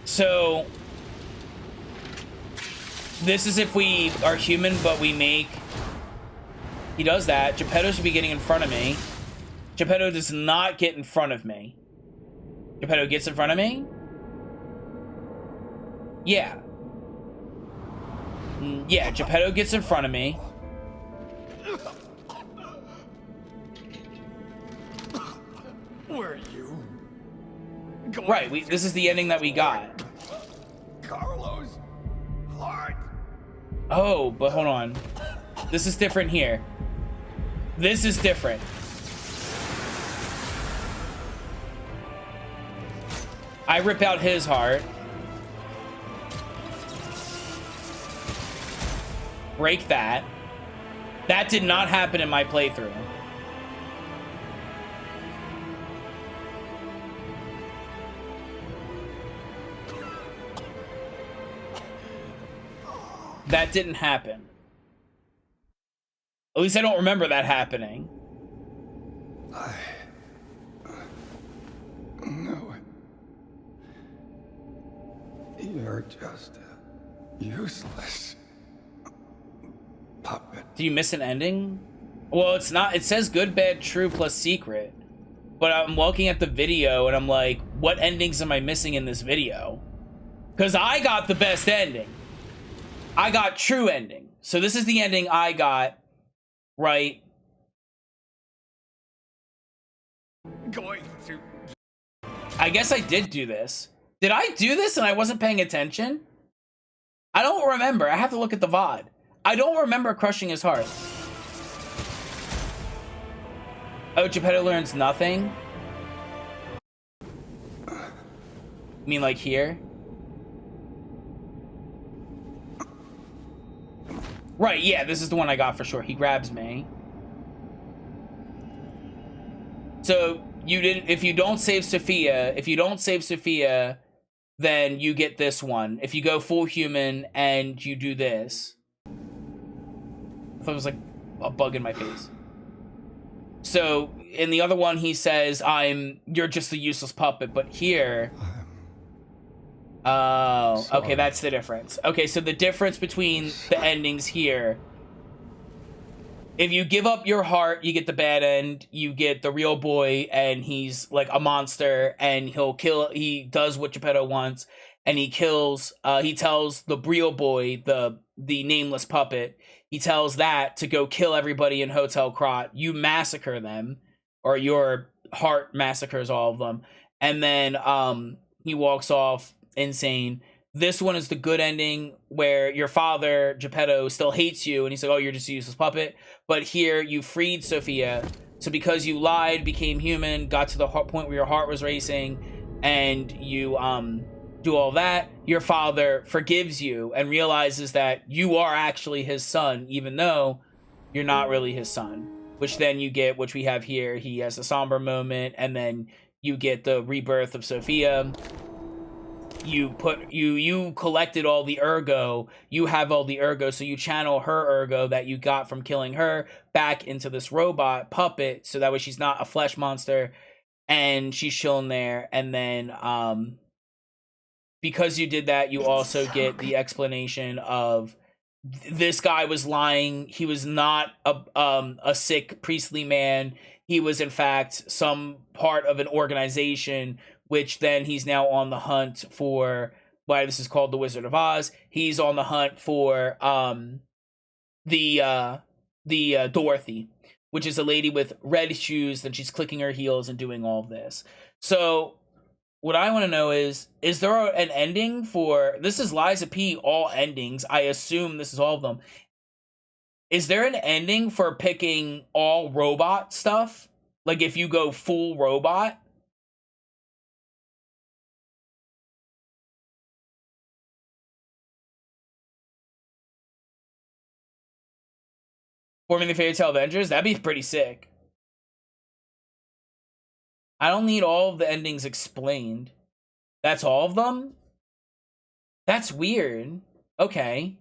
So this is if we are human, but we make... He does that. Geppetto should be getting in front of me. Geppetto does not get in front of me. Geppetto gets in front of me? Yeah. Yeah, Geppetto gets in front of me. Where are you? Right, this is the ending that we got. Carlos' heart. Oh, but hold on. This is different here. This is different. I rip out his heart. Break that. That did not happen in my playthrough. That didn't happen. At least I don't remember that happening. No. You're just a useless puppet. Do you miss an ending? Well, it's not. It says good, bad, true, plus secret. But I'm looking at the video and I'm like, what endings am I missing in this video? Because I got the best ending. I got true ending. So this is the ending I got, right? Going to... I guess I did do this. Did I do this and I wasn't paying attention? I don't remember. I have to look at the VOD. I don't remember crushing his heart. Oh, Geppetto learns nothing? You mean like here? Right, yeah, this is the one I got for sure. He grabs me. So, you didn't... If you don't save Sophia... then you get this one. If you go full human and you do this... I thought it was like a bug in my face. So, in the other one, he says, you're just a useless puppet. But here... Oh, okay, that's the difference. Okay, so the difference between the endings here... If you give up your heart, you get the bad end. You get the real boy, and he's like a monster, and he does what Geppetto wants, and he kills, he tells the real boy, the nameless puppet, he tells that to go kill everybody in Hotel Krat. You massacre them, or your heart massacres all of them, and then he walks off insane. This one is the good ending where your father, Geppetto, still hates you, and he's like, oh, you're just a useless puppet. But here, you freed Sophia. So because you lied, became human, got to the point where your heart was racing, and you do all that, your father forgives you and realizes that you are actually his son, even though you're not really his son. Which then you get, which we have here, he has a somber moment, and then you get the rebirth of Sophia. You collected all the ergo, you have all the ergo, so you channel her ergo that you got from killing her back into this robot puppet, so that way she's not a flesh monster, and she's chilling there. And then because you did that, you also get the explanation of this guy was lying. He was not a sick priestly man. He was in fact some part of an organization, which then he's now on the hunt for. Why this is called The Wizard of Oz. He's on the hunt for the Dorothy, which is a lady with red shoes, and she's clicking her heels and doing all of this. So what I want to know is there an ending for, this is Lies of P, all endings. I assume this is all of them. Is there an ending for picking all robot stuff? Like if you go full robot? Forming the Fairy Tail Avengers? That'd be pretty sick. I don't need all of the endings explained. That's all of them? That's weird. Okay.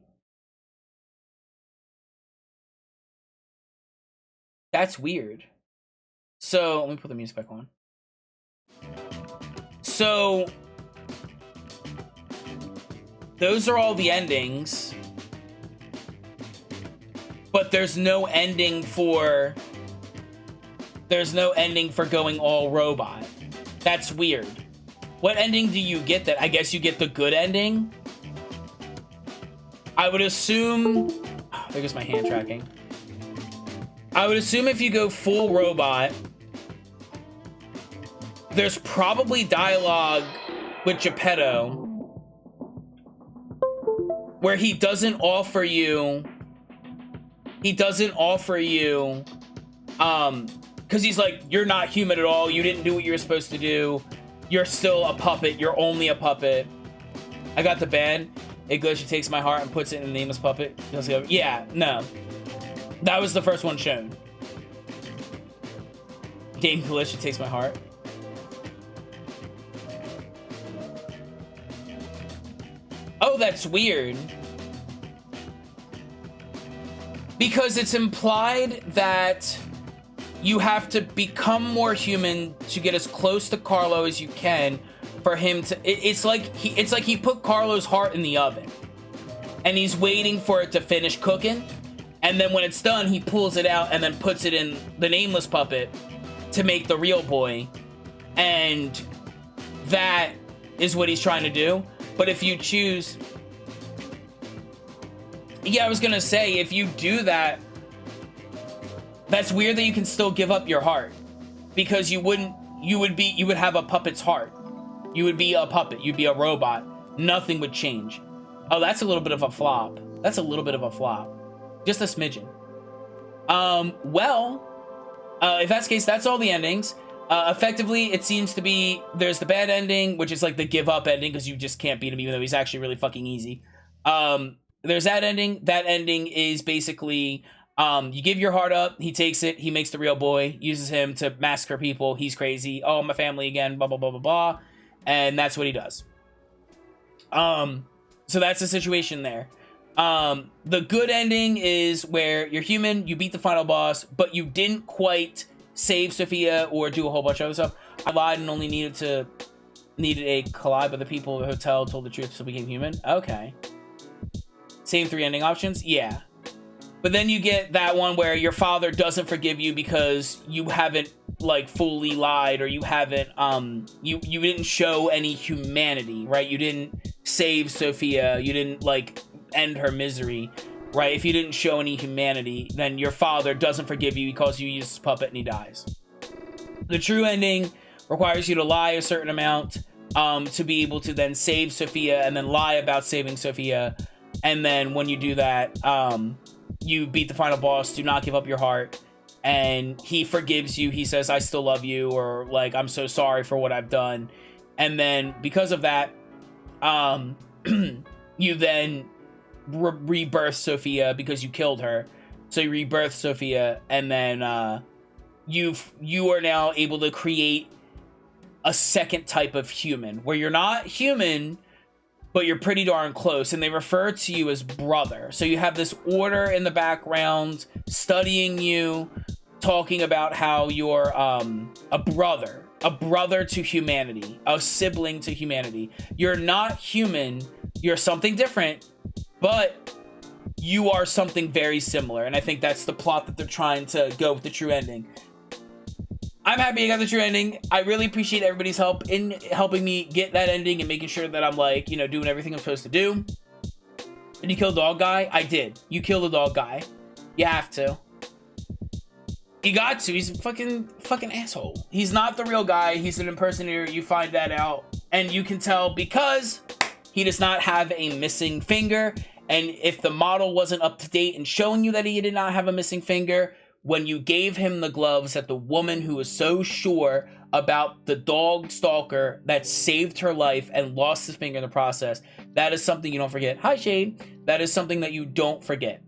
That's weird. So, let me put the music back on. So, those are all the endings. But there's no ending for... There's no ending for going all robot. That's weird. What ending do you get that? I guess you get the good ending? I would assume... Oh, there goes my hand tracking. I would assume if you go full robot, there's probably dialogue with Geppetto where he doesn't offer you... because he's like, you're not human at all, you didn't do what you were supposed to do, you're still a puppet, you're only a puppet. I got the band. It goes, she takes my heart and puts it in the nameless puppet. Yeah, no. That was the first one shown. Game Glitch, takes my heart. Oh, that's weird. Because it's implied that you have to become more human to get as close to Carlo as you can for him to... It's like he put Carlo's heart in the oven. And he's waiting for it to finish cooking. And then when it's done, he pulls it out and then puts it in the nameless puppet to make the real boy. And that is what he's trying to do. But if you choose... Yeah, I was gonna say, if you do that, that's weird that you can still give up your heart. Because you would have a puppet's heart. You would be a puppet, you'd be a robot. Nothing would change. Oh, that's a little bit of a flop. That's a little bit of a flop. Just a smidgen. If that's the case, that's all the endings. Effectively, it seems to be, there's the bad ending, which is like the give up ending, because you just can't beat him, even though he's actually really fucking easy. There's that ending. That ending is basically, you give your heart up, he takes it, he makes the real boy, uses him to massacre people, he's crazy, oh, my family again, blah, blah, blah, blah, blah, and that's what he does. So that's the situation there. The good ending is where you're human, you beat the final boss, but you didn't quite save Sophia or do a whole bunch of other stuff. I lied and only needed a collide, but the people of the hotel told the truth, so became human. Okay. Same 3 ending options? Yeah. But then you get that one where your father doesn't forgive you because you haven't, like, fully lied, or you haven't, you didn't show any humanity, right? You didn't save Sophia, you didn't, like, end her misery, right? If you didn't show any humanity, then your father doesn't forgive you because you used his puppet and he dies. The true ending requires you to lie a certain amount, to be able to then save Sophia, and then lie about saving Sophia. And then when you do that, you beat the final boss, do not give up your heart, and he forgives you. He says, I still love you, or like, I'm so sorry for what I've done. And then because of that, you then rebirth Sophia because you killed her. So you rebirth Sophia, and then you are now able to create a second type of human, where you're not human, but you're pretty darn close, and they refer to you as brother. So you have this order in the background studying you, talking about how you're a brother to humanity, a sibling to humanity. You're not human, you're something different, but you are something very similar. And I think that's the plot that they're trying to go with the true ending. I'm happy I got the true ending. I really appreciate everybody's help in helping me get that ending and making sure that I'm, like, you know, doing everything I'm supposed to do. Did you kill the dog guy? I did. You kill the dog guy. You have to. You got to. He's a fucking asshole. He's not the real guy. He's an impersonator. You find that out. And you can tell because he does not have a missing finger. And if the model wasn't up to date and showing you that he did not have a missing finger, when you gave him the gloves that the woman who was so sure about the dog stalker that saved her life and lost his finger in the process, that is something you don't forget. Hi, Shade. That is something that you don't forget.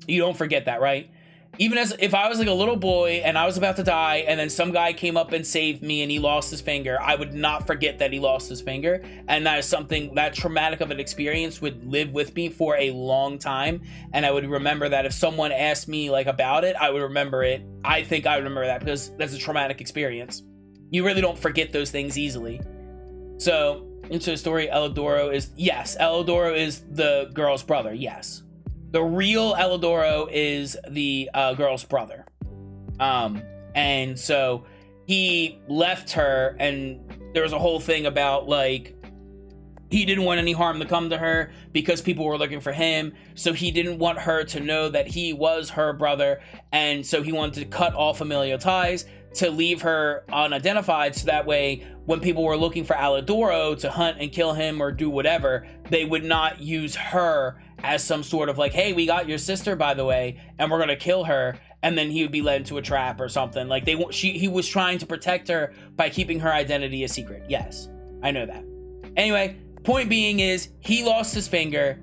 You don't forget that, right? Even as if I was like a little boy and I was about to die and then some guy came up and saved me and he lost his finger, I would not forget that he lost his finger. And that is something, that traumatic of an experience would live with me for a long time. And I would remember that if someone asked me like about it, I would remember it. I think I would remember that because that's a traumatic experience. You really don't forget those things easily. So into the story, Elidoro is, yes, Elidoro is the girl's brother, yes. The real Elidoro is the girl's brother. And so he left her, and there was a whole thing about, like, he didn't want any harm to come to her because people were looking for him. So he didn't want her to know that he was her brother. And so he wanted to cut all familial ties to leave her unidentified. So that way, when people were looking for Elidoro to hunt and kill him or do whatever, they would not use her as some sort of like, hey, we got your sister, by the way, and we're gonna kill her, and then he would be led into a trap or something. Like he was trying to protect her by keeping her identity a secret. Yes, I know that. Anyway, point being is he lost his finger.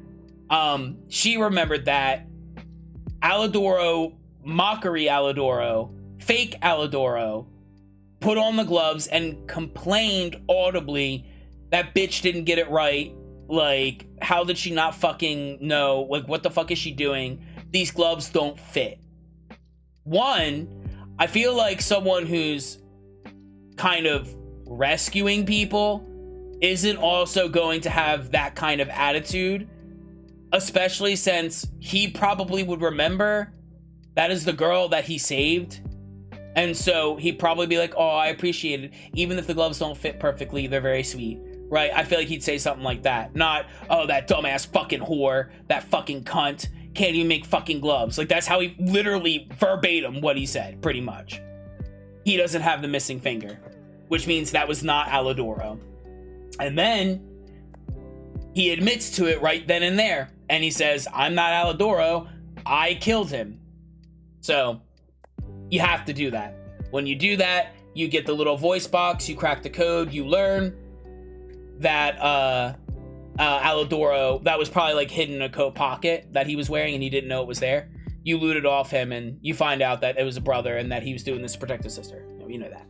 She remembered that. Elidoro, mockery Elidoro, fake Elidoro, put on the gloves and complained audibly that bitch didn't get it right. Like, how did she not fucking know? Like, what the fuck is she doing? These gloves don't fit. One, I feel like someone who's kind of rescuing people isn't also going to have that kind of attitude, especially since he probably would remember that is the girl that he saved. And so he'd probably be like, oh, I appreciate it. Even if the gloves don't fit perfectly, they're very sweet. Right? I feel like he'd say something like that. Not, oh, that dumbass fucking whore, that fucking cunt, can't even make fucking gloves. Like, that's how he literally verbatim what he said, pretty much. He doesn't have the missing finger, which means that was not Elidoro. And then he admits to it right then and there. And he says, I'm not Elidoro. I killed him. So you have to do that. When you do that, you get the little voice box, you crack the code, you learn that Elidoro, that was probably like hidden in a coat pocket that he was wearing and he didn't know it was there. You loot it off him and you find out that it was a brother and that he was doing this to protect his sister. You know that.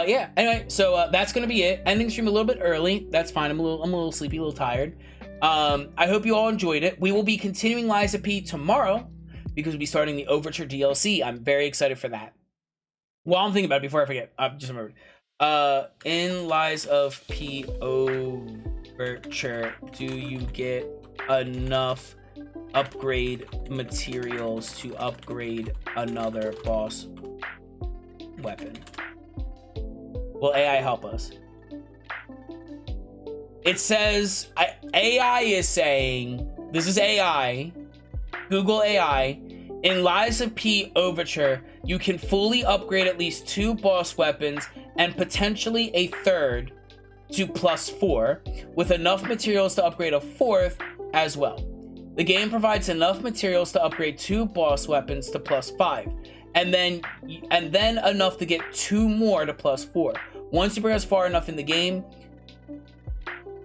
Yeah, anyway, so that's gonna be it. Ending stream a little bit early. That's fine. I'm a little sleepy, a little tired. I hope you all enjoyed it. We will be continuing Lies of P tomorrow because we'll be starting the Overture DLC. I'm very excited for that. Well, I'm thinking about it before I forget. I just remembered. In Lies of P Overture, do you get enough upgrade materials to upgrade another boss weapon? Will AI help us? It says, AI is saying, this is AI, Google AI, in Lies of P Overture, you can fully upgrade at least 2 boss weapons and potentially a third to +4, with enough materials to upgrade a 4th as well. The game provides enough materials to upgrade 2 boss weapons to +5, and then enough to get 2 more to +4. Once you progress far enough in the game,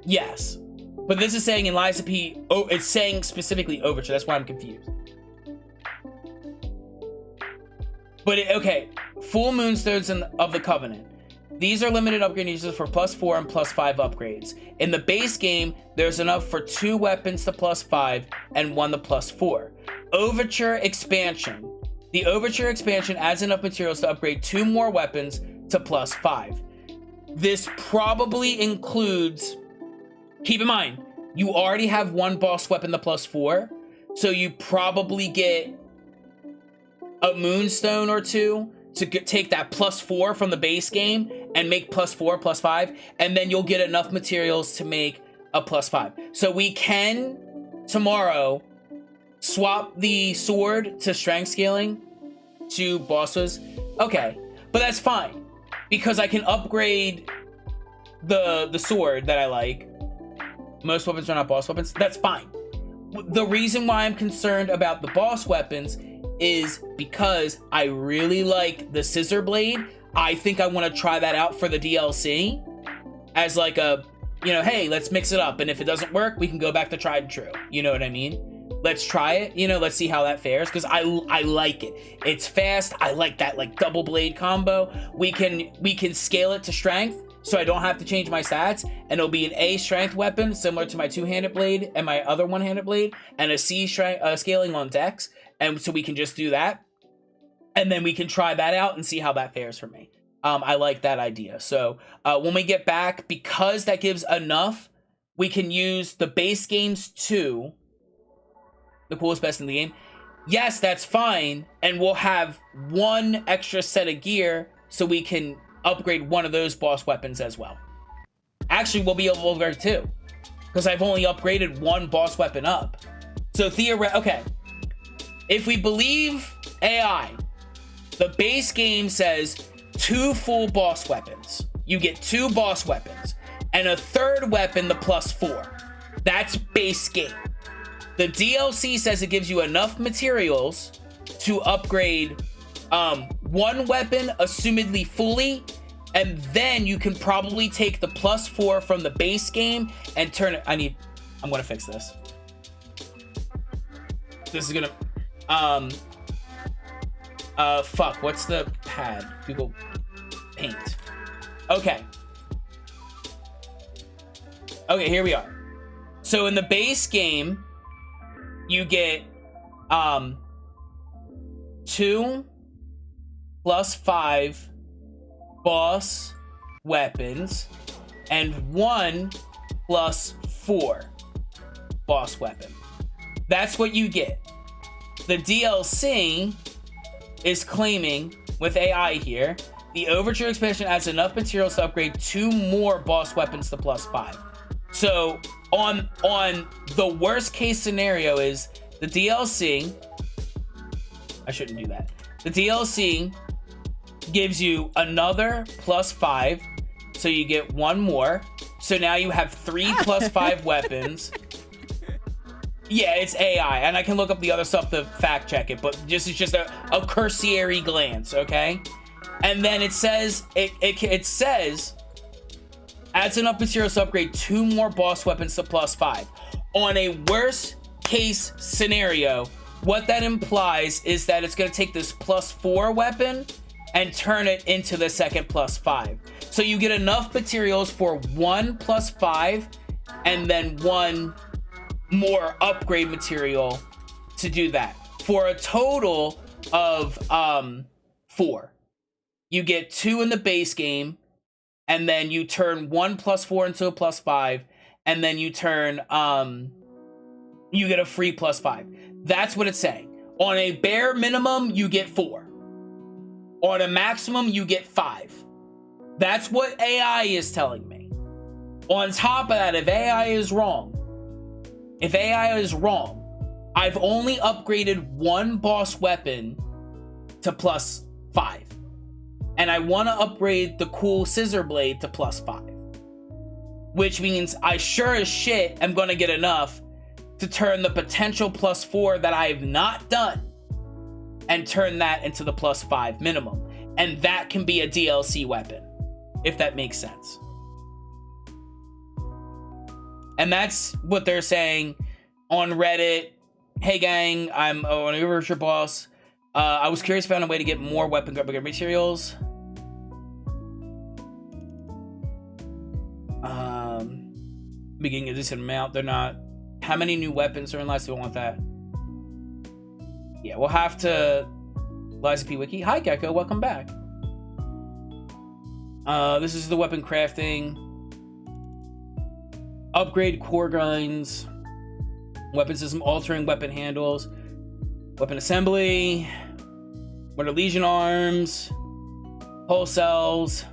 yes. But this is saying in Lies of P, it's saying specifically Overture, that's why I'm confused. But okay, Full Moonstones of the Covenant. These are limited upgrade uses for +4 and +5 upgrades. In the base game, there's enough for 2 weapons to +5 and 1 to +4. Overture Expansion. The Overture Expansion adds enough materials to upgrade 2 more weapons to +5. This probably includes, keep in mind, you already have 1 boss weapon to +4, so you probably get a Moonstone or 2 to take that +4 from the base game and make +4, +5, and then you'll get enough materials to make a +5. So we can tomorrow swap the sword to strength scaling to bosses. Okay, but that's fine because I can upgrade the sword that I like. Most weapons are not boss weapons. That's fine. The reason why I'm concerned about the boss weapons is because I really like the scissor blade. I think I want to try that out for the DLC as like a, you know, hey, let's mix it up. And if it doesn't work, we can go back to tried and true. You know what I mean? Let's try it. You know, let's see how that fares because I like it. It's fast. I like that like double blade combo. We can scale it to strength so I don't have to change my stats, and it'll be an A strength weapon similar to my two-handed blade and my other one-handed blade, and a C strength scaling on dex. And so we can just do that. And then we can try that out and see how that fares for me. I like that idea. So when we get back, because that gives enough, we can use the base games 2, the coolest best in the game. Yes, that's fine. And we'll have one extra set of gear so we can upgrade one of those boss weapons as well. Actually, we'll be able to upgrade 2 because I've only upgraded one boss weapon up. So okay. If we believe AI, the base game says 2 full boss weapons. You get 2 boss weapons and a third weapon, the +4. That's base game. The DLC says it gives you enough materials to upgrade one weapon, assumedly fully, and then you can probably take the +4 from the base game and turn it. I'm gonna fix this. This is gonna fuck, what's the pad? Google Paint. Okay, here we are. So in the base game, you get 2 + 5 boss weapons and 1 + 4 boss weapon. That's what you get. The DLC is claiming, with AI here, the Overture expansion adds enough materials to upgrade 2 more boss weapons to +5. So on the worst case scenario is the DLC, I shouldn't do that. The DLC gives you another +5, so you get 1 more. So now you have 3 + 5 weapons. Yeah, it's AI, and I can look up the other stuff to fact check it, but this is just a cursory glance, okay? And then it says, it says, adds enough materials to upgrade 2 more boss weapons to +5. On a worst case scenario, what that implies is that it's going to take this +4 weapon and turn it into the second +5. So you get enough materials for 1 +5 and then 1 more upgrade material to do that for a total of 4. You get 2 in the base game, and then you turn 1 +4 into a +5, and then you turn you get a free +5. That's what it's saying. On a bare minimum, you get 4. On a maximum, you get 5. That's what AI is telling me. On top of that, if AI is wrong, I've only upgraded 1 boss weapon to +5. And I want to upgrade the cool scissor blade to +5. Which means I sure as shit am going to get enough to turn the potential +4 that I've not done and turn that into the +5 minimum. And that can be a DLC weapon, if that makes sense. And that's what they're saying on Reddit. Hey gang, I'm an Overture boss. I was curious if I found a way to get more weapon upgrade materials. Beginning a decent amount. They're not. How many new weapons are in Liza? We want that. Yeah, we'll have to. Liza P Wiki. Hi Gecko, welcome back. This is the weapon crafting. Upgrade core guns. Weapon system altering weapon handles. Weapon assembly. What are Legion arms? Pulse cells.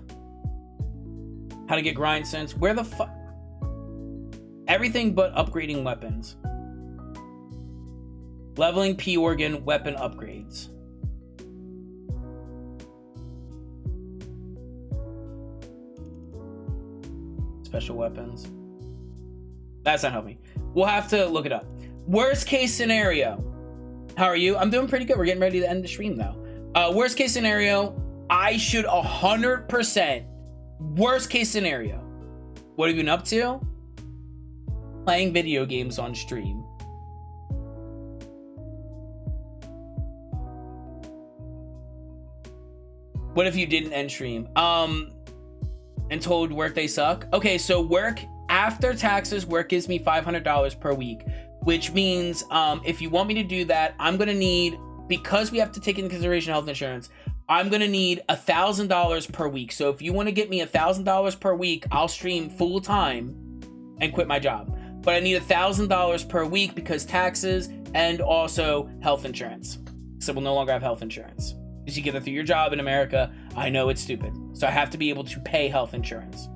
How to get grind sense. Where the fuck? Everything but upgrading weapons. Leveling P organ weapon upgrades. Special weapons. That's not helping. We'll have to look it up. Worst case scenario. How are you? I'm doing pretty good. We're getting ready to end the stream though. Worst case scenario, I should 100%. Worst case scenario. What have you been up to? Playing video games on stream. What if you didn't end stream? And told work they suck? Okay, so work, after taxes, work gives me $500 per week, which means if you want me to do that, I'm gonna need, because we have to take into consideration health insurance, I'm gonna need $1,000 per week. So if you want to get me $1,000 per week, I'll stream full time and quit my job. But I need $1,000 per week because taxes and also health insurance. So we'll no longer have health insurance. Because you get it through your job in America. I know it's stupid. So I have to be able to pay health insurance.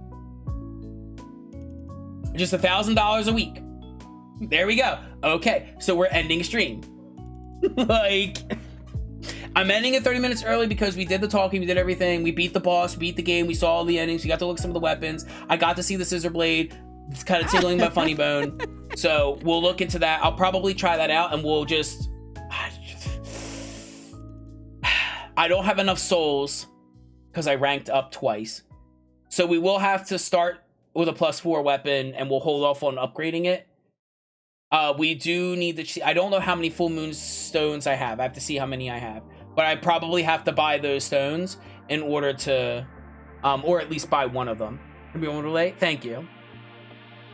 Just $1,000 a week. There we go. Okay, so we're ending stream. Like, I'm ending it 30 minutes early because we did the talking, we did everything. We beat the boss, we beat the game, we saw all the endings, we got to look at some of the weapons. I got to see the scissor blade. It's kind of tickling my funny bone. So we'll look into that. I'll probably try that out and we'll just... I don't have enough souls because I ranked up twice. So we will have to start with a +4 weapon and we'll hold off on upgrading it. We do need the... I don't know how many full moon stones I have. I have to see how many I have. But I probably have to buy those stones in order to... or at least buy one of them. Everyone relate? Thank you.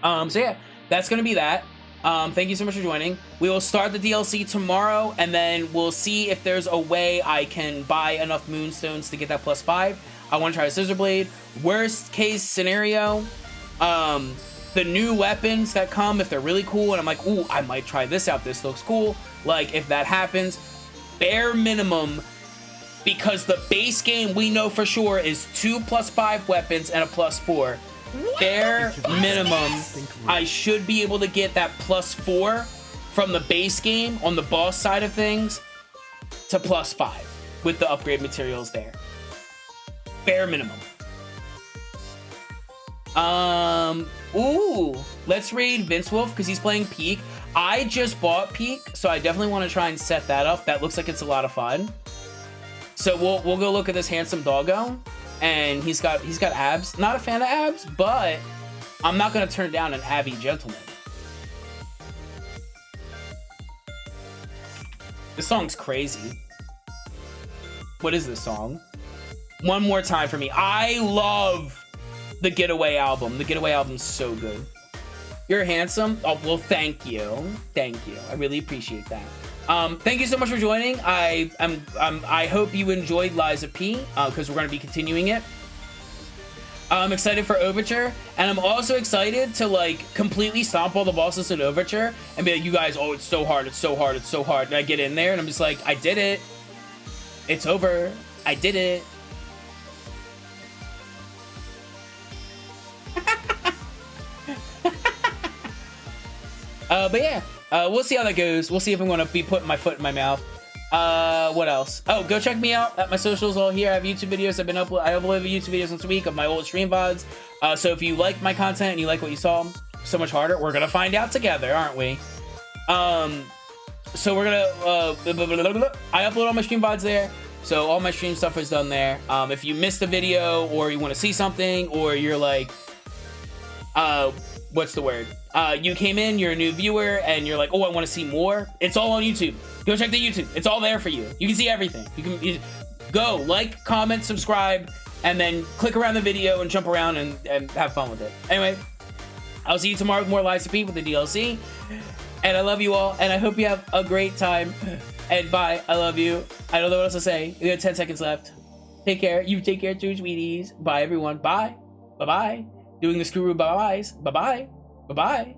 So yeah, that's going to be that. Thank you so much for joining. We will start the DLC tomorrow, and then we'll see if there's a way I can buy enough moonstones to get that +5. I want to try a scissor blade. Worst case scenario, the new weapons that come, if they're really cool, and I'm like, ooh, I might try this out. This looks cool. Like, if that happens, bare minimum, because the base game we know for sure is 2 +5 weapons and a +4. Bare minimum, I should be able to get that +4 from the base game on the boss side of things to +5 with the upgrade materials there. Bare minimum. Ooh, let's raid Vince Wolf because he's playing Peak. I just bought Peak, so I definitely want to try and set that up. That looks like it's a lot of fun. So we'll go look at this handsome doggo. And he's got abs. Not a fan of abs, but I'm not gonna turn down an abby gentleman. This song's crazy. What is this song? One more time for me. I love the Getaway album. The Getaway album's so good. You're handsome. Oh, well, thank you. Thank you. I really appreciate that. Thank you so much for joining. I hope you enjoyed Lies of P, because we're going to be continuing it. I'm excited for Overture, and I'm also excited to, like, completely stomp all the bosses in Overture and be like, you guys, oh, it's so hard, it's so hard, it's so hard. And I get in there, and I'm just like, I did it. It's over. I did it. But yeah, we'll see how that goes. We'll see if I'm going to be putting my foot in my mouth. What else? Oh, go check me out at my socials all here. I have YouTube videos. I upload YouTube videos once a week of my old stream VODs. So if you like my content and you like what you saw, So Much Harder, we're going to find out together, aren't we? So we're going to, I upload all my stream VODs there. So all my stream stuff is done there. If you missed a video or you want to see something or you're like, what's the word? You came in, you're a new viewer, and you're like, oh, I want to see more. It's all on YouTube. Go check the YouTube. It's all there for you. You can see everything. You go, like, comment, subscribe, and then click around the video and jump around and have fun with it. Anyway, I'll see you tomorrow with more Lies of P with the DLC. And I love you all, and I hope you have a great time. And bye. I love you. I don't know what else to say. We have 10 seconds left. Take care. You take care too, sweeties. Bye, everyone. Bye. Bye-bye. Doing the screw bye-byes. Bye-bye. Bye-bye.